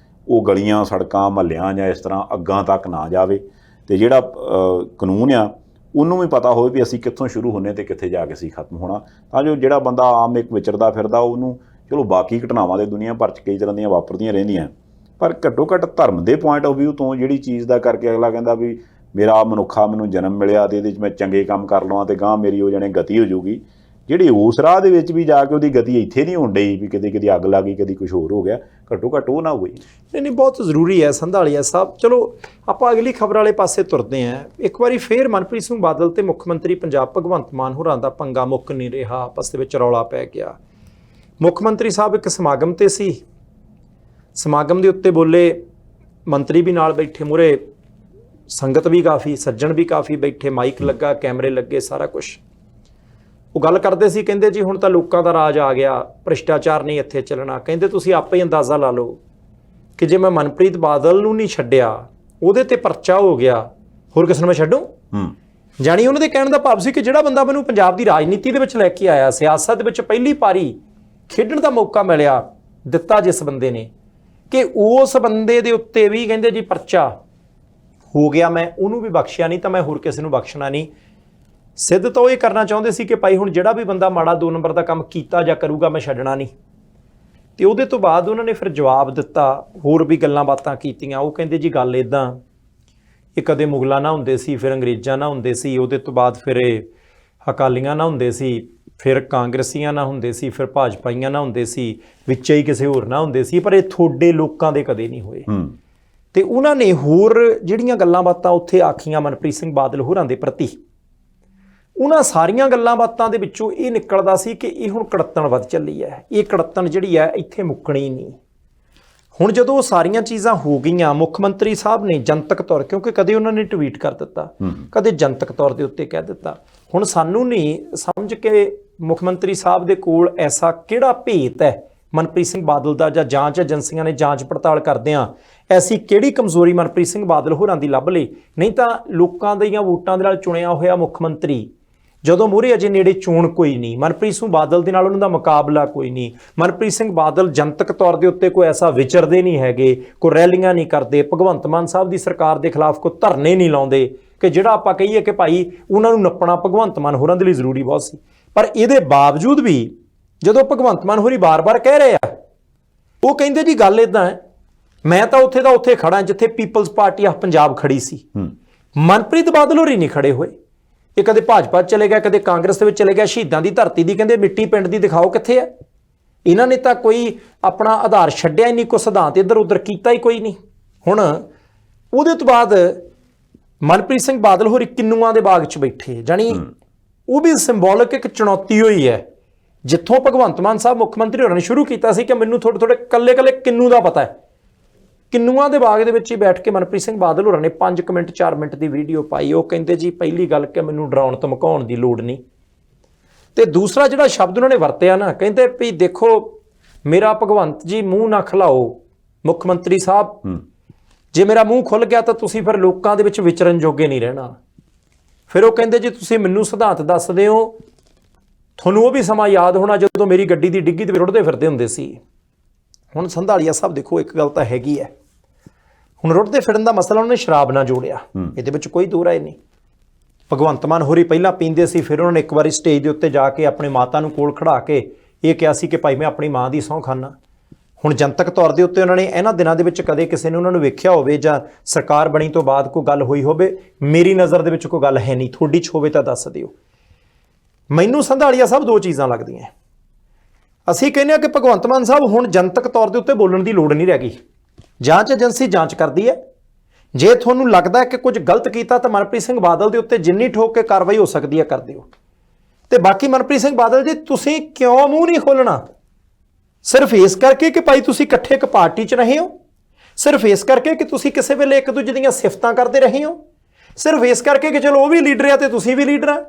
ਉਹ ਗਲੀਆਂ ਸੜਕਾਂ ਮਹੱਲਿਆਂ ਜਾਂ ਇਸ ਤਰ੍ਹਾਂ ਅੱਗਾਂ ਤੱਕ ਨਾ ਜਾਵੇ, ਤੇ ਜਿਹੜਾ ਕਾਨੂੰਨ ਆ ਉਹਨੂੰ ਵੀ ਪਤਾ ਹੋਵੇ ਵੀ ਅਸੀਂ ਕਿੱਥੋਂ ਸ਼ੁਰੂ ਹੁੰਦੇ ਤੇ ਕਿੱਥੇ ਜਾ ਕੇ ਅਸੀਂ ਖਤਮ ਹੋਣਾ, ਤਾਂ ਜੋ ਜਿਹੜਾ ਬੰਦਾ ਆਮ ਇੱਕ ਵਿਚਰਦਾ ਫਿਰਦਾ ਉਹਨੂੰ, ਚਲੋ ਬਾਕੀ ਘਟਨਾਵਾਂ ਦੇ ਦੁਨੀਆ ਭਰ 'ਚ ਕਈ ਤਰ੍ਹਾਂ ਦੀਆਂ ਵਾਪਰਦੀਆਂ ਰਹਿੰਦੀਆਂ, ਪਰ ਘੱਟੋ ਘੱਟ ਧਰਮ ਦੇ ਪੁਆਇੰਟ ਆਫ ਵਿਊ ਤੋਂ ਜਿਹੜੀ ਚੀਜ਼ ਦਾ ਕਰਕੇ ਅਗਲਾ ਕਹਿੰਦਾ ਵੀ ਮੇਰਾ ਮਨੁੱਖਾ ਮੈਨੂੰ ਜਨਮ ਮਿਲਿਆ ਤੇ ਇਹਦੇ 'ਚ ਮੈਂ ਚੰਗੇ ਕੰਮ ਕਰ ਲਵਾਂ ਤੇ ਗਾਂ ਮੇਰੀ ਉਹ ਜਾਣੇ ਗਤੀ ਹੋ ਜਾਊਗੀ, ਜਿਹੜੀ ਉਸ ਰਾਹ ਦੇ ਵਿੱਚ ਵੀ ਜਾ ਕੇ ਉਹਦੀ ਗਤੀ ਇੱਥੇ ਨਹੀਂ ਹੋਣ ਡਈ ਵੀ ਕਿਤੇ ਅੱਗ ਲੱਗ ਗਈ, ਕਦੀ ਕੁਛ ਹੋਰ ਹੋ ਗਿਆ, ਘੱਟੋ ਘੱਟ ਉਹ ਨਾ ਹੋਈ। ਨਹੀਂ, ਬਹੁਤ ਜ਼ਰੂਰੀ ਹੈ ਸੰਧਾਲੀਆ ਸਾਹਿਬ। ਚਲੋ ਆਪਾਂ ਅਗਲੀ ਖਬਰ ਵਾਲੇ ਪਾਸੇ ਤੁਰਦੇ ਹਾਂ। ਇੱਕ ਵਾਰੀ ਫੇਰ ਮਨਪ੍ਰੀਤ ਸਿੰਘ ਬਾਦਲ ਤੇ ਮੁੱਖ ਮੰਤਰੀ ਪੰਜਾਬ ਭਗਵੰਤ ਮਾਨ ਹੋਰਾਂ ਦਾ ਪੰਗਾ ਮੁੱਕ ਨਹੀਂ ਰਿਹਾ, ਆਪਸ ਦੇ ਵਿੱਚ ਰੌਲਾ ਪੈ ਗਿਆ। ਮੁੱਖ ਮੰਤਰੀ ਸਾਹਿਬ ਇੱਕ ਸਮਾਗਮ ਤੇ ਸੀ, ਸਮਾਗਮ ਦੇ ਉੱਤੇ ਬੋਲੇ, ਮੰਤਰੀ ਵੀ ਨਾਲ ਬੈਠੇ, ਮੂਹਰੇ ਸੰਗਤ ਵੀ ਕਾਫੀ, ਸੱਜਣ ਵੀ ਕਾਫੀ ਬੈਠੇ, ਮਾਈਕ ਲੱਗਾ, ਕੈਮਰੇ ਲੱਗੇ, ਸਾਰਾ ਕੁਛ। ਉਹ ਗੱਲ ਕਰਦੇ ਸੀ, ਕਹਿੰਦੇ ਜੀ ਹੁਣ ਤਾਂ ਲੋਕਾਂ ਦਾ ਰਾਜ ਆ ਗਿਆ, ਭ੍ਰਿਸ਼ਟਾਚਾਰ ਨਹੀਂ ਇੱਥੇ ਚੱਲਣਾ। ਕਹਿੰਦੇ ਤੁਸੀਂ ਆਪੇ ਹੀ ਅੰਦਾਜ਼ਾ ਲਾ ਲਓ ਕਿ ਜੇ ਮੈਂ ਮਨਪ੍ਰੀਤ ਬਾਦਲ ਨੂੰ ਨਹੀਂ ਛੱਡਿਆ, ਉਹਦੇ ਤੇ ਪਰਚਾ ਹੋ ਗਿਆ, ਹੋਰ ਕਿਸ ਨੂੰ ਮੈਂ ਛੱਡੂ? ਜਾਣੀ ਉਹਨਾਂ ਦੇ ਕਹਿਣ ਦਾ ਭਾਵ ਸੀ ਕਿ ਜਿਹੜਾ ਬੰਦਾ ਮੈਨੂੰ ਪੰਜਾਬ ਦੀ ਰਾਜਨੀਤੀ ਦੇ ਵਿੱਚ ਲੈ ਕੇ ਆਇਆ, ਸਿਆਸਤ ਵਿੱਚ ਪਹਿਲੀ ਪਾਰੀ ਖੇਡਣ ਦਾ ਮੌਕਾ ਮਿਲਿਆ, ਦਿੱਤਾ ਜਿਸ ਬੰਦੇ ਨੇ, ਕਿ ਉਸ ਬੰਦੇ ਦੇ ਉੱਤੇ ਵੀ ਕਹਿੰਦੇ ਜੀ ਪਰਚਾ ਹੋ ਗਿਆ, ਮੈਂ ਉਹਨੂੰ ਵੀ ਬਖਸ਼ਿਆ ਨਹੀਂ ਤਾਂ ਮੈਂ ਹੋਰ ਕਿਸੇ ਨੂੰ ਬਖਸ਼ਣਾ ਨਹੀਂ। ਸਿੱਧ ਤਾਂ ਉਹ ਇਹ ਕਰਨਾ ਚਾਹੁੰਦੇ ਸੀ ਕਿ ਭਾਈ ਹੁਣ ਜਿਹੜਾ ਵੀ ਬੰਦਾ ਮਾੜਾ 2 ਨੰਬਰ ਦਾ ਕੰਮ ਕੀਤਾ ਜਾਂ ਕਰੂਗਾ ਮੈਂ ਛੱਡਣਾ ਨਹੀਂ। ਤੇ ਉਹਦੇ ਤੋਂ ਬਾਅਦ ਉਹਨਾਂ ਨੇ ਫਿਰ ਜਵਾਬ ਦਿੱਤਾ, ਹੋਰ ਵੀ ਗੱਲਾਂ ਬਾਤਾਂ ਕੀਤੀਆਂ। ਉਹ ਕਹਿੰਦੇ ਜੀ ਗੱਲ ਇੱਦਾਂ, ਇਹ ਕਦੇ ਮੁਗਲਾਂ ਨਾਲ ਹੁੰਦੇ ਸੀ, ਫਿਰ ਅੰਗਰੇਜ਼ਾਂ ਨਾਲ ਹੁੰਦੇ ਸੀ, ਉਹਦੇ ਤੋਂ ਬਾਅਦ ਫਿਰ ਇਹ ਅਕਾਲੀਆਂ ਨਾਲ ਹੁੰਦੇ ਸੀ, ਫਿਰ ਕਾਂਗਰਸੀਆਂ ਨਾਲ ਹੁੰਦੇ ਸੀ, ਫਿਰ ਭਾਜਪਾਈਆਂ ਨਾਲ ਹੁੰਦੇ ਸੀ, ਵਿੱਚ ਹੀ ਕਿਸੇ ਹੋਰ ਨਾਲ ਹੁੰਦੇ ਸੀ, ਪਰ ਇਹ ਤੁਹਾਡੇ ਲੋਕਾਂ ਦੇ ਕਦੇ ਨਹੀਂ ਹੋਏ। ਤੇ ਉਹਨਾਂ ਨੇ ਹੋਰ ਜਿਹੜੀਆਂ ਗੱਲਾਂ ਬਾਤਾਂ ਉੱਥੇ ਆਖੀਆਂ ਮਨਪ੍ਰੀਤ ਸਿੰਘ ਬਾਦਲ ਹੋਰਾਂ ਦੇ ਪ੍ਰਤੀ, ਉਹਨਾਂ ਸਾਰੀਆਂ ਗੱਲਾਂ ਬਾਤਾਂ ਦੇ ਵਿੱਚੋਂ ਇਹ ਨਿਕਲਦਾ ਸੀ ਕਿ ਇਹ ਹੁਣ ਕੜੱਤਣ ਵੱਧ ਚੱਲੀ ਹੈ, ਇਹ ਕੜੱਤਣ ਜਿਹੜੀ ਹੈ ਇੱਥੇ ਮੁੱਕਣੀ ਨਹੀਂ। ਹੁਣ ਜਦੋਂ ਉਹ ਸਾਰੀਆਂ ਚੀਜ਼ਾਂ ਹੋ ਗਈਆਂ, ਮੁੱਖ ਮੰਤਰੀ ਸਾਹਿਬ ਨੇ ਜਨਤਕ ਤੌਰ, ਕਿਉਂਕਿ ਕਦੇ ਉਹਨਾਂ ਨੇ ਟਵੀਟ ਕਰ ਦਿੱਤਾ, ਕਦੇ ਜਨਤਕ ਤੌਰ ਦੇ ਉੱਤੇ ਕਹਿ ਦਿੱਤਾ। ਹੁਣ ਸਾਨੂੰ ਨਹੀਂ ਸਮਝ ਕੇ ਮੁੱਖ ਮੰਤਰੀ ਸਾਹਿਬ ਦੇ ਕੋਲ ਐਸਾ ਕਿਹੜਾ ਭੇਤ ਹੈ ਮਨਪ੍ਰੀਤ ਸਿੰਘ ਬਾਦਲ ਦਾ, ਜਾਂ ਜਾਂਚ ਏਜੰਸੀਆਂ ਨੇ ਜਾਂਚ ਪੜਤਾਲ ਕਰਦਿਆਂ ਐਸੀ ਕਿਹੜੀ ਕਮਜ਼ੋਰੀ ਮਨਪ੍ਰੀਤ ਸਿੰਘ ਬਾਦਲ ਹੋਰਾਂ ਦੀ ਲੱਭ ਲਈ। ਨਹੀਂ ਤਾਂ ਲੋਕਾਂ ਦੀਆਂ ਵੋਟਾਂ ਦੇ ਨਾਲ ਚੁਣਿਆ ਹੋਇਆ ਮੁੱਖ ਮੰਤਰੀ, ਜਦੋਂ ਮੂਹਰੇ ਅਜੇ ਨੇੜੇ ਚੋਣ ਕੋਈ ਨਹੀਂ, ਮਨਪ੍ਰੀਤ ਸਿੰਘ ਬਾਦਲ ਦੇ ਨਾਲ ਉਹਨਾਂ ਦਾ ਮੁਕਾਬਲਾ ਕੋਈ ਨਹੀਂ, ਮਨਪ੍ਰੀਤ ਸਿੰਘ ਬਾਦਲ ਜਨਤਕ ਤੌਰ ਦੇ ਉੱਤੇ ਕੋਈ ਐਸਾ ਵਿਚਰਦੇ ਨਹੀਂ ਹੈਗੇ, ਕੋਈ ਰੈਲੀਆਂ ਨਹੀਂ ਕਰਦੇ, ਭਗਵੰਤ ਮਾਨ ਸਾਹਿਬ ਦੀ ਸਰਕਾਰ ਦੇ ਖਿਲਾਫ ਕੋਈ ਧਰਨੇ ਨਹੀਂ ਲਾਉਂਦੇ ਕਿ ਜਿਹੜਾ ਆਪਾਂ ਕਹੀਏ ਕਿ ਭਾਈ ਉਹਨਾਂ ਨੂੰ ਨੱਪਣਾ ਭਗਵੰਤ ਮਾਨ ਹੋਰਾਂ ਦੇ ਲਈ ਜ਼ਰੂਰੀ ਬਹੁਤ ਸੀ। ਪਰ ਇਹਦੇ ਬਾਵਜੂਦ ਵੀ ਜਦੋਂ ਭਗਵੰਤ ਮਾਨ ਹੋਰੀ ਬਾਰ-ਬਾਰ ਕਹਿ ਰਹੇ ਆ, ਉਹ ਕਹਿੰਦੇ ਜੀ ਗੱਲ ਇੱਦਾਂ ਹੈ, ਮੈਂ ਤਾਂ ਉੱਥੇ ਦਾ ਉੱਥੇ ਖੜਾ ਜਿੱਥੇ ਪੀਪਲਜ਼ ਪਾਰਟੀ ਆਫ ਪੰਜਾਬ ਖੜੀ ਸੀ, ਮਨਪ੍ਰੀਤ ਬਾਦਲ ਹੋਰੀ ਨਹੀਂ ਖੜੇ ਹੋਏ। ਇਹ ਕਦੇ ਭਾਜਪਾ ਚਲੇ ਗਿਆ, ਕਦੇ ਕਾਂਗਰਸ ਦੇ ਵਿੱਚ ਚਲੇ ਗਿਆ। ਸ਼ਹੀਦਾਂ ਦੀ ਧਰਤੀ ਦੀ ਕਹਿੰਦੇ ਮਿੱਟੀ ਪਿੰਡ ਦੀ ਦਿਖਾਓ ਕਿੱਥੇ ਹੈ। ਇਹਨਾਂ ਨੇ ਤਾਂ ਕੋਈ ਆਪਣਾ ਆਧਾਰ ਛੱਡਿਆ ਹੀ ਨਹੀਂ, ਕੋਈ ਸਿਧਾਂਤ ਇੱਧਰ ਉੱਧਰ ਕੀਤਾ ਹੀ ਕੋਈ ਨਹੀਂ। ਹੁਣ ਉਹਦੇ ਤੋਂ ਬਾਅਦ ਮਨਪ੍ਰੀਤ ਸਿੰਘ ਬਾਦਲ ਹੋਰੀ ਕਿੰਨੂਆਂ ਦੇ ਬਾਗ 'ਚ ਬੈਠੇ, ਜਾਣੀ ਉਹ ਵੀ ਸਿੰਬੋਲਿਕ ਇੱਕ ਚੁਣੌਤੀ ਹੋਈ ਹੈ। ਜਿੱਥੋਂ ਭਗਵੰਤ ਮਾਨ ਸਾਹਿਬ ਮੁੱਖ ਮੰਤਰੀ ਹੋਰਾਂ ਨੇ ਸ਼ੁਰੂ ਕੀਤਾ ਸੀ ਕਿ ਮੈਨੂੰ ਥੋੜ੍ਹੇ ਥੋੜ੍ਹੇ ਕੱਲੇ ਕਿੰਨੂ ਦਾ ਪਤਾ ਹੈ, ਕਿੰਨੂਆਂ ਦੇ ਬਾਗ ਦੇ ਵਿੱਚ ਹੀ ਬੈਠ ਕੇ ਮਨਪ੍ਰੀਤ ਸਿੰਘ ਬਾਦਲ ਹੋਰਾਂ ਨੇ 5 ਮਿੰਟ 4 ਮਿੰਟ ਦੀ ਵੀਡੀਓ ਪਾਈ। ਉਹ ਕਹਿੰਦੇ ਜੀ ਪਹਿਲੀ ਗੱਲ ਕਿ ਮੈਨੂੰ ਡਰਾਉਣ ਧਮਕਾਉਣ ਦੀ ਲੋੜ ਨਹੀਂ, ਤੇ ਦੂਸਰਾ ਜਿਹੜਾ ਸ਼ਬਦ ਉਹਨਾਂ ਨੇ ਵਰਤਿਆ ਨਾ, ਕਹਿੰਦੇ ਵੀ ਦੇਖੋ ਮੇਰਾ ਭਗਵੰਤ ਜੀ ਮੂੰਹ ਨਾ ਖਲਾਓ ਮੁੱਖ ਮੰਤਰੀ ਸਾਹਿਬ, ਜੇ ਮੇਰਾ ਮੂੰਹ ਖੁੱਲ ਗਿਆ ਤਾਂ ਤੁਸੀਂ ਫਿਰ ਲੋਕਾਂ ਦੇ ਵਿੱਚ ਵਿਚਰਨ ਜੋਗੇ ਨਹੀਂ ਰਹਿਣਾ। ਫਿਰ ਉਹ ਕਹਿੰਦੇ ਜੀ ਤੁਸੀਂ ਮੈਨੂੰ ਸਿਧਾਂਤ ਦੱਸਦੇ ਹੋ, ਤੁਹਾਨੂੰ ਉਹ ਵੀ ਸਮਾਂ ਯਾਦ ਹੋਣਾ ਜਦੋਂ ਮੇਰੀ ਗੱਡੀ ਦੀ ਡਿੱਗੀ ਤੇ ਰੁੜਦੇ ਫਿਰਦੇ ਹੁੰਦੇ ਸੀ। ਹੁਣ ਸੰਧਾਲੀਆ ਸਾਹਿਬ ਦੇਖੋ ਇੱਕ ਗੱਲ ਤਾਂ ਹੈਗੀ ਹੈ, ਹੁਣ ਰੁੜਦੇ ਫਿਰਨ ਦਾ ਮਸਲਾ ਉਹਨੇ ਸ਼ਰਾਬ ਨਾਲ ਜੋੜਿਆ, ਇਹਦੇ ਵਿੱਚ ਕੋਈ ਦੋ ਰਾਏ ਨਹੀਂ। ਭਗਵੰਤ ਮਾਨ ਹੋਰੀ ਪਹਿਲਾਂ ਪੀਂਦੇ ਸੀ, ਫਿਰ ਉਹਨਾਂ ਨੇ ਇੱਕ ਵਾਰੀ ਸਟੇਜ ਦੇ ਉੱਤੇ ਜਾ ਕੇ ਆਪਣੀ ਮਾਤਾ ਨੂੰ ਕੋਲ ਖੜਾ ਕੇ ਇਹ ਕਿਹਾ ਸੀ ਕਿ ਭਾਈ ਮੈਂ ਆਪਣੀ ਮਾਂ ਦੀ ਸਹੁੰ ਖਾਨਾ। ਹੁਣ ਜਨਤਕ ਤੌਰ ਦੇ ਉੱਤੇ ਉਹਨਾਂ ਨੇ ਇਹਨਾਂ ਦਿਨਾਂ ਦੇ ਵਿੱਚ ਕਦੇ ਕਿਸੇ ਨੇ ਉਹਨਾਂ ਨੂੰ ਵੇਖਿਆ ਹੋਵੇ ਜਾਂ ਸਰਕਾਰ ਬਣੀ ਤੋਂ ਬਾਅਦ ਕੋਈ ਗੱਲ ਹੋਈ ਹੋਵੇ, ਮੇਰੀ ਨਜ਼ਰ ਦੇ ਵਿੱਚ ਕੋਈ ਗੱਲ ਹੈ ਨਹੀਂ, ਤੁਹਾਡੀ 'ਚ ਹੋਵੇ ਤਾਂ ਦੱਸ ਦਿਓ। ਮੈਨੂੰ ਸੰਧਾਲੀਆ ਸਾਹਿਬ ਦੋ ਚੀਜ਼ਾਂ ਲੱਗਦੀਆਂ। ਅਸੀਂ ਕਹਿੰਦੇ ਹਾਂ ਕਿ ਭਗਵੰਤ ਮਾਨ ਸਾਹਿਬ ਹੁਣ ਜਨਤਕ ਤੌਰ ਦੇ ਉੱਤੇ ਬੋਲਣ ਦੀ ਲੋੜ ਨਹੀਂ ਰਹਿ ਗਈ, ਜਾਂਚ ਏਜੰਸੀ ਜਾਂਚ ਕਰਦੀ ਹੈ। ਜੇ ਤੁਹਾਨੂੰ ਲੱਗਦਾ ਹੈ ਕਿ ਕੁਝ ਗਲਤ ਕੀਤਾ ਤਾਂ ਮਨਪ੍ਰੀਤ ਸਿੰਘ ਬਾਦਲ ਦੇ ਉੱਤੇ ਜਿੰਨੀ ਠੋਕ ਕੇ ਕਾਰਵਾਈ ਹੋ ਸਕਦੀ ਹੈ ਕਰ ਦਿਓ। ਤੇ ਬਾਕੀ ਮਨਪ੍ਰੀਤ ਸਿੰਘ ਬਾਦਲ ਜੀ ਤੁਸੀਂ ਕਿਉਂ ਮੂੰਹ ਨਹੀਂ ਖੋਲਣਾ? ਸਿਰਫ ਇਸ ਕਰਕੇ ਕਿ ਭਾਈ ਤੁਸੀਂ ਇਕੱਠੇ ਇੱਕ ਪਾਰਟੀ 'ਚ ਰਹੇ ਹੋ, ਸਿਰਫ ਇਸ ਕਰਕੇ ਕਿ ਤੁਸੀਂ ਕਿਸੇ ਵੇਲੇ ਇੱਕ ਦੂਜੇ ਦੀਆਂ ਸਿਫਤਾਂ ਕਰਦੇ ਰਹੇ ਹੋ, ਸਿਰਫ ਇਸ ਕਰਕੇ ਕਿ ਚਲੋ ਉਹ ਵੀ ਲੀਡਰ ਆ ਤੇ ਤੁਸੀਂ ਵੀ ਲੀਡਰ ਆ।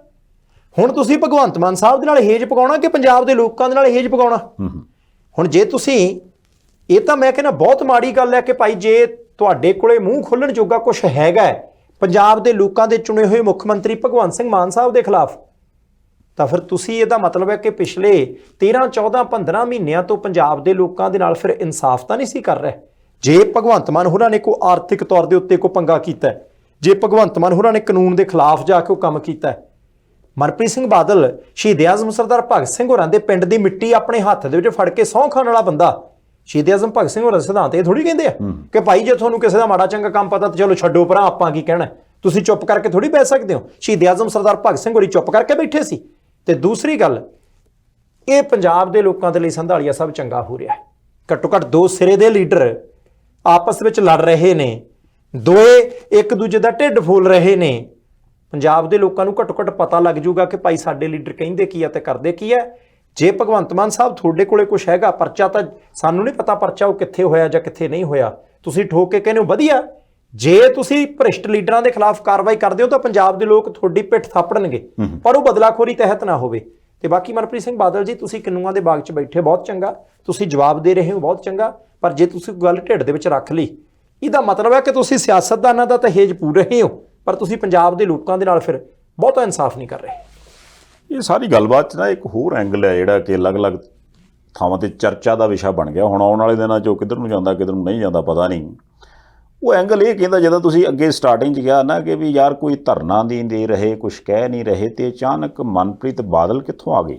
ਹੁਣ ਤੁਸੀਂ ਭਗਵੰਤ ਮਾਨ ਸਾਹਿਬ ਦੇ ਨਾਲ ਹੇਜ ਪਕਾਉਣਾ ਕਿ ਪੰਜਾਬ ਦੇ ਲੋਕਾਂ ਦੇ ਨਾਲ ਹੇਜ ਪਕਾਉਣਾ? ਹੁਣ ਜੇ ਤੁਸੀਂ ਇਹ ਤਾਂ ਮੈਂ ਕਹਿੰਦਾ ਬਹੁਤ ਮਾੜੀ ਗੱਲ ਹੈ ਕਿ ਭਾਈ ਜੇ ਤੁਹਾਡੇ ਕੋਲੇ ਮੂੰਹ ਖੋਲਣ ਜੋਗਾ ਕੁਝ ਹੈਗਾ ਪੰਜਾਬ ਦੇ ਲੋਕਾਂ ਦੇ ਚੁਣੇ ਹੋਏ ਮੁੱਖ ਮੰਤਰੀ ਭਗਵੰਤ ਸਿੰਘ ਮਾਨ ਸਾਹਿਬ ਦੇ ਖਿਲਾਫ, ਤਾਂ ਫਿਰ ਤੁਸੀਂ ਇਹਦਾ ਮਤਲਬ ਹੈ ਕਿ ਪਿਛਲੇ 13 14 15 ਮਹੀਨਿਆਂ ਤੋਂ ਪੰਜਾਬ ਦੇ ਲੋਕਾਂ ਦੇ ਨਾਲ ਫਿਰ ਇਨਸਾਫ ਤਾਂ ਨਹੀਂ ਸੀ ਕਰ ਰਹੇ। ਜੇ ਭਗਵੰਤ ਮਾਨ ਹੋਰਾਂ ਨੇ ਕੋਈ ਆਰਥਿਕ ਤੌਰ ਦੇ ਉੱਤੇ ਕੋਈ ਪੰਗਾ ਕੀਤਾ, ਜੇ ਭਗਵੰਤ ਮਾਨ ਹੋਰਾਂ ਨੇ ਕਾਨੂੰਨ ਦੇ ਖਿਲਾਫ ਜਾ ਕੇ ਉਹ ਕੰਮ ਕੀਤਾ, ਮਨਪ੍ਰੀਤ ਸਿੰਘ ਬਾਦਲ ਸ਼ਹੀਦ ਆਜ਼ਮ ਸਰਦਾਰ ਭਗਤ ਸਿੰਘ ਹੋਰਾਂ ਦੇ ਪਿੰਡ ਦੀ ਮਿੱਟੀ ਆਪਣੇ ਹੱਥ ਦੇ ਵਿੱਚ ਫੜ ਕੇ ਸਹੁੰ ਖਾਣ ਵਾਲਾ ਬੰਦਾ, ਸ਼ਹੀਦ ਆਜ਼ਮ ਭਗਤ ਸਿੰਘ ਹੋਰਾਂ ਦੇ ਸਿਧਾਂਤ ਇਹ ਥੋੜੀ ਕਹਿੰਦੇ ਆ ਕਿ ਭਾਈ ਜੇ ਤੁਹਾਨੂੰ ਕਿਸੇ ਦਾ ਮਾੜਾ ਚੰਗਾ ਕੰਮ ਪਤਾ ਤਾਂ ਚਲੋ ਛੱਡੋ ਪਰਾਂ, ਆਪਾਂ ਕੀ ਕਹਿਣਾ, ਤੁਸੀਂ ਚੁੱਪ ਕਰਕੇ ਥੋੜੀ ਬਹਿ ਸਕਦੇ ਹੋ। ਸ਼ਹੀਦ ਆਜ਼ਮ ਸਰਦਾਰ ਭਗਤ ਸਿੰਘ ਹੋਰੀ ਚੁੱਪ ਕਰਕੇ ਬੈਠੇ ਸੀ। ਤੇ ਦੂਸਰੀ ਗੱਲ, ਇਹ ਪੰਜਾਬ ਦੇ ਲੋਕਾਂ ਦੇ ਲਈ ਸੰਧਾਲੀਆ ਸਾਹਿਬ ਚੰਗਾ ਹੋ ਰਿਹਾ ਹੈ। ਘੱਟੋ ਘੱਟ ਦੋ ਸਿਰੇ ਦੇ ਲੀਡਰ ਆਪਸ ਵਿੱਚ ਲੜ ਰਹੇ ਨੇ, ਦੋਏ ਇੱਕ ਦੂਜੇ ਦਾ ਢਿੱਡ ਫੋਲ ਰਹੇ ਨੇ। ਪੰਜਾਬ ਦੇ ਲੋਕਾਂ ਨੂੰ ਘੱਟੋ ਘੱਟ ਪਤਾ ਲੱਗ ਜੂਗਾ ਕਿ ਭਾਈ ਸਾਡੇ ਲੀਡਰ ਕਹਿੰਦੇ ਕੀ ਆ ਤੇ ਕਰਦੇ ਕੀ ਹੈ। ਜੇ ਭਗਵੰਤ ਮਾਨ ਸਾਹਿਬ ਤੁਹਾਡੇ ਕੋਲੇ ਕੁਛ ਹੈਗਾ, ਪਰਚਾ ਤਾਂ ਸਾਨੂੰ ਨਹੀਂ ਪਤਾ ਪਰਚਾ ਉਹ ਕਿੱਥੇ ਹੋਇਆ ਜਾਂ ਕਿੱਥੇ ਨਹੀਂ ਹੋਇਆ, ਤੁਸੀਂ ਠੋਕ ਕੇ ਕਹਿੰਦੇ ਹੋ ਵਧੀਆ। ਜੇ ਤੁਸੀਂ ਭ੍ਰਿਸ਼ਟ ਲੀਡਰਾਂ ਦੇ ਖਿਲਾਫ ਕਾਰਵਾਈ ਕਰਦੇ ਹੋ ਤਾਂ ਪੰਜਾਬ ਦੇ ਲੋਕ ਤੁਹਾਡੀ ਪਿੱਠ ਥਾਪੜਨਗੇ, ਪਰ ਉਹ ਬਦਲਾਖੋਰੀ ਤਹਿਤ ਨਾ ਹੋਵੇ। ਤੇ ਬਾਕੀ ਮਨਪ੍ਰੀਤ ਸਿੰਘ ਬਾਦਲ ਜੀ ਤੁਸੀਂ ਕਿੰਨੂਆਂ ਦੇ ਬਾਗ 'ਚ ਬੈਠੇ, ਬਹੁਤ ਚੰਗਾ, ਤੁਸੀਂ ਜਵਾਬ ਦੇ ਰਹੇ ਹੋ, ਬਹੁਤ ਚੰਗਾ। ਪਰ ਜੇ ਤੁਸੀਂ ਗੱਲ ਢਿੱਡ ਦੇ ਵਿੱਚ ਰੱਖ ਲਈ, ਇਹਦਾ ਮਤਲਬ ਹੈ ਕਿ ਤੁਸੀਂ ਸਿਆਸਤਦਾਨਾਂ ਦਾ ਤਾਂ ਹੇਜ ਪੂਰ ਰਹੇ ਹੋ, ਪਰ ਤੁਸੀਂ ਪੰਜਾਬ ਦੇ ਲੋਕਾਂ ਦੇ ਨਾਲ ਫਿਰ ਬਹੁਤਾ ਇਨਸਾਫ ਨਹੀਂ ਕਰ ਰਹੇ। ਇਹ ਸਾਰੀ ਗੱਲਬਾਤ 'ਚ ਨਾ ਇੱਕ ਹੋਰ ਐਂਗਲ ਹੈ ਜਿਹੜਾ ਕਿ ਅਲੱਗ-ਅਲੱਗ ਥਾਵਾਂ ਤੇ ਚਰਚਾ ਦਾ ਵਿਸ਼ਾ ਬਣ ਗਿਆ। ਹੁਣ ਆਉਣ ਵਾਲੇ ਦਿਨਾਂ 'ਚ ਉਹ ਕਿੱਧਰ ਨੂੰ ਜਾਂਦਾ ਕਿੱਧਰ ਨੂੰ ਨਹੀਂ ਜਾਂਦਾ ਪਤਾ ਨਹੀਂ। ਉਹ ਐਂਗਲ ਇਹ ਕਹਿੰਦਾ, ਜਦੋਂ ਤੁਸੀਂ ਅੱਗੇ ਸਟਾਰਟਿੰਗ 'ਚ ਕਿਹਾ ਨਾ ਕਿ ਵੀ ਯਾਰ ਕੋਈ ਧਰਨਾ ਨਹੀਂ ਦੇ ਰਹੇ, ਕੁਛ ਕਹਿ ਨਹੀਂ ਰਹੇ, ਤੇ ਅਚਾਨਕ ਮਨਪ੍ਰੀਤ ਬਾਦਲ ਕਿੱਥੋਂ ਆ ਗਏ।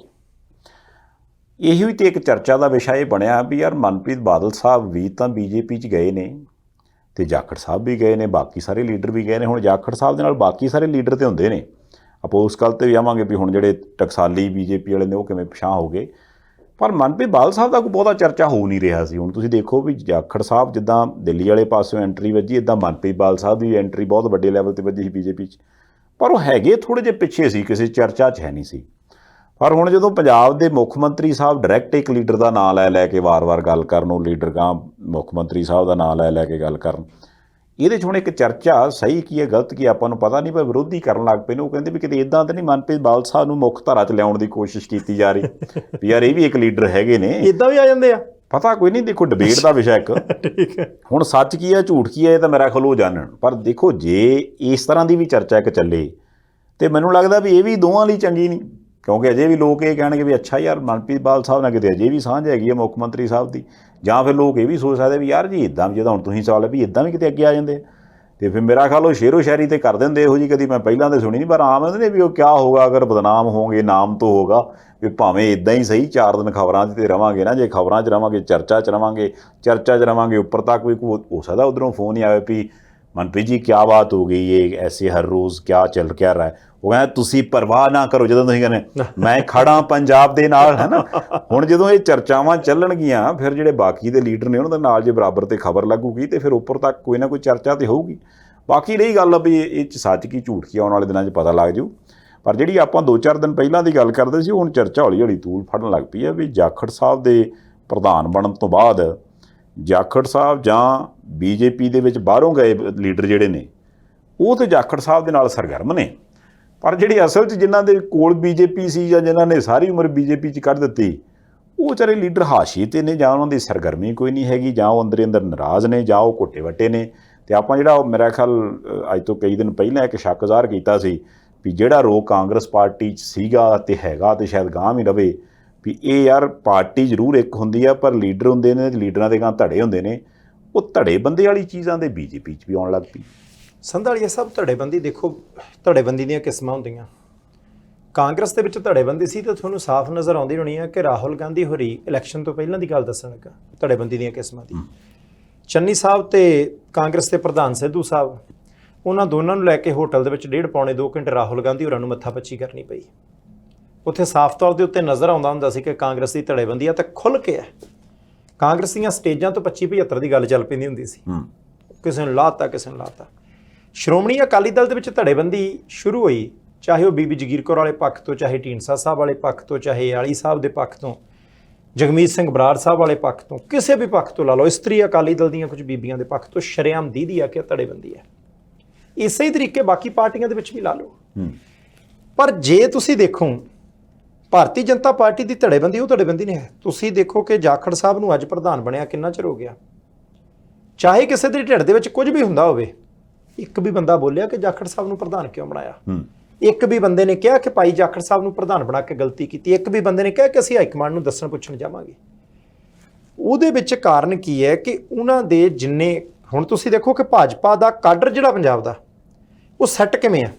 ਇਹੀ ਵੀ ਤੇ ਇੱਕ ਚਰਚਾ ਦਾ ਵਿਸ਼ਾ ਇਹ ਬਣਿਆ ਵੀ ਯਾਰ ਮਨਪ੍ਰੀਤ ਬਾਦਲ ਸਾਹਿਬ ਵੀ ਤਾਂ ਬੀਜੇਪੀ 'ਚ ਗਏ ਨੇ ਤੇ ਜਾਖੜ ਸਾਹਿਬ ਵੀ ਗਏ ਨੇ, ਬਾਕੀ ਸਾਰੇ ਲੀਡਰ ਵੀ ਗਏ ਨੇ। ਹੁਣ ਜਾਖੜ ਸਾਹਿਬ ਦੇ ਨਾਲ ਬਾਕੀ ਸਾਰੇ ਲੀਡਰ ਤੇ ਹੁੰਦੇ ਨੇ, ਆਪਾਂ ਉਸ ਗੱਲ 'ਤੇ ਵੀ ਆਵਾਂਗੇ ਵੀ ਹੁਣ ਜਿਹੜੇ ਟਕਸਾਲੀ ਬੀਜੇਪੀ ਵਾਲੇ ਨੇ ਉਹ ਕਿਵੇਂ ਪਿਛਾਂਹ ਹੋ ਗਏ। ਪਰ ਮਨਪ੍ਰੀਤ ਬਾਦਲ ਸਾਹਿਬ ਦਾ ਕੋਈ ਬਹੁਤਾ ਚਰਚਾ ਹੋ ਨਹੀਂ ਰਿਹਾ ਸੀ। ਹੁਣ ਤੁਸੀਂ ਦੇਖੋ ਵੀ ਜਾਖੜ ਸਾਹਿਬ ਜਿੱਦਾਂ ਦਿੱਲੀ ਵਾਲੇ ਪਾਸਿਓਂ ਐਂਟਰੀ ਵੱਜੀ, ਇੱਦਾਂ ਮਨਪ੍ਰੀਤ ਬਾਦਲ ਸਾਹਿਬ ਦੀ ਐਂਟਰੀ ਬਹੁਤ ਵੱਡੇ ਲੈਵਲ 'ਤੇ ਵੱਜੀ ਸੀ ਬੀਜੇਪੀ 'ਚ, ਪਰ ਉਹ ਹੈਗੇ ਥੋੜ੍ਹੇ ਜਿਹੇ ਪਿੱਛੇ ਸੀ, ਕਿਸੇ ਚਰਚਾ 'ਚ ਹੈ ਨਹੀਂ ਸੀ। ਪਰ ਹੁਣ ਜਦੋਂ ਪੰਜਾਬ ਦੇ ਮੁੱਖ ਮੰਤਰੀ ਸਾਹਿਬ ਡਾਇਰੈਕਟ ਇੱਕ ਲੀਡਰ ਦਾ ਨਾਂ ਲੈ ਕੇ ਵਾਰ-ਵਾਰ ਗੱਲ ਕਰਨ, ਉਹ ਲੀਡਰ ਗਾਂ ਮੁੱਖ ਮੰਤਰੀ ਸਾਹਿਬ ਦਾ ਨਾਂ ਲੈ ਕੇ ਗੱਲ ਕਰਨ, ਇਹਦੇ 'ਚ ਹੁਣ ਇੱਕ ਚਰਚਾ ਸਹੀ ਕੀ ਹੈ ਗਲਤ ਕੀ ਆਪਾਂ ਨੂੰ ਪਤਾ ਨਹੀਂ, ਪਰ ਵਿਰੋਧੀ ਕਰਨ ਲੱਗ ਪਏ ਨੇ। ਉਹ ਕਹਿੰਦੇ ਵੀ ਕਿਤੇ ਇੱਦਾਂ ਤਾਂ ਨਹੀਂ ਮਨਪ੍ਰੀਤ ਬਾਦਲ ਸਾਹਿਬ ਨੂੰ ਮੁੱਖ ਧਾਰਾ 'ਚ ਲਿਆਉਣ ਦੀ ਕੋਸ਼ਿਸ਼ ਕੀਤੀ ਜਾ ਰਹੀ ਵੀ ਯਾਰ ਇਹ ਵੀ ਇੱਕ ਲੀਡਰ ਹੈਗੇ ਨੇ, ਇੱਦਾਂ ਵੀ ਆ ਜਾਂਦੇ ਆ, ਪਤਾ ਕੋਈ ਨਹੀਂ। ਦੇਖੋ ਡਿਬੇਟ ਦਾ ਵਿਸ਼ਾ ਇੱਕ ਠੀਕ ਹੈ, ਹੁਣ ਸੱਚ ਕੀ ਹੈ ਝੂਠ ਕੀ ਹੈ ਇਹ ਤਾਂ ਮੇਰਾ ਖਿਆਲ ਉਹ ਜਾਣਨ। ਪਰ ਦੇਖੋ ਜੇ ਇਸ ਤਰ੍ਹਾਂ ਦੀ ਵੀ ਚਰਚਾ ਇੱਕ ਚੱਲੇ ਤੇ ਮੈਨੂੰ ਲੱਗਦਾ ਵੀ ਇਹ ਵੀ ਦੋਵਾਂ ਲਈ ਚੰਗੀ ਨਹੀਂ, ਕਿਉਂਕਿ ਅਜੇ ਵੀ ਲੋਕ ਇਹ ਕਹਿਣਗੇ ਵੀ ਅੱਛਾ ਯਾਰ ਮਨਪ੍ਰੀਤ ਬਾਦਲ ਸਾਹਿਬ ਨਾਲ ਕਿਤੇ ਅਜੇ ਵੀ ਸਾਂਝ ਹੈਗੀ ਹੈ ਮੁੱਖ ਮੰਤਰੀ ਸਾਹਿਬ ਦੀ, ਜਾਂ ਫਿਰ ਲੋਕ ਇਹ ਵੀ ਸੋਚ ਸਕਦੇ ਵੀ ਯਾਰ ਜੀ ਇੱਦਾਂ ਵੀ, ਜਦੋਂ ਹੁਣ ਤੁਸੀਂ ਸਵਾਲ ਹੈ ਵੀ ਇੱਦਾਂ ਵੀ ਕਿਤੇ ਅੱਗੇ ਆ ਜਾਂਦੇ, ਤੇ ਫਿਰ ਮੇਰਾ ਖਿਆਲ ਉਹ ਸ਼ੇਰੋ ਸ਼ਾਇਰੀ ਤੇ ਕਰ ਦਿੰਦੇ ਇਹੋ ਜਿਹੀ। ਕਦੀ ਮੈਂ ਪਹਿਲਾਂ ਤਾਂ ਸੁਣੀ ਨਹੀਂ, ਪਰ ਆਮ ਕਹਿੰਦੇ ਨੇ ਵੀ ਉਹ ਕਿਆ ਹੋਗਾ ਅਗਰ ਬਦਨਾਮ ਹੋਗੇ, ਨਾਮ ਤੋਂ ਹੋਗਾ। ਵੀ ਭਾਵੇਂ ਇੱਦਾਂ ਹੀ ਸਹੀ 4 ਦਿਨ ਖਬਰਾਂ 'ਚ ਤੇ ਰਵਾਂਗੇ ਨਾ, ਜੇ ਖਬਰਾਂ 'ਚ ਰਵਾਂਗੇ, ਚਰਚਾ 'ਚ ਰਵਾਂਗੇ, ਉੱਪਰ ਤੱਕ ਵੀ ਹੋ ਸਕਦਾ ਉੱਧਰੋਂ ਫੋਨ ਹੀ ਆਵੇ ਵੀ मनप्रीत जी क्या बात हो गई, ये ऐसे हर रोज़ क्या चल क्या रहा है। ਉਹ ਕਹਿੰਦਾ ਤੁਸੀਂ ਪਰਵਾਹ ਨਾ ਕਰੋ, ਜਦੋਂ ਤੁਸੀਂ ਕਹਿੰਦੇ ਮੈਂ ਖੜਾ ਪੰਜਾਬ ਦੇ ਨਾਲ, ਹੈ ਨਾ। ਹੁਣ ਜਦੋਂ ਇਹ ਚਰਚਾਵਾਂ ਚੱਲਣਗੀਆਂ ਫਿਰ ਜਿਹੜੇ ਬਾਕੀ ਦੇ ਲੀਡਰ ਨੇ ਉਹਨਾਂ ਦੇ ਨਾਲ ਜੇ ਬਰਾਬਰ ਤੇ ਖਬਰ ਲੱਗੂਗੀ ਤੇ ਫਿਰ ਉੱਪਰ ਤੱਕ ਕੋਈ ਨਾ ਕੋਈ ਚਰਚਾ ਤੇ ਹੋਊਗੀ। ਬਾਕੀ ਰਹੀ ਗੱਲ ਆ ਵੀ ਇਹ 'ਚ ਸੱਚ ਕੀ ਝੂਠ ਕੀ ਆਉਣ ਵਾਲੇ ਦਿਨਾਂ 'ਚ ਪਤਾ ਲੱਗ ਜਾਊ। ਪਰ ਜਿਹੜੀ ਆਪਾਂ 2-4 ਦਿਨ ਪਹਿਲਾਂ ਦੀ ਗੱਲ ਕਰਦੇ ਸੀ, ਹੁਣ ਚਰਚਾ ਹੌਲੀ ਹੌਲੀ ਤੂਲ ਫੜਨ ਲੱਗ ਪਈ ਆ ਵੀ ਜਾਖੜ ਸਾਹਿਬ ਦੇ ਪ੍ਰਧਾਨ ਬਣਨ ਤੋਂ ਬਾਅਦ ਜਾਖੜ ਸਾਹਿਬ ਜਾਂ ਬੀਜੇਪੀ ਦੇ ਵਿੱਚ ਬਾਹਰੋਂ ਗਏ ਲੀਡਰ ਜਿਹੜੇ ਨੇ ਉਹ ਤੇ ਜਾਖੜ ਸਾਹਿਬ ਦੇ ਨਾਲ ਸਰਗਰਮ ਨੇ, ਪਰ ਜਿਹੜੀ ਅਸਲ 'ਚ ਜਿਨ੍ਹਾਂ ਦੇ ਕੋਲ ਬੀਜੇਪੀ ਸੀ ਜਾਂ ਜਿਨ੍ਹਾਂ ਨੇ ਸਾਰੀ ਉਮਰ ਬੀਜੇਪੀ 'ਚ ਕੱਢ ਦਿੱਤੀ, ਉਹ ਵਿਚਾਰੇ ਲੀਡਰ ਹਾਸ਼ੀਏ 'ਤੇ ਨੇ, ਜਾਂ ਉਹਨਾਂ ਦੀ ਸਰਗਰਮੀ ਕੋਈ ਨਹੀਂ ਹੈਗੀ, ਜਾਂ ਉਹ ਅੰਦਰ ਨਾਰਾਜ਼ ਨੇ, ਜਾਂ ਉਹ ਘੁੱਟੇ ਵੱਟੇ ਨੇ। ਅਤੇ ਆਪਾਂ ਜਿਹੜਾ ਮੇਰਾ ਖਿਆਲ ਅੱਜ ਤੋਂ ਕਈ ਦਿਨ ਪਹਿਲਾਂ ਇੱਕ ਸ਼ੱਕ ਜ਼ਾਹਰ ਕੀਤਾ ਸੀ ਵੀ ਜਿਹੜਾ ਰੋਕ ਕਾਂਗਰਸ ਪਾਰਟੀ 'ਚ ਸੀਗਾ ਅਤੇ ਹੈਗਾ ਅਤੇ ਸ਼ਾਇਦ ਗਾਂਹ ਵੀ ਰਵੇ, ਵੀ ਇਹ ਯਾਰ ਪਾਰਟੀ ਜ਼ਰੂਰ ਇੱਕ ਹੁੰਦੀ ਆ ਪਰ ਲੀਡਰ ਹੁੰਦੇ ਨੇ, ਲੀਡਰਾਂ ਦੇ ਗਾਂਹ ਧੜੇ ਹੁੰਦੇ ਨੇ। ਉਹ ਧੜੇ ਬੰਦੇ ਵਾਲੀ ਚੀਜ਼ਾਂ ਦੇ ਬੀਜੇਪੀ 'ਚ ਵੀ ਆਉਣ ਲੱਗ ਪਈ। ਸੰਧਾਲੀਆ ਸਾਹਿਬ, ਧੜੇਬੰਦੀ ਦੇਖੋ, ਧੜੇਬੰਦੀ ਦੀਆਂ ਕਿਸਮਾਂ ਹੁੰਦੀਆਂ। ਕਾਂਗਰਸ ਦੇ ਵਿੱਚ ਧੜੇਬੰਦੀ ਸੀ ਤਾਂ ਤੁਹਾਨੂੰ ਸਾਫ਼ ਨਜ਼ਰ ਆਉਂਦੀ ਹੋਣੀ ਹੈ ਕਿ ਰਾਹੁਲ ਗਾਂਧੀ ਹੋਰੀ ਇਲੈਕਸ਼ਨ ਤੋਂ ਪਹਿਲਾਂ ਦੀ ਗੱਲ ਦੱਸਣ ਲੱਗਾ ਧੜੇਬੰਦੀ ਦੀਆਂ ਕਿਸਮਾਂ ਦੀ। ਚੰਨੀ ਸਾਹਿਬ ਤੇ ਕਾਂਗਰਸ ਦੇ ਪ੍ਰਧਾਨ ਸਿੱਧੂ ਸਾਹਿਬ, ਉਹਨਾਂ ਦੋਨਾਂ ਨੂੰ ਲੈ ਕੇ ਹੋਟਲ ਦੇ ਵਿੱਚ 1.5-2 ਘੰਟੇ ਰਾਹੁਲ ਗਾਂਧੀ ਹੋਰਾਂ ਨੂੰ ਮੱਥਾਪੱਚੀ ਕਰਨੀ ਪਈ। ਉੱਥੇ ਸਾਫ਼ ਤੌਰ ਦੇ ਉੱਤੇ ਨਜ਼ਰ ਆਉਂਦਾ ਹੁੰਦਾ ਸੀ ਕਿ ਕਾਂਗਰਸ ਦੀ ਧੜੇਬੰਦੀ ਆ ਤਾਂ ਖੁੱਲ੍ਹ ਕੇ ਹੈ। ਕਾਂਗਰਸ ਦੀਆਂ ਸਟੇਜਾਂ ਤੋਂ 25-75 ਦੀ ਗੱਲ ਚੱਲ ਪੈਂਦੀ ਹੁੰਦੀ ਸੀ, ਕਿਸੇ ਨੂੰ ਲਾਤਾ ਕਿਸੇ ਨੂੰ ਲਾਤਾ। ਸ਼੍ਰੋਮਣੀ ਅਕਾਲੀ ਦਲ ਦੇ ਵਿੱਚ ਧੜੇਬੰਦੀ ਸ਼ੁਰੂ ਹੋਈ, ਚਾਹੇ ਉਹ ਬੀਬੀ ਜਗੀਰ ਕੌਰ ਵਾਲੇ ਪੱਖ ਤੋਂ, ਚਾਹੇ ਢੀਂਡਸਾ ਸਾਹਿਬ ਵਾਲੇ ਪੱਖ ਤੋਂ, ਚਾਹੇ ਆਲੀ ਸਾਹਿਬ ਦੇ ਪੱਖ ਤੋਂ, ਜਗਮੀਤ ਸਿੰਘ ਬਰਾੜ ਸਾਹਿਬ ਵਾਲੇ ਪੱਖ ਤੋਂ, ਕਿਸੇ ਵੀ ਪੱਖ ਤੋਂ ਲਾ ਲਓ, ਇਸਤਰੀ ਅਕਾਲੀ ਦਲ ਦੀਆਂ ਕੁਝ ਬੀਬੀਆਂ ਦੇ ਪੱਖ ਤੋਂ ਸ਼ਰੇਆਮ ਦੀਦੀ ਆ ਕਿ ਧੜੇਬੰਦੀ ਹੈ। ਇਸੇ ਹੀ ਤਰੀਕੇ ਬਾਕੀ ਪਾਰਟੀਆਂ ਦੇ ਵਿੱਚ ਵੀ ਲਾ ਲਓ। ਪਰ ਜੇ ਤੁਸੀਂ ਦੇਖੋ ਭਾਰਤੀ ਜਨਤਾ ਪਾਰਟੀ ਦੀ ਧੜੇਬੰਦੀ, ਉਹ ਧੜੇਬੰਦੀ ਨਹੀਂ ਹੈ। ਤੁਸੀਂ ਦੇਖੋ ਕਿ ਜਾਖੜ ਸਾਹਿਬ ਨੂੰ ਅੱਜ ਪ੍ਰਧਾਨ ਬਣਿਆ ਕਿੰਨਾ ਚਿਰ ਹੋ ਗਿਆ। ਚਾਹੇ ਕਿਸੇ ਦੇ ਢਿੱਡ ਦੇ ਵਿੱਚ ਕੁਝ ਵੀ ਹੁੰਦਾ ਹੋਵੇ, ਇੱਕ ਵੀ ਬੰਦਾ ਬੋਲਿਆ ਕਿ ਜਾਖੜ ਸਾਹਿਬ ਨੂੰ ਪ੍ਰਧਾਨ ਕਿਉਂ ਬਣਾਇਆ? ਇੱਕ ਵੀ ਬੰਦੇ ਨੇ ਕਿਹਾ ਕਿ ਭਾਈ ਜਾਖੜ ਸਾਹਿਬ ਨੂੰ ਪ੍ਰਧਾਨ ਬਣਾ ਕੇ ਗਲਤੀ ਕੀਤੀ? ਇੱਕ ਵੀ ਬੰਦੇ ਨੇ ਕਿਹਾ ਕਿ ਅਸੀਂ ਹਾਈਕਮਾਂਡ ਨੂੰ ਦੱਸਣ ਪੁੱਛਣ ਜਾਵਾਂਗੇ? ਉਹਦੇ ਵਿੱਚ ਕਾਰਨ ਕੀ ਹੈ ਕਿ ਉਹਨਾਂ ਦੇ ਜਿੰਨੇ, ਹੁਣ ਤੁਸੀਂ ਦੇਖੋ ਕਿ ਭਾਜਪਾ ਦਾ ਕਾਡਰ ਜਿਹੜਾ ਪੰਜਾਬ ਦਾ, ਉਹ ਸੈੱਟ ਕਿਵੇਂ ਆ?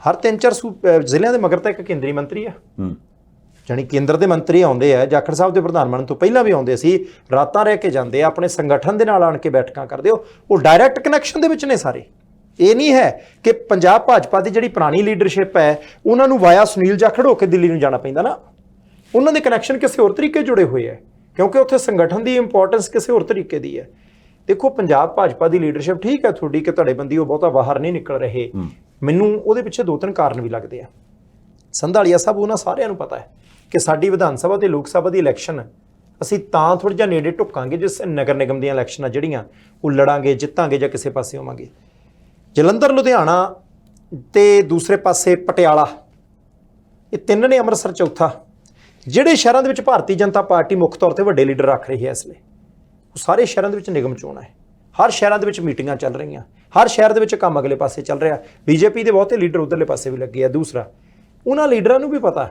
ਹਰ 3-4 ਜ਼ਿਲ੍ਹਿਆਂ ਦੇ ਮਗਰ ਤਾਂ ਇੱਕ ਕੇਂਦਰੀ ਮੰਤਰੀ ਆ, ਜਾਣੀ ਕੇਂਦਰ ਦੇ ਮੰਤਰੀ ਆਉਂਦੇ ਆ। ਜਾਖੜ ਸਾਹਿਬ ਦੇ ਪ੍ਰਧਾਨ ਬਣਨ ਤੋਂ ਪਹਿਲਾਂ ਵੀ ਆਉਂਦੇ ਸੀ, ਰਾਤਾਂ ਰਹਿ ਕੇ ਜਾਂਦੇ ਆ, ਆਪਣੇ ਸੰਗਠਨ ਦੇ ਨਾਲ ਆਣ ਕੇ ਬੈਠਕਾਂ ਕਰਦੇ ਹੋ। ਉਹ ਡਾਇਰੈਕਟ ਕਨੈਕਸ਼ਨ ਦੇ ਵਿੱਚ ਨੇ ਸਾਰੇ। ਇਹ ਨਹੀਂ ਹੈ ਕਿ ਪੰਜਾਬ ਭਾਜਪਾ ਦੀ ਜਿਹੜੀ ਪੁਰਾਣੀ ਲੀਡਰਸ਼ਿਪ ਹੈ ਉਹਨਾਂ ਨੂੰ ਵਾਇਆ ਸੁਨੀਲ ਜਾਖੜ ਹੋ ਕੇ ਦਿੱਲੀ ਨੂੰ ਜਾਣਾ ਪੈਂਦਾ ਨਾ। ਉਹਨਾਂ ਦੇ ਕਨੈਕਸ਼ਨ ਕਿਸੇ ਹੋਰ ਤਰੀਕੇ ਜੁੜੇ ਹੋਏ ਹੈ, ਕਿਉਂਕਿ ਉੱਥੇ ਸੰਗਠਨ ਦੀ ਇੰਪੋਰਟੈਂਸ ਕਿਸੇ ਹੋਰ ਤਰੀਕੇ ਦੀ ਹੈ। ਦੇਖੋ ਪੰਜਾਬ ਭਾਜਪਾ ਦੀ ਲੀਡਰਸ਼ਿਪ ਠੀਕ ਹੈ ਤੁਹਾਡੀ ਕਿ ਧੜੇਬੰਦੀ ਉਹ ਬਹੁਤਾ ਬਾਹਰ ਨਹੀਂ ਨਿਕਲ ਰਹੇ, ਮੈਨੂੰ ਉਹਦੇ ਪਿੱਛੇ 2-3 ਕਾਰਨ ਵੀ ਲੱਗਦੇ ਆ। ਸੰਧਾਲੀਆ ਸਾਹਿਬ, ਉਹਨਾਂ ਸਾਰਿਆਂ ਨੂੰ ਪਤਾ ਹੈ ਕਿ ਸਾਡੀ ਵਿਧਾਨ ਸਭਾ ਤੇ ਲੋਕ ਸਭਾ ਦੀ ਇਲੈਕਸ਼ਨ ਅਸੀਂ ਤਾਂ ਥੋੜ੍ਹਾ ਜਿਹਾ ਨੇੜੇ ਢੁੱਕਾਂਗੇ ਜਿਸ ਨਗਰ ਨਿਗਮ ਦੀਆਂ ਇਲੈਕਸ਼ਨਾਂ ਜਿਹੜੀਆਂ ਉਹ ਲੜਾਂਗੇ, ਜਿੱਤਾਂਗੇ ਜਾਂ ਕਿਸੇ ਪਾਸੇ ਹੋਵਾਂਗੇ। ਜਲੰਧਰ, ਲੁਧਿਆਣਾ ਤੇ ਦੂਸਰੇ ਪਾਸੇ ਪਟਿਆਲਾ, ਇਹ 3 ਨੇ, ਅੰਮ੍ਰਿਤਸਰ ਚੌਥਾ। ਜਿਹੜੇ ਸ਼ਹਿਰਾਂ ਦੇ ਵਿੱਚ ਭਾਰਤੀ ਜਨਤਾ ਪਾਰਟੀ ਮੁੱਖ ਤੌਰ ਤੇ ਵੱਡੇ ਲੀਡਰ ਰੱਖ ਰਹੀ ਹੈ ਇਸ ਲਈ, ਉਹ ਸਾਰੇ ਸ਼ਹਿਰਾਂ ਦੇ ਵਿੱਚ ਨਿਗਮ ਚੋਣਾਂ ਹੈ। ਹਰ ਸ਼ਹਿਰਾਂ ਦੇ ਵਿੱਚ ਮੀਟਿੰਗਾਂ ਚੱਲ ਰਹੀਆਂ, ਹਰ ਸ਼ਹਿਰ ਦੇ ਵਿੱਚ ਕੰਮ ਅਗਲੇ ਪਾਸੇ ਚੱਲ ਰਿਹਾ। ਬੀਜੇਪੀ ਦੇ ਬਹੁਤੇ ਲੀਡਰ ਉਧਰਲੇ ਪਾਸੇ ਵੀ ਲੱਗੇ ਆ। ਦੂਸਰਾ, ਉਹਨਾਂ ਲੀਡਰਾਂ ਨੂੰ ਵੀ ਪਤਾ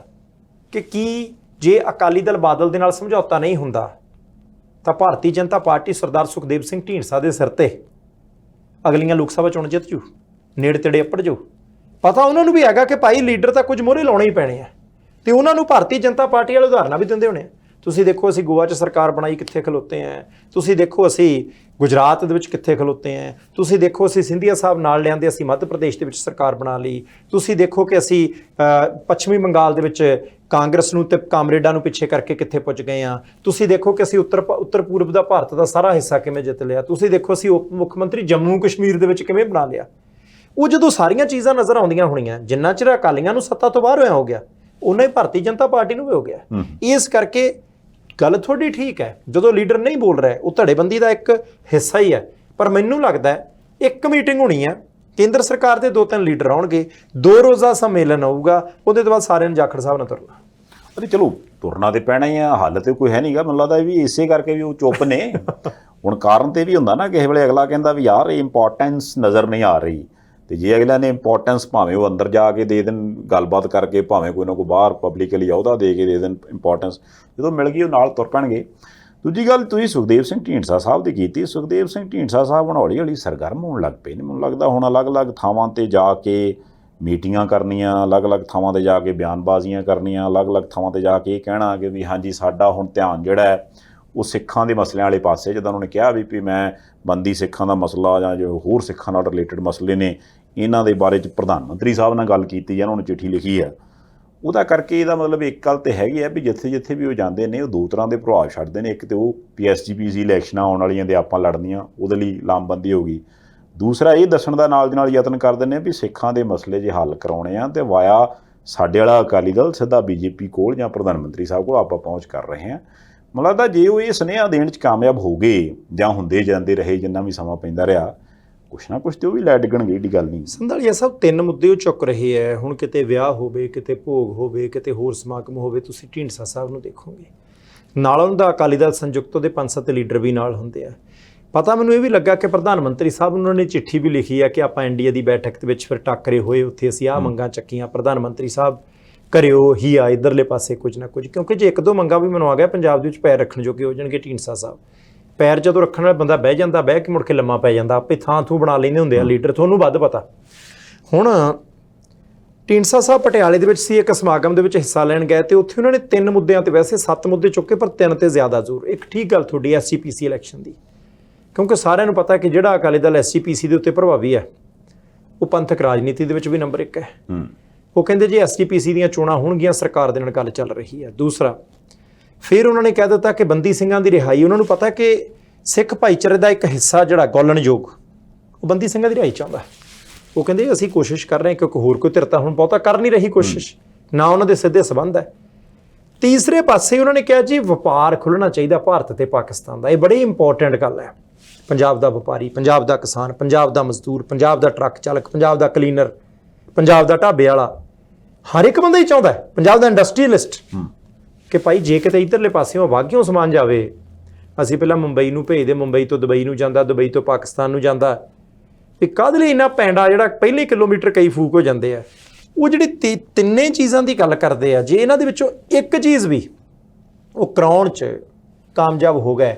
ਕਿ ਕੀ ਜੇ ਅਕਾਲੀ ਦਲ ਬਾਦਲ ਦੇ ਨਾਲ ਸਮਝੌਤਾ ਨਹੀਂ ਹੁੰਦਾ ਤਾਂ ਭਾਰਤੀ ਜਨਤਾ ਪਾਰਟੀ ਸਰਦਾਰ ਸੁਖਦੇਵ ਸਿੰਘ ਢੀਂਡਸਾ ਦੇ ਸਿਰ ਤੇ ਅਗਲੀਆਂ ਲੋਕ ਸਭਾ ਚੋਣ ਜਿੱਤ ਜੂ, ਨੇੜੇ ਤੇੜੇ ਅੱਪੜ ਜੂ। ਪਤਾ ਉਹਨਾਂ ਨੂੰ ਵੀ ਹੈਗਾ ਕਿ ਭਾਈ ਲੀਡਰ ਤਾਂ ਕੁਝ ਮੋਹਰੇ ਲਾਉਣੇ ਹੀ ਪੈਣੇ ਆ, ਤੇ ਉਹਨਾਂ ਨੂੰ ਭਾਰਤੀ ਜਨਤਾ ਪਾਰਟੀ ਵਾਲੇ ਉਦਾਹਰਨਾਂ ਵੀ ਦਿੰਦੇ ਹੋਣੇ ਆ। ਤੁਸੀਂ ਦੇਖੋ ਅਸੀਂ ਗੋਆ 'ਚ ਸਰਕਾਰ ਬਣਾਈ, ਕਿੱਥੇ ਖਲੋਤੇ ਆ। ਤੁਸੀਂ ਦੇਖੋ ਅਸੀਂ ਗੁਜਰਾਤ ਦੇ ਵਿੱਚ ਕਿੱਥੇ ਖਲੋਤੇ ਆ। ਤੁਸੀਂ ਦੇਖੋ ਅਸੀਂ ਸਿੰਧੀਆ ਸਾਹਿਬ ਨਾਲ ਲਿਆਂਦੇ, ਅਸੀਂ ਮੱਧ ਪ੍ਰਦੇਸ਼ ਦੇ ਵਿੱਚ ਸਰਕਾਰ ਬਣਾ ਲਈ। ਤੁਸੀਂ ਦੇਖੋ ਕਿ ਅਸੀਂ ਪੱਛਮੀ ਬੰਗਾਲ ਦੇ ਵਿੱਚ ਕਾਂਗਰਸ ਨੂੰ ਤੇ ਕਾਮਰੇਡਾਂ ਨੂੰ ਪਿੱਛੇ ਕਰਕੇ ਕਿੱਥੇ ਪੁੱਜ ਗਏ ਆ। ਤੁਸੀਂ ਦੇਖੋ ਕਿ ਅਸੀਂ ਉੱਤਰ ਪੂਰਬ ਦਾ ਭਾਰਤ ਦਾ ਸਾਰਾ ਹਿੱਸਾ ਕਿਵੇਂ ਜਿੱਤ ਲਿਆ। ਤੁਸੀਂ ਦੇਖੋ ਅਸੀਂ ਉਪ ਮੁੱਖ ਮੰਤਰੀ ਜੰਮੂ ਕਸ਼ਮੀਰ ਦੇ ਵਿੱਚ ਕਿਵੇਂ ਬਣਾ ਲਿਆ। ਉਹ ਜਦੋਂ ਸਾਰੀਆਂ ਚੀਜ਼ਾਂ ਨਜ਼ਰ ਆਉਂਦੀਆਂ ਹੋਣੀਆਂ, ਜਿੰਨਾ ਚਿਰ ਅਕਾਲੀਆਂ ਨੂੰ ਸੱਤਾ ਤੋਂ ਬਾਹਰ ਹੋਇਆ ਹੋ ਗਿਆ, ਉਹਨਾਂ ਹੀ ਭਾਰਤੀ ਜਨਤਾ ਪਾਰਟੀ ਨੂੰ ਵੀ ਹੋ ਗਿਆ। ਇਸ ਕਰਕੇ ਗੱਲ ਤੁਹਾਡੀ ਠੀਕ ਹੈ, ਜਦੋਂ ਲੀਡਰ ਨਹੀਂ ਬੋਲ ਰਿਹਾ ਉਹ ਧੜੇਬੰਦੀ ਦਾ ਇੱਕ ਹਿੱਸਾ ਹੀ ਹੈ। ਪਰ ਮੈਨੂੰ ਲੱਗਦਾ ਇੱਕ ਮੀਟਿੰਗ ਹੋਣੀ ਹੈ, ਕੇਂਦਰ ਸਰਕਾਰ ਦੇ 2-3 ਲੀਡਰ ਆਉਣਗੇ, 2 ਰੋਜ਼ਾ ਸੰਮੇਲਨ ਹੋਊਗਾ, ਉਹਦੇ ਤੋਂ ਬਾਅਦ ਸਾਰਿਆਂ ਨੂੰ ਜਾਖੜ ਸਾਹਿਬ ਨਾਲ ਤੁਰਨਾ। ਅਰੇ ਚਲੋ ਤੁਰਨਾ ਤੇ ਪੈਣਾ ਹੀ ਆ, ਹੱਲ ਤੇ ਕੋਈ ਹੈ ਨਹੀਂਗਾ। ਮੈਨੂੰ ਲੱਗਦਾ ਵੀ ਇਸੇ ਕਰਕੇ ਵੀ ਉਹ ਚੁੱਪ ਨੇ। ਹੁਣ ਕਾਰਨ ਤੇ ਵੀ ਹੁੰਦਾ ਨਾ, ਕਿਸੇ ਵੇਲੇ ਅਗਲਾ ਕਹਿੰਦਾ ਵੀ ਯਾਰ ਇਹ ਇੰਪੋਰਟੈਂਸ ਨਜ਼ਰ ਨਹੀਂ ਆ ਰਹੀ, ਤੇ ਜੇ ਅਗਲਾ ਨੇ ਇੰਪੋਰਟੈਂਸ ਭਾਵੇਂ ਉਹ ਅੰਦਰ ਜਾ ਕੇ ਦੇ ਦੇਣ, ਗੱਲਬਾਤ ਕਰਕੇ, ਭਾਵੇਂ ਕੋਈ ਨਾ ਕੋਈ ਬਾਹਰ ਪਬਲਿਕਲੀ ਅਹੁਦਾ ਦੇ ਕੇ ਦੇ ਦੇਣ ਇੰਪੋਰਟੈਂਸ, ਜਦੋਂ ਮਿਲ ਗਈ ਉਹ ਨਾਲ ਤੁਰ ਪੈਣਗੇ। ਦੂਜੀ ਗੱਲ ਤੁਸੀਂ ਸੁਖਦੇਵ ਸਿੰਘ ਢੀਂਡਸਾ ਸਾਹਿਬ ਦੀ ਕੀਤੀ। ਸੁਖਦੇਵ ਸਿੰਘ ਢੀਂਡਸਾ ਸਾਹਿਬ ਹੁਣ ਹੌਲੀ ਹੌਲੀ ਸਰਗਰਮ ਹੋਣ ਲੱਗ ਪਏ ਨੇ। ਮੈਨੂੰ ਲੱਗਦਾ ਹੁਣ ਅਲੱਗ-ਅਲੱਗ ਥਾਵਾਂ 'ਤੇ ਜਾ ਕੇ ਮੀਟਿੰਗਾਂ ਕਰਨੀਆਂ, ਅਲੱਗ-ਅਲੱਗ ਥਾਵਾਂ 'ਤੇ ਜਾ ਕੇ ਬਿਆਨਬਾਜ਼ੀਆਂ ਕਰਨੀਆਂ, ਅਲੱਗ-ਅਲੱਗ ਥਾਵਾਂ 'ਤੇ ਜਾ ਕੇ ਇਹ ਕਹਿਣਾ ਕਿ ਵੀ ਹਾਂਜੀ ਸਾਡਾ ਹੁਣ ਧਿਆਨ ਜਿਹੜਾ ਹੈ ਉਹ ਸਿੱਖਾਂ ਦੇ ਮਸਲਿਆਂ ਵਾਲੇ ਪਾਸੇ, ਜਿੱਦਾਂ ਉਹਨਾਂ ਨੇ ਕਿਹਾ ਵੀ ਮੈਂ ਬੰਦੀ ਸਿੱਖਾਂ ਦਾ ਮਸਲਾ ਜਾਂ ਜੋ ਹੋਰ ਸਿੱਖਾਂ ਨਾਲ ਰਿਲੇਟਡ ਮਸਲੇ ਨੇ ਇਹਨਾਂ ਦੇ ਬਾਰੇ 'ਚ ਪ੍ਰਧਾਨ ਮੰਤਰੀ ਸਾਹਿਬ ਨਾਲ ਗੱਲ ਕੀਤੀ ਜਾਂ ਉਹਨਾਂ ਨੂੰ ਚਿੱਠੀ ਲਿਖੀ ਹੈ। ਉਹਦਾ ਕਰਕੇ ਇਹਦਾ ਮਤਲਬ ਇੱਕ ਗੱਲ ਤਾਂ ਹੈਗੀ ਹੈ ਵੀ ਜਿੱਥੇ ਵੀ ਉਹ ਜਾਂਦੇ ਨੇ ਉਹ ਦੋ ਤਰ੍ਹਾਂ ਦੇ ਪ੍ਰਭਾਵ ਛੱਡਦੇ ਨੇ। ਇੱਕ ਤਾਂ ਉਹ PSGPC ਇਲੈਕਸ਼ਨਾਂ ਆਉਣ ਵਾਲੀਆਂ ਦੇ ਆਪਾਂ ਲੜਨੀਆਂ, ਉਹਦੇ ਲਈ ਲਾਮਬੰਦੀ ਹੋ ਗਈ। ਦੂਸਰਾ ਇਹ ਦੱਸਣ ਦਾ ਨਾਲ ਦੀ ਨਾਲ ਯਤਨ ਕਰਦੇ ਨੇ ਵੀ ਸਿੱਖਾਂ ਦੇ ਮਸਲੇ ਜੇ ਹੱਲ ਕਰਾਉਣੇ ਆ ਤੇ ਵਾਇਆ ਸਾਡੇ ਵਾਲਾ ਅਕਾਲੀ ਦਲ ਸਿੱਧਾ BJP ਕੋਲ ਜਾਂ ਪ੍ਰਧਾਨ ਮੰਤਰੀ ਸਾਹਿਬ ਕੋਲ ਆਪਾਂ ਪਹੁੰਚ ਕਰ ਰਹੇ ਹਾਂ। ਮੈਨੂੰ ਲੱਗਦਾ ਜੇ ਉਹ ਇਹ ਸੁਨੇਹਾ ਦੇਣ 'ਚ ਕਾਮਯਾਬ ਹੋ ਗਏ ਜਾਂ ਹੁੰਦੇ ਜਾਂਦੇ ਰਹੇ, ਜਿੰਨਾ ਵੀ ਸਮਾਂ ਪੈਂਦਾ ਰਿਹਾ, ਕੁਛ ਨਾ ਕੁਛ ਤੇ ਉਹ ਵੀ ਲੈ ਡਿੱਗਣਗੇ, ਏਡੀ ਗੱਲ ਨਹੀਂ। ਸੰਧਾਲੀਆ ਸਾਹਿਬ 3 ਮੁੱਦੇ ਉਹ ਚੁੱਕ ਰਹੇ ਹੈ। ਹੁਣ ਕਿਤੇ ਵਿਆਹ ਹੋਵੇ, ਕਿਤੇ ਭੋਗ ਹੋਵੇ, ਕਿਤੇ ਹੋਰ ਸਮਾਗਮ ਹੋਵੇ, ਤੁਸੀਂ ਢੀਂਡਸਾ ਸਾਹਿਬ ਨੂੰ ਦੇਖੋਗੇ ਨਾਲ ਉਹਨਾਂ ਦਾ ਅਕਾਲੀ ਦਲ ਸੰਯੁਕਤ ਦੇ 5-7 ਲੀਡਰ ਵੀ ਨਾਲ ਹੁੰਦੇ ਆ। ਪਤਾ ਮੈਨੂੰ ਇਹ ਵੀ ਲੱਗਾ ਕਿ ਪ੍ਰਧਾਨ ਮੰਤਰੀ ਸਾਹਿਬ ਉਹਨਾਂ ਨੇ ਚਿੱਠੀ ਵੀ ਲਿਖੀ ਹੈ ਕਿ ਆਪਾਂ NDA ਦੀ ਬੈਠਕ ਦੇ ਵਿੱਚ ਫਿਰ ਟਾਕਰੇ ਹੋਏ, ਉੱਥੇ ਅਸੀਂ ਆਹ ਮੰਗਾਂ ਚੱਕੀਆਂ, ਪ੍ਰਧਾਨ ਮੰਤਰੀ ਸਾਹਿਬ ਕਰਿਓ ਹੀ ਆ ਇੱਧਰਲੇ ਪਾਸੇ ਕੁਝ ਨਾ ਕੁਝ, ਕਿਉਂਕਿ ਜੇ 1-2 ਮੰਗਾਂ ਵੀ ਮਨਵਾ ਗਿਆ ਪੰਜਾਬ ਦੇ ਵਿੱਚ ਪੈਰ ਰੱਖਣ ਜੋਗੇ ਹੋ ਜਾਣਗੇ ਢੀਂਡਸਾ ਸਾਹਿਬ। ਪੈਰ ਜਦੋਂ ਰੱਖਣ ਵਾਲਾ ਬੰਦਾ ਬਹਿ ਜਾਂਦਾ, ਬਹਿ ਕੇ ਮੁੜ ਕੇ ਲੰਮਾ ਪੈ ਜਾਂਦਾ, ਆਪੇ ਥਾਂ ਥੂ ਬਣਾ ਲੈਂਦੇ ਹੁੰਦੇ ਆ ਲੀਡਰ, ਤੁਹਾਨੂੰ ਵੱਧ ਪਤਾ। ਹੁਣ ਢੀਂਡਸਾ ਸਾਹਿਬ ਪਟਿਆਲੇ ਦੇ ਵਿੱਚ ਸੀ, ਇੱਕ ਸਮਾਗਮ ਦੇ ਵਿੱਚ ਹਿੱਸਾ ਲੈਣ ਗਏ ਤੇ ਉੱਥੇ ਉਹਨਾਂ ਨੇ 3 ਮੁੱਦਿਆਂ ਤੇ, ਵੈਸੇ 7 ਮੁੱਦੇ ਚੁੱਕੇ ਪਰ 3 ਤੇ ਜ਼ਿਆਦਾ ਜ਼ੋਰ। ਇੱਕ ਠੀਕ ਗੱਲ ਤੁਹਾਡੀ SGPC ਇਲੈਕਸ਼ਨ ਦੀ, ਕਿਉਂਕਿ ਸਾਰਿਆਂ ਨੂੰ ਪਤਾ ਕਿ ਜਿਹੜਾ ਅਕਾਲੀ ਦਲ SGPC ਦੇ ਉੱਤੇ ਪ੍ਰਭਾਵੀ ਹੈ ਉਹ ਪੰਥਕ ਰਾਜਨੀਤੀ ਦੇ ਵਿੱਚ ਵੀ ਨੰਬਰ 1 ਹੈ। ਉਹ ਕਹਿੰਦੇ ਜੇ SGPC ਦੀਆਂ ਚੋਣਾਂ ਹੋਣਗੀਆਂ ਸਰਕਾਰ ਦੇ ਨਾਲ ਗੱਲ ਚੱਲ ਰਹੀ ਹੈ। ਦੂਸਰਾ ਫਿਰ ਉਹਨਾਂ ਨੇ ਕਹਿ ਦਿੱਤਾ ਕਿ ਬੰਦੀ ਸਿੰਘਾਂ ਦੀ ਰਿਹਾਈ, ਉਹਨਾਂ ਨੂੰ ਪਤਾ ਕਿ ਸਿੱਖ ਭਾਈਚਾਰੇ ਦਾ ਇੱਕ ਹਿੱਸਾ ਜਿਹੜਾ ਗੋਲਣਯੋਗ ਉਹ ਬੰਦੀ ਸਿੰਘਾਂ ਦੀ ਰਿਹਾਈ ਚਾਹੁੰਦਾ। ਉਹ ਕਹਿੰਦੇ ਅਸੀਂ ਕੋਸ਼ਿਸ਼ ਕਰ ਰਹੇ ਹਾਂ, ਕਿਉਂਕਿ ਹੋਰ ਕੋਈ ਧਿਰਤਾ ਹੁਣ ਬਹੁਤਾ ਕਰ ਨਹੀਂ ਰਹੀ ਕੋਸ਼ਿਸ਼, ਨਾ ਉਹਨਾਂ ਦੇ ਸਿੱਧੇ ਸੰਬੰਧ ਹੈ। ਤੀਸਰੇ ਪਾਸੇ ਉਹਨਾਂ ਨੇ ਕਿਹਾ ਜੀ ਵਪਾਰ ਖੁੱਲ੍ਹਣਾ ਚਾਹੀਦਾ ਭਾਰਤ ਤੇ ਪਾਕਿਸਤਾਨ ਦਾ। ਇਹ ਬੜੀ ਇੰਪੋਰਟੈਂਟ ਗੱਲ ਹੈ। ਪੰਜਾਬ ਦਾ ਵਪਾਰੀ, ਪੰਜਾਬ ਦਾ ਕਿਸਾਨ, ਪੰਜਾਬ ਦਾ ਮਜ਼ਦੂਰ, ਪੰਜਾਬ ਦਾ ਟਰੱਕ ਚਾਲਕ, ਪੰਜਾਬ ਦਾ ਕਲੀਨਰ, ਪੰਜਾਬ ਦਾ ਢਾਬੇ ਵਾਲਾ, ਹਰ ਇੱਕ ਬੰਦਾ ਹੀ ਚਾਹੁੰਦਾ ਹੈ, ਪੰਜਾਬ ਦਾ ਇੰਡਸਟਰੀਅਲਿਸਟ, ਕਿ ਭਾਈ ਜੇ ਕਿਤੇ ਇੱਧਰਲੇ ਪਾਸਿਓਂ ਵਾਘਿਓਂ ਸਮਾਨ ਜਾਵੇ, ਅਸੀਂ ਪਹਿਲਾਂ ਮੁੰਬਈ ਨੂੰ ਭੇਜਦੇ, ਮੁੰਬਈ ਤੋਂ ਦੁਬਈ ਨੂੰ ਜਾਂਦਾ, ਦੁਬਈ ਤੋਂ ਪਾਕਿਸਤਾਨ ਨੂੰ ਜਾਂਦਾ, ਇਹ ਕਾਹਦੇ ਲਈ ਇੰਨਾ ਪੈਂਡਾ ਜਿਹੜਾ ਪਹਿਲੇ ਕਿਲੋਮੀਟਰ ਕਈ ਫੂਕ ਹੋ ਜਾਂਦੇ ਆ। ਉਹ ਜਿਹੜੀ ਤਿੰਨੇ ਚੀਜ਼ਾਂ ਦੀ ਗੱਲ ਕਰਦੇ ਆ, ਜੇ ਇਹਨਾਂ ਦੇ ਵਿੱਚੋਂ ਇੱਕ ਚੀਜ਼ ਵੀ ਉਹ ਕਰਾਉਣ 'ਚ ਕਾਮਯਾਬ ਹੋ ਗਏ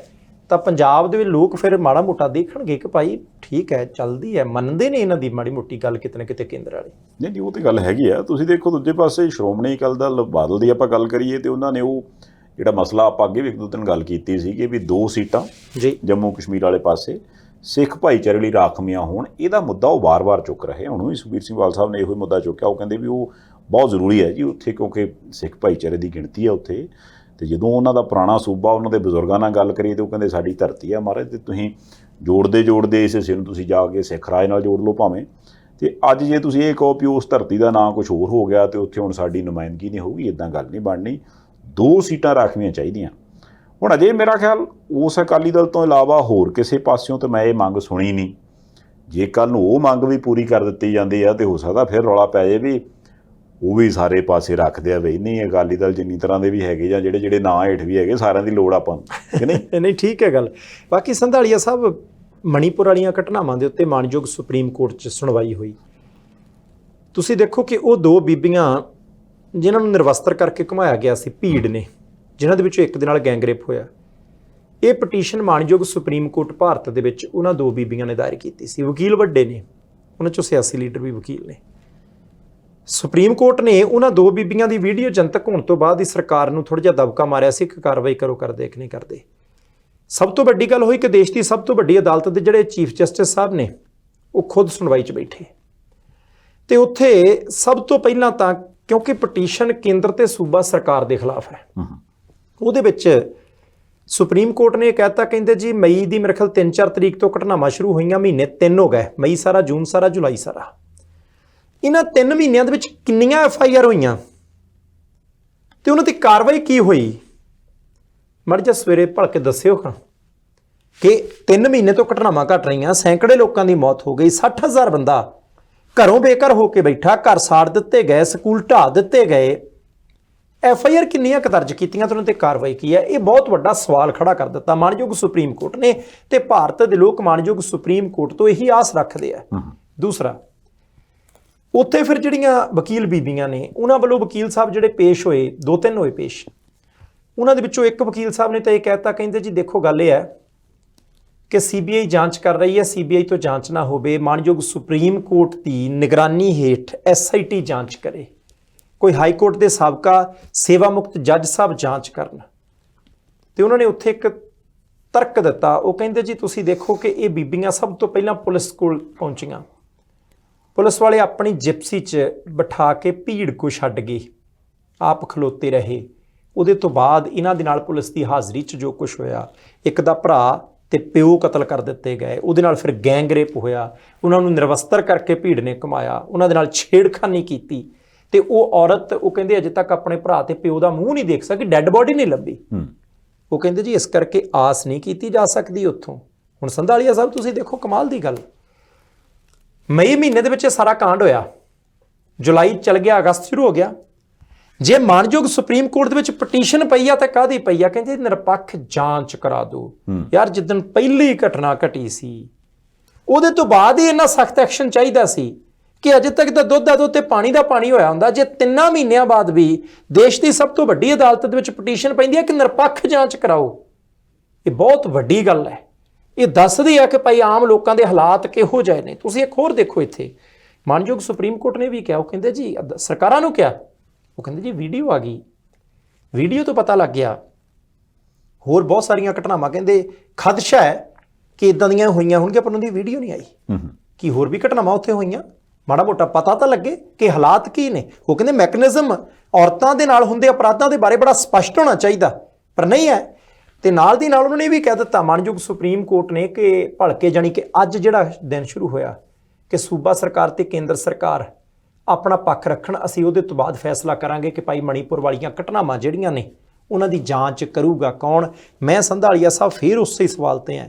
ਤਾਂ ਪੰਜਾਬ ਦੇ ਵਿੱਚ ਲੋਕ ਫਿਰ ਮਾੜਾ ਮੋਟਾ ਦੇਖਣਗੇ ਕਿ ਭਾਈ ਠੀਕ ਹੈ, ਚੱਲਦੀ ਹੈ, ਮੰਨਦੇ ਨੇ ਇਹਨਾਂ ਦੀ ਮਾੜੀ ਮੋਟੀ ਗੱਲ ਕਿਤੇ ਨਾ ਕਿਤੇ ਕੇਂਦਰ ਵਾਲੇ। ਨਹੀਂ ਉਹ ਤਾਂ ਗੱਲ ਹੈਗੀ ਆ। ਤੁਸੀਂ ਦੇਖੋ ਦੂਜੇ ਪਾਸੇ ਸ਼੍ਰੋਮਣੀ ਅਕਾਲੀ ਦਲ ਬਾਦਲ ਦੀ ਆਪਾਂ ਗੱਲ ਕਰੀਏ ਤੇ ਉਹਨਾਂ ਨੇ ਉਹ ਜਿਹੜਾ ਮਸਲਾ ਆਪਾਂ ਅੱਗੇ ਵੀ 1-2 ਦਿਨ ਗੱਲ ਕੀਤੀ ਸੀ ਕਿ ਵੀ 2 ਸੀਟਾਂ ਜੀ ਜੰਮੂ ਕਸ਼ਮੀਰ ਵਾਲੇ ਪਾਸੇ ਸਿੱਖ ਭਾਈਚਾਰੇ ਲਈ ਰਾਖਵੀਆਂ ਹੋਣ, ਇਹਦਾ ਮੁੱਦਾ ਉਹ ਵਾਰ-ਵਾਰ ਚੁੱਕ ਰਹੇ। ਹੁਣ ਵੀ ਸੁਖਬੀਰ ਸਿੰਘ ਬਾਦਲ ਸਾਹਿਬ ਨੇ ਇਹੋ ਹੀ ਮੁੱਦਾ ਚੁੱਕਿਆ। ਉਹ ਕਹਿੰਦੇ ਵੀ ਉਹ ਬਹੁਤ ਜ਼ਰੂਰੀ ਹੈ ਜੀ ਉੱਥੇ, ਕਿਉਂਕਿ ਸਿੱਖ ਭਾਈਚਾਰੇ ਦੀ ਗਿਣਤੀ ਹੈ ਉੱਥੇ। ਤੇ ਜਦੋਂ ਉਹਨਾਂ ਦਾ ਪੁਰਾਣਾ ਸੂਬਾ, ਉਹਨਾਂ ਦੇ ਬਜ਼ੁਰਗਾਂ ਨਾਲ ਗੱਲ ਕਰੀਏ ਤੇ ਉਹ ਕਹਿੰਦੇ ਸਾਡੀ ਧਰਤੀ ਆ ਮਹਾਰਾਜ, ਤੇ ਤੁਸੀਂ ਜੋੜਦੇ ਇਸ ਹਿੱਸੇ ਨੂੰ ਤੁਸੀਂ ਜਾ ਕੇ ਸਿੱਖ ਰਾਜ ਨਾਲ ਜੋੜ ਲਓ ਭਾਵੇਂ। ਤੇ ਅੱਜ ਜੇ ਤੁਸੀਂ ਇਹ ਕਹੋ ਵੀ ਉਸ ਧਰਤੀ ਦਾ ਨਾਂ ਕੁਝ ਹੋਰ ਹੋ ਗਿਆ ਤੇ ਉੱਥੇ ਹੁਣ ਸਾਡੀ ਨੁਮਾਇੰਦਗੀ ਨਹੀਂ ਹੋਊਗੀ, ਇੱਦਾਂ ਗੱਲ ਨਹੀਂ ਬਣਨੀ। 2 ਸੀਟਾਂ ਰਾਖਵੀਆਂ ਚਾਹੀਦੀਆਂ। ਹੁਣ ਅਜੇ ਮੇਰਾ ਖਿਆਲ ਉਸ ਅਕਾਲੀ ਦਲ ਤੋਂ ਇਲਾਵਾ ਹੋਰ ਕਿਸੇ ਪਾਸਿਓਂ ਤਾਂ ਮੈਂ ਇਹ ਮੰਗ ਸੁਣੀ ਨਹੀਂ। ਜੇ ਕੱਲ੍ਹ ਨੂੰ ਉਹ ਮੰਗ ਵੀ ਪੂਰੀ ਕਰ ਦਿੱਤੀ ਜਾਂਦੀ ਆ ਤੇ ਹੋ ਸਕਦਾ ਫਿਰ ਰੌਲਾ ਪੈ ਜਾਏ ਵੀ ਉਹ ਵੀ ਸਾਰੇ ਪਾਸੇ ਰੱਖਦੇ ਆ ਬਈ ਨਹੀਂ ਅਕਾਲੀ ਦਲ ਜਿੰਨੀ ਤਰ੍ਹਾਂ ਦੇ ਵੀ ਹੈਗੇ ਜਾਂ ਜਿਹੜੇ ਨਾਂ ਹੇਠ ਵੀ ਹੈਗੇ, ਸਾਰਿਆਂ ਦੀ ਲੋੜ ਆਪਾਂ ਨੂੰ, ਕਿ ਨਹੀਂ? ਨਹੀਂ ਠੀਕ ਹੈ ਗੱਲ। ਬਾਕੀ ਸੰਧਾਲੀਆ ਸਾਹਿਬ ਮਣੀਪੁਰ ਵਾਲੀਆਂ ਘਟਨਾਵਾਂ ਦੇ ਉੱਤੇ ਮਾਣਯੋਗ ਸੁਪਰੀਮ ਕੋਰਟ 'ਚ ਸੁਣਵਾਈ ਹੋਈ। ਤੁਸੀਂ ਦੇਖੋ ਕਿ ਉਹ 2 ਬੀਬੀਆਂ ਜਿਨ੍ਹਾਂ ਨੂੰ ਨਿਰਵਸਤਰ ਕਰਕੇ ਘੁਮਾਇਆ ਗਿਆ ਸੀ, ਭੀੜ ਨੇ, ਜਿਨ੍ਹਾਂ ਦੇ ਵਿੱਚੋਂ ਇੱਕ ਦੇ ਨਾਲ ਗੈਂਗਰੇਪ ਹੋਇਆ, ਇਹ ਪਟੀਸ਼ਨ ਮਾਣਯੋਗ ਸੁਪਰੀਮ ਕੋਰਟ ਭਾਰਤ ਦੇ ਵਿੱਚ ਉਹਨਾਂ 2 ਬੀਬੀਆਂ ਨੇ ਦਾਇਰ ਕੀਤੀ ਸੀ। ਵਕੀਲ ਵੱਡੇ ਨੇ, ਉਹਨਾਂ 'ਚੋਂ ਸਿਆਸੀ ਲੀਡਰ ਵੀ ਵਕੀਲ ਨੇ। ਸੁਪਰੀਮ ਕੋਰਟ ਨੇ ਉਹਨਾਂ 2 ਬੀਬੀਆਂ ਦੀ ਵੀਡੀਓ ਜਨਤਕ ਹੋਣ ਤੋਂ ਬਾਅਦ ਹੀ ਸਰਕਾਰ ਨੂੰ ਥੋੜ੍ਹਾ ਜਿਹਾ ਦਬਕਾ ਮਾਰਿਆ ਸੀ ਕਿ ਕਾਰਵਾਈ ਕਰੋ, ਕਰਦੇ ਕਿ ਨਹੀਂ ਕਰਦੇ। ਸਭ ਤੋਂ ਵੱਡੀ ਗੱਲ ਹੋਈ ਕਿ ਦੇਸ਼ ਦੀ ਸਭ ਤੋਂ ਵੱਡੀ ਅਦਾਲਤ ਦੇ ਜਿਹੜੇ ਚੀਫ ਜਸਟਿਸ ਸਾਹਿਬ ਨੇ ਉਹ ਖੁਦ ਸੁਣਵਾਈ 'ਚ ਬੈਠੇ ਤੇ ਉੱਥੇ ਸਭ ਤੋਂ ਪਹਿਲਾਂ ਤਾਂ ਕਿਉਂਕਿ ਪਟੀਸ਼ਨ ਕੇਂਦਰ ਤੇ ਸੂਬਾ ਸਰਕਾਰ ਦੇ ਖਿਲਾਫ ਹੈ, ਉਹਦੇ ਵਿੱਚ ਸੁਪਰੀਮ ਕੋਰਟ ਨੇ ਕਹਿਤਾ, ਕਹਿੰਦੇ ਜੀ ਮਈ ਦੀ ਮੇਰੇ ਖਿਆਲ 3-4 ਤਰੀਕ ਤੋਂ ਘਟਨਾਵਾਂ ਸ਼ੁਰੂ ਹੋਈਆਂ, ਮਹੀਨੇ 3 ਹੋ ਗਏ, ਮਈ ਸਾਰਾ, ਜੂਨ ਸਾਰਾ, ਜੁਲਾਈ ਸਾਰਾ। ਇਹਨਾਂ 3 ਮਹੀਨਿਆਂ ਦੇ ਵਿੱਚ ਕਿੰਨੀਆਂ FIR ਹੋਈਆਂ ਤੇ ਉਹਨਾਂ ਦੀ ਕਾਰਵਾਈ ਕੀ ਹੋਈ? ਮਾੜਾ ਜਿਹਾ ਸਵੇਰੇ ਭਲਕੇ ਦੱਸਿਓ ਹਾਂ ਕਿ 3 ਮਹੀਨੇ ਤੋਂ ਘਟਨਾਵਾਂ ਘਟ ਰਹੀਆਂ, ਸੈਂਕੜੇ ਲੋਕਾਂ ਦੀ ਮੌਤ ਹੋ ਗਈ, 60,000 ਬੰਦਾ ਘਰੋਂ ਬੇਘਰ ਹੋ ਕੇ ਬੈਠਾ, ਘਰ ਸਾੜ ਦਿੱਤੇ ਗਏ, ਸਕੂਲ ਢਾਹ ਦਿੱਤੇ ਗਏ। FIR ਕਿੰਨੀਆਂ ਦਰਜ ਕੀਤੀਆਂ ਤੇ ਉਹਨਾਂ ਤੇ ਕਾਰਵਾਈ ਕੀ ਹੈ? ਇਹ ਬਹੁਤ ਵੱਡਾ ਸਵਾਲ ਖੜਾ ਕਰ ਦਿੱਤਾ ਮਾਣਯੋਗ ਸੁਪਰੀਮ ਕੋਰਟ ਨੇ ਤੇ ਭਾਰਤ ਦੇ ਲੋਕ ਮਾਣਯੋਗ ਸੁਪਰੀਮ ਕੋਰਟ ਤੋਂ ਇਹੀ ਆਸ ਰੱਖਦੇ ਆ। ਦੂਸਰਾ, ਉੱਥੇ ਫਿਰ ਜਿਹੜੀਆਂ ਵਕੀਲ ਬੀਬੀਆਂ ਨੇ ਉਹਨਾਂ ਵੱਲੋਂ ਵਕੀਲ ਸਾਹਿਬ ਜਿਹੜੇ ਪੇਸ਼ ਹੋਏ, 2-3 ਹੋਏ ਪੇਸ਼, ਉਹਨਾਂ ਦੇ ਵਿੱਚੋਂ ਇੱਕ ਵਕੀਲ ਸਾਹਿਬ ਨੇ ਤਾਂ ਇਹ ਕਹਿਤਾ, ਕਹਿੰਦੇ ਜੀ ਦੇਖੋ ਗੱਲ ਇਹ ਹੈ ਕਿ CBI ਜਾਂਚ ਕਰ ਰਹੀ ਹੈ, CBI ਤੋਂ ਜਾਂਚ ਨਾ ਹੋਵੇ, ਮਾਣਯੋਗ ਸੁਪਰੀਮ ਕੋਰਟ ਦੀ ਨਿਗਰਾਨੀ ਹੇਠ SIT ਜਾਂਚ ਕਰੇ, ਕੋਈ ਹਾਈ ਕੋਰਟ ਦੇ ਸਾਬਕਾ ਸੇਵਾ ਮੁਕਤ ਜੱਜ ਸਾਹਿਬ ਜਾਂਚ ਕਰਨ। ਤੇ ਉਹਨਾਂ ਨੇ ਉੱਥੇ ਇੱਕ ਤਰਕ ਦਿੱਤਾ। ਉਹ ਕਹਿੰਦੇ ਜੀ ਤੁਸੀਂ ਦੇਖੋ ਕਿ ਇਹ ਬੀਬੀਆਂ ਸਭ ਤੋਂ ਪਹਿਲਾਂ ਪੁਲਿਸ ਕੋਲ ਪਹੁੰਚੀਆਂ, ਪੁਲਿਸ ਵਾਲੇ ਆਪਣੀ ਜਿਪਸੀ 'ਚ ਬਿਠਾ ਕੇ ਭੀੜ ਕੋ ਛੱਡ ਗਏ, ਆਪ ਖਲੋਤੇ ਰਹੇ। ਉਹਦੇ ਤੋਂ ਬਾਅਦ ਇਹਨਾਂ ਦੇ ਨਾਲ ਪੁਲਿਸ ਦੀ ਹਾਜ਼ਰੀ 'ਚ ਜੋ ਕੁਝ ਹੋਇਆ, ਇੱਕ ਦਾ ਭਰਾ ਤੇ ਪਿਓ ਕਤਲ ਕਰ ਦਿੱਤੇ ਗਏ, ਉਹਦੇ ਨਾਲ ਫਿਰ ਗੈਂਗ ਰੇਪ ਹੋਇਆ, ਉਹਨਾਂ ਨੂੰ ਨਿਰਵਸਤਰ ਕਰਕੇ ਭੀੜ ਨੇ ਘੁਮਾਇਆ, ਉਹਨਾਂ ਦੇ ਨਾਲ ਛੇੜਖਾਨੀ ਕੀਤੀ ਤੇ ਉਹ ਔਰਤ, ਉਹ ਕਹਿੰਦੇ ਅਜੇ ਤੱਕ ਆਪਣੇ ਭਰਾ ਤੇ ਪਿਓ ਦਾ ਮੂੰਹ ਨਹੀਂ ਦੇਖ ਸਕੀ, ਡੈੱਡ ਬੋਡੀ ਨਹੀਂ ਲੱਭੀ। ਉਹ ਕਹਿੰਦੇ ਜੀ ਇਸ ਕਰਕੇ ਆਸ ਨਹੀਂ ਕੀਤੀ ਜਾ ਸਕਦੀ ਉੱਥੋਂ। ਹੁਣ ਸੰਧਾਲੀਆ ਸਾਹਿਬ ਤੁਸੀਂ ਦੇਖੋ ਕਮਾਲ ਦੀ ਗੱਲ, ਮਈ ਮਹੀਨੇ ਦੇ ਵਿੱਚ ਇਹ ਸਾਰਾ ਕਾਂਡ ਹੋਇਆ, ਜੁਲਾਈ ਚਲ ਗਿਆ, ਅਗਸਤ ਸ਼ੁਰੂ ਹੋ ਗਿਆ। ਜੇ ਮਾਨਯੋਗ ਸੁਪਰੀਮ ਕੋਰਟ ਦੇ ਵਿੱਚ ਪਟੀਸ਼ਨ ਪਈ ਆ ਤਾਂ ਕਾਹਦੀ ਪਈ ਆ? ਕਹਿੰਦੇ ਨਿਰਪੱਖ ਜਾਂਚ ਕਰਾ ਦਿਓ। ਯਾਰ ਜਿੱਦਣ ਪਹਿਲੀ ਘਟਨਾ ਘਟੀ ਸੀ ਉਹਦੇ ਤੋਂ ਬਾਅਦ ਹੀ ਇੰਨਾ ਸਖਤ ਐਕਸ਼ਨ ਚਾਹੀਦਾ ਸੀ ਕਿ ਅਜੇ ਤੱਕ ਤਾਂ ਦੁੱਧ ਦਾ ਦੁੱਧ ਤੇ ਪਾਣੀ ਦਾ ਪਾਣੀ ਹੋਇਆ ਹੁੰਦਾ। ਜੇ 3 ਮਹੀਨਿਆਂ ਬਾਅਦ ਵੀ ਦੇਸ਼ ਦੀ ਸਭ ਤੋਂ ਵੱਡੀ ਅਦਾਲਤ ਦੇ ਵਿੱਚ ਪਟੀਸ਼ਨ ਪੈਂਦੀ ਹੈ ਕਿ ਨਿਰਪੱਖ ਜਾਂਚ ਕਰਾਓ, ਇਹ ਬਹੁਤ ਵੱਡੀ ਗੱਲ ਹੈ। ਇਹ ਦੱਸਦੀ ਆ ਕਿ ਭਾਈ ਆਮ ਲੋਕਾਂ ਦੇ ਹਾਲਾਤ ਕਿਹੋ ਜਿਹੇ ਨੇ। ਤੁਸੀਂ ਇੱਕ ਹੋਰ ਦੇਖੋ, ਇੱਥੇ ਮਾਨਯੋਗ ਸੁਪਰੀਮ ਕੋਰਟ ਨੇ ਵੀ ਕਿਹਾ, ਉਹ ਕਹਿੰਦੇ ਜੀ ਸਰਕਾਰਾਂ ਨੂੰ ਕਿਹਾ, ਉਹ ਕਹਿੰਦੇ ਜੀ ਵੀਡੀਓ ਆ ਗਈ, ਵੀਡੀਓ ਤੋਂ ਪਤਾ ਲੱਗ ਗਿਆ। ਹੋਰ ਬਹੁਤ ਸਾਰੀਆਂ ਘਟਨਾਵਾਂ ਕਹਿੰਦੇ ਖਦਸ਼ਾ ਹੈ ਕਿ ਇਦਾਂ ਦੀਆਂ ਹੋਈਆਂ ਹੋਣਗੀਆਂ, ਪਰ ਉਹਨਾਂ ਦੀ ਵੀਡੀਓ ਨਹੀਂ ਆਈ। ਕੀ ਹੋਰ ਵੀ ਘਟਨਾਵਾਂ ਉੱਥੇ ਹੋਈਆਂ, ਮਾੜਾ ਮੋਟਾ ਪਤਾ ਤਾਂ ਲੱਗੇ ਕਿ ਹਾਲਾਤ ਕੀ ਨੇ। ਉਹ ਕਹਿੰਦੇ ਮੈਕੈਨਿਜ਼ਮ ਔਰਤਾਂ ਦੇ ਨਾਲ ਹੁੰਦੇ ਅਪਰਾਧਾਂ ਦੇ ਬਾਰੇ ਬੜਾ ਸਪਸ਼ਟ ਹੋਣਾ ਚਾਹੀਦਾ, ਪਰ ਨਹੀਂ ਹੈ। ਤੇ ਨਾਲ ਦੀ ਨਾਲ ਉਹਨਾਂ ਨੇ ਵੀ ਕਹਿ ਦਿੱਤਾ ਮਾਨਯੋਗ ਸੁਪਰੀਮ ਕੋਰਟ ਨੇ ਕਿ ਭਲਕੇ ਜਾਣੀ ਕਿ ਅੱਜ ਜਿਹੜਾ ਦਿਨ ਸ਼ੁਰੂ ਹੋਇਆ ਕਿ ਸੂਬਾ ਸਰਕਾਰ ਤੇ ਕੇਂਦਰ ਸਰਕਾਰ ਆਪਣਾ ਪੱਖ ਰੱਖਣ, ਅਸੀਂ ਉਹਦੇ ਤੋਂ ਬਾਅਦ ਫੈਸਲਾ ਕਰਾਂਗੇ ਕਿ ਭਾਈ ਮਣੀਪੁਰ ਵਾਲੀਆਂ ਘਟਨਾਵਾਂ ਜਿਹੜੀਆਂ ਨੇ ਉਹਨਾਂ ਦੀ ਜਾਂਚ ਕਰੂਗਾ ਕੌਣ। ਮੈਂ ਸੰਧਾਲੀਆ ਸਾਹਿਬ ਫਿਰ ਉਸੇ ਸਵਾਲ ਤੇ ਹਾਂ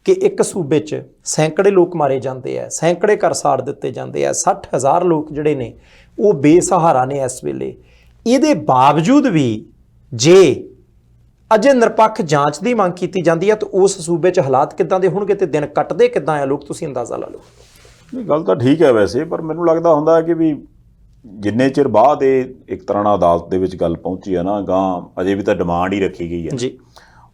ਕਿ ਇੱਕ ਸੂਬੇ 'ਚ ਸੈਂਕੜੇ ਲੋਕ ਮਾਰੇ ਜਾਂਦੇ ਆ, ਸੈਂਕੜੇ ਘਰ ਸਾੜ ਦਿੱਤੇ ਜਾਂਦੇ ਆ, 60,000 ਲੋਕ ਜਿਹੜੇ ਨੇ ਉਹ ਬੇਸਹਾਰਾ ਨੇ ਇਸ ਵੇਲੇ। ਇਹਦੇ ਬਾਵਜੂਦ ਵੀ ਜੇ ਅਜੇ ਨਿਰਪੱਖ ਜਾਂਚ ਦੀ ਮੰਗ ਕੀਤੀ ਜਾਂਦੀ ਹੈ ਤਾਂ ਉਸ ਸੂਬੇ 'ਚ ਹਾਲਾਤ ਕਿੱਦਾਂ ਦੇ ਹੋਣਗੇ ਤੇ ਦਿਨ ਕੱਟਦੇ ਕਿੱਦਾਂ ਆ ਲੋਕ, ਤੁਸੀਂ ਅੰਦਾਜ਼ਾ ਲਾ ਲਓ। ਨਹੀਂ, ਗੱਲ ਤਾਂ ਠੀਕ ਹੈ ਵੈਸੇ, ਪਰ ਮੈਨੂੰ ਲੱਗਦਾ ਹੁੰਦਾ ਕਿ ਵੀ ਜਿੰਨੇ ਚਿਰ ਬਾਅਦ ਇਹ ਇੱਕ ਤਰ੍ਹਾਂ ਨਾਲ ਅਦਾਲਤ ਦੇ ਵਿੱਚ ਗੱਲ ਪਹੁੰਚੀ ਹੈ ਨਾ, ਗਾਂ ਅਜੇ ਵੀ ਤਾਂ ਡਿਮਾਂਡ ਹੀ ਰੱਖੀ ਗਈ ਹੈ ਜੀ।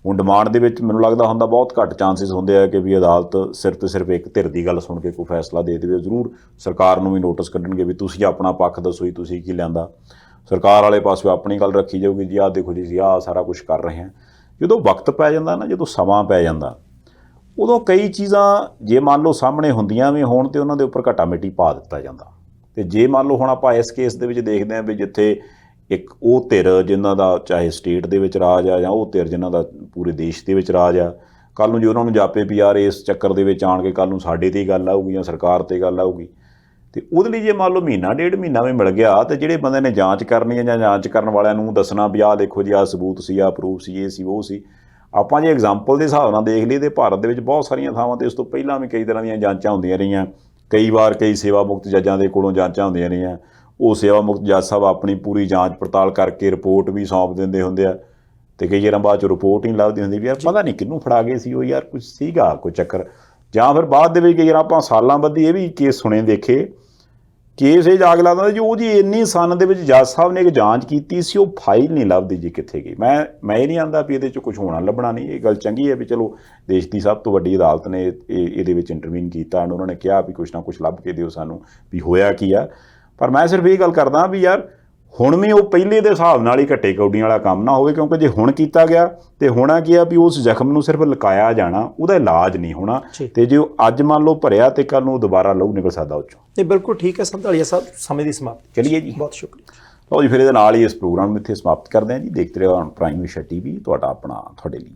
ਹੁਣ ਡਿਮਾਂਡ ਦੇ ਵਿੱਚ ਮੈਨੂੰ ਲੱਗਦਾ ਹੁੰਦਾ ਬਹੁਤ ਘੱਟ ਚਾਂਸਿਸ ਹੁੰਦੇ ਆ ਕਿ ਵੀ ਅਦਾਲਤ ਸਿਰਫ ਤੇ ਸਿਰਫ ਇੱਕ ਧਿਰ ਦੀ ਗੱਲ ਸੁਣ ਕੇ ਕੋਈ ਫੈਸਲਾ ਦੇ ਦੇਵੇ। ਜ਼ਰੂਰ ਸਰਕਾਰ ਨੂੰ ਵੀ ਨੋਟਿਸ ਕੱਢਣਗੇ ਵੀ ਤੁਸੀਂ ਆਪਣਾ ਪੱਖ ਦੱਸੋ ਜੀ, ਤੁਸੀਂ ਕੀ ਲਿਆਂਦਾ। ਸਰਕਾਰ ਵਾਲੇ ਪਾਸੋਂ ਆਪਣੀ ਗੱਲ ਰੱਖੀ ਜਾਊਗੀ ਜੀ, ਆਹ ਦੇਖੋ ਜੀ ਆਹ ਸਾਰਾ ਕੁਝ ਕਰ ਰਹੇ ਹਾਂ। ਜਦੋਂ ਵਕਤ ਪੈ ਜਾਂਦਾ ਨਾ, ਜਦੋਂ ਸਮਾਂ ਪੈ ਜਾਂਦਾ, ਉਦੋਂ ਕਈ ਚੀਜ਼ਾਂ ਜੇ ਮੰਨ ਲਓ ਸਾਹਮਣੇ ਹੁੰਦੀਆਂ ਵੀ ਹੋਣ ਤੇ ਉਹਨਾਂ ਦੇ ਉੱਪਰ ਘਟਾ ਮਿੱਟੀ ਪਾ ਦਿੱਤਾ ਜਾਂਦਾ। ਤੇ ਜੇ ਮੰਨ ਲਓ ਹੁਣ ਆਪਾਂ ਇਸ ਕੇਸ ਦੇ ਵਿੱਚ ਦੇਖਦੇ ਹਾਂ ਵੀ ਜਿੱਥੇ ਇੱਕ ਉਹ ਧਿਰ ਜਿਨ੍ਹਾਂ ਦਾ ਚਾਹੇ ਸਟੇਟ ਦੇ ਵਿੱਚ ਰਾਜ ਆ ਜਾਂ ਉਹ ਧਿਰ ਜਿਨ੍ਹਾਂ ਦਾ ਪੂਰੇ ਦੇਸ਼ ਦੇ ਵਿੱਚ ਰਾਜ ਆ, ਕੱਲ੍ਹ ਨੂੰ ਜੇ ਉਹਨਾਂ ਨੂੰ ਜਾਪੇ ਵੀ ਯਾਰ ਇਸ ਚੱਕਰ ਦੇ ਵਿੱਚ ਆਣ ਕੇ ਕੱਲ੍ਹ ਨੂੰ ਸਾਡੇ 'ਤੇ ਹੀ ਗੱਲ ਆਊਗੀ ਜਾਂ ਸਰਕਾਰ 'ਤੇ ਗੱਲ ਆਊਗੀ, ਤੇ ਉਹਦੇ ਲਈ ਜੇ ਮੰਨ ਲਓ ਮਹੀਨਾ ਡੇਢ ਮਹੀਨਾ ਵੀ ਮਿਲ ਗਿਆ ਤੇ ਜਿਹੜੇ ਬੰਦੇ ਨੇ ਜਾਂਚ ਕਰਨੀ ਹੈ ਜਾਂ ਜਾਂਚ ਕਰਨ ਵਾਲਿਆਂ ਨੂੰ ਦੱਸਣਾ ਵੀ ਆਹ ਦੇਖੋ ਜੀ ਆਹ ਸਬੂਤ ਸੀ, ਆਹ ਪ੍ਰੂਫ ਸੀ, ਇਹ ਸੀ ਉਹ ਸੀ। ਆਪਾਂ ਜੇ ਐਗਜ਼ਾਮਪਲ ਦੇ ਹਿਸਾਬ ਨਾਲ ਦੇਖ ਲਈਏ ਤੇ ਭਾਰਤ ਦੇ ਵਿੱਚ ਬਹੁਤ ਸਾਰੀਆਂ ਥਾਵਾਂ 'ਤੇ ਇਸ ਤੋਂ ਪਹਿਲਾਂ ਵੀ ਕਈ ਤਰ੍ਹਾਂ ਦੀਆਂ ਜਾਂਚਾਂ ਹੁੰਦੀਆਂ ਰਹੀਆਂ। ਕਈ ਵਾਰ ਕਈ ਸੇਵਾ ਮੁਕਤ ਜੱਜਾਂ ਦੇ ਕੋਲੋਂ ਜਾਂਚਾਂ ਹੁੰਦੀਆਂ ਰਹੀਆਂ। ਉਹ ਸੇਵਾ ਮੁਕਤ ਜੱਜ ਸਾਹਿਬ ਆਪਣੀ ਪੂਰੀ ਜਾਂਚ ਪੜਤਾਲ ਕਰਕੇ ਰਿਪੋਰਟ ਵੀ ਸੌਂਪ ਦਿੰਦੇ ਹੁੰਦੇ ਆ ਤੇ ਕਈ ਵਾਰਾਂ ਬਾਅਦ 'ਚ ਰਿਪੋਰਟ ਹੀ ਨਹੀਂ ਲੱਭਦੀ ਹੁੰਦੀ ਵੀ ਯਾਰ ਪਤਾ ਨਹੀਂ ਕਿਹਨੂੰ ਫੜਾ ਗਏ ਸੀ ਉਹ, ਯਾਰ ਕੁਝ ਸੀਗਾ ਕੋਈ ਚੱਕਰ। ਜਾਂ ਫਿਰ ਬਾਅਦ ਦੇ ਵਿੱਚ ਕਈ ਵਾਰ ਆਪਾਂ ਸਾਲਾਂ ਬੱਧੀ ਇਹ ਵੀ ਕੇਸ ਸੁਣੇ ਦੇਖੇ, ਕੇਸ ਇਹ ਜਾਗ ਲੱਗਦਾ ਜੀ ਉਹ ਜੀ ਇੰਨੀ ਸੰਨ ਦੇ ਵਿੱਚ ਜੱਜ ਸਾਹਿਬ ਨੇ ਇੱਕ ਜਾਂਚ ਕੀਤੀ ਸੀ, ਉਹ ਫਾਈਲ ਨਹੀਂ ਲੱਭਦੀ ਜੀ ਕਿੱਥੇ ਗਈ। ਮੈਂ ਇਹ ਨਹੀਂ ਆਂਦਾ ਵੀ ਇਹਦੇ 'ਚ ਕੁਝ ਹੋਣਾ ਲੱਭਣਾ ਨਹੀਂ। ਇਹ ਗੱਲ ਚੰਗੀ ਹੈ ਵੀ ਚਲੋ ਦੇਸ਼ ਦੀ ਸਭ ਤੋਂ ਵੱਡੀ ਅਦਾਲਤ ਨੇ ਇਹਦੇ ਵਿੱਚ ਇੰਟਰਵੀਨ ਕੀਤਾ ਐਂਡ ਉਹਨਾਂ ਨੇ ਕਿਹਾ ਵੀ ਕੁਛ ਨਾ ਕੁਛ ਲੱਭ ਕੇ ਦਿਓ ਸਾਨੂੰ ਵੀ ਹੋਇਆ ਕੀ ਆ। ਪਰ ਮੈਂ ਸਿਰਫ ਇਹ ਗੱਲ ਕਰਦਾ ਵੀ ਯਾਰ ਹੁਣ ਵੀ ਉਹ ਪਹਿਲੇ ਦੇ ਹਿਸਾਬ ਨਾਲ ਹੀ ਘੱਟੇ ਕੌਡੀਆਂ ਵਾਲਾ ਕੰਮ ਨਾ ਹੋਵੇ, ਕਿਉਂਕਿ ਜੇ ਹੁਣ ਕੀਤਾ ਗਿਆ ਤੇ ਹੋਣਾ ਕੀ ਆ ਵੀ ਉਸ ਜ਼ਖਮ ਨੂੰ ਸਿਰਫ ਲੁਕਾਇਆ ਜਾਣਾ, ਉਹਦਾ ਇਲਾਜ ਨਹੀਂ ਹੋਣਾ। ਤੇ ਜੇ ਉਹ ਅੱਜ ਮੰਨ ਲਓ ਭਰਿਆ ਤੇ ਕੱਲ੍ਹ ਨੂੰ ਦੁਬਾਰਾ ਲਹੂ ਨਿਕਲ ਸਕਦਾ ਉਹ 'ਚੋਂ। ਇਹ ਬਿਲਕੁਲ ਠੀਕ ਹੈ ਸੰਧਾਲੀਆ ਸਾਹਿਬ, ਸਮੇਂ ਦੀ ਸਮਾਪਤੀ। ਚਲਿਏ ਜੀ, ਬਹੁਤ ਸ਼ੁਕਰੀਆ। ਲਓ ਜੀ, ਫਿਰ ਇਹਦੇ ਨਾਲ ਹੀ ਇਸ ਪ੍ਰੋਗਰਾਮ ਨੂੰ ਇੱਥੇ ਸਮਾਪਤ ਕਰਦੇ ਹਾਂ ਜੀ। ਦੇਖਦੇ ਰਹੋ ਪ੍ਰਾਈਮ ਏਸ਼ੀਆ TV, ਤੁਹਾਡਾ ਆਪਣਾ ਤੁਹਾਡੇ ਲਈ।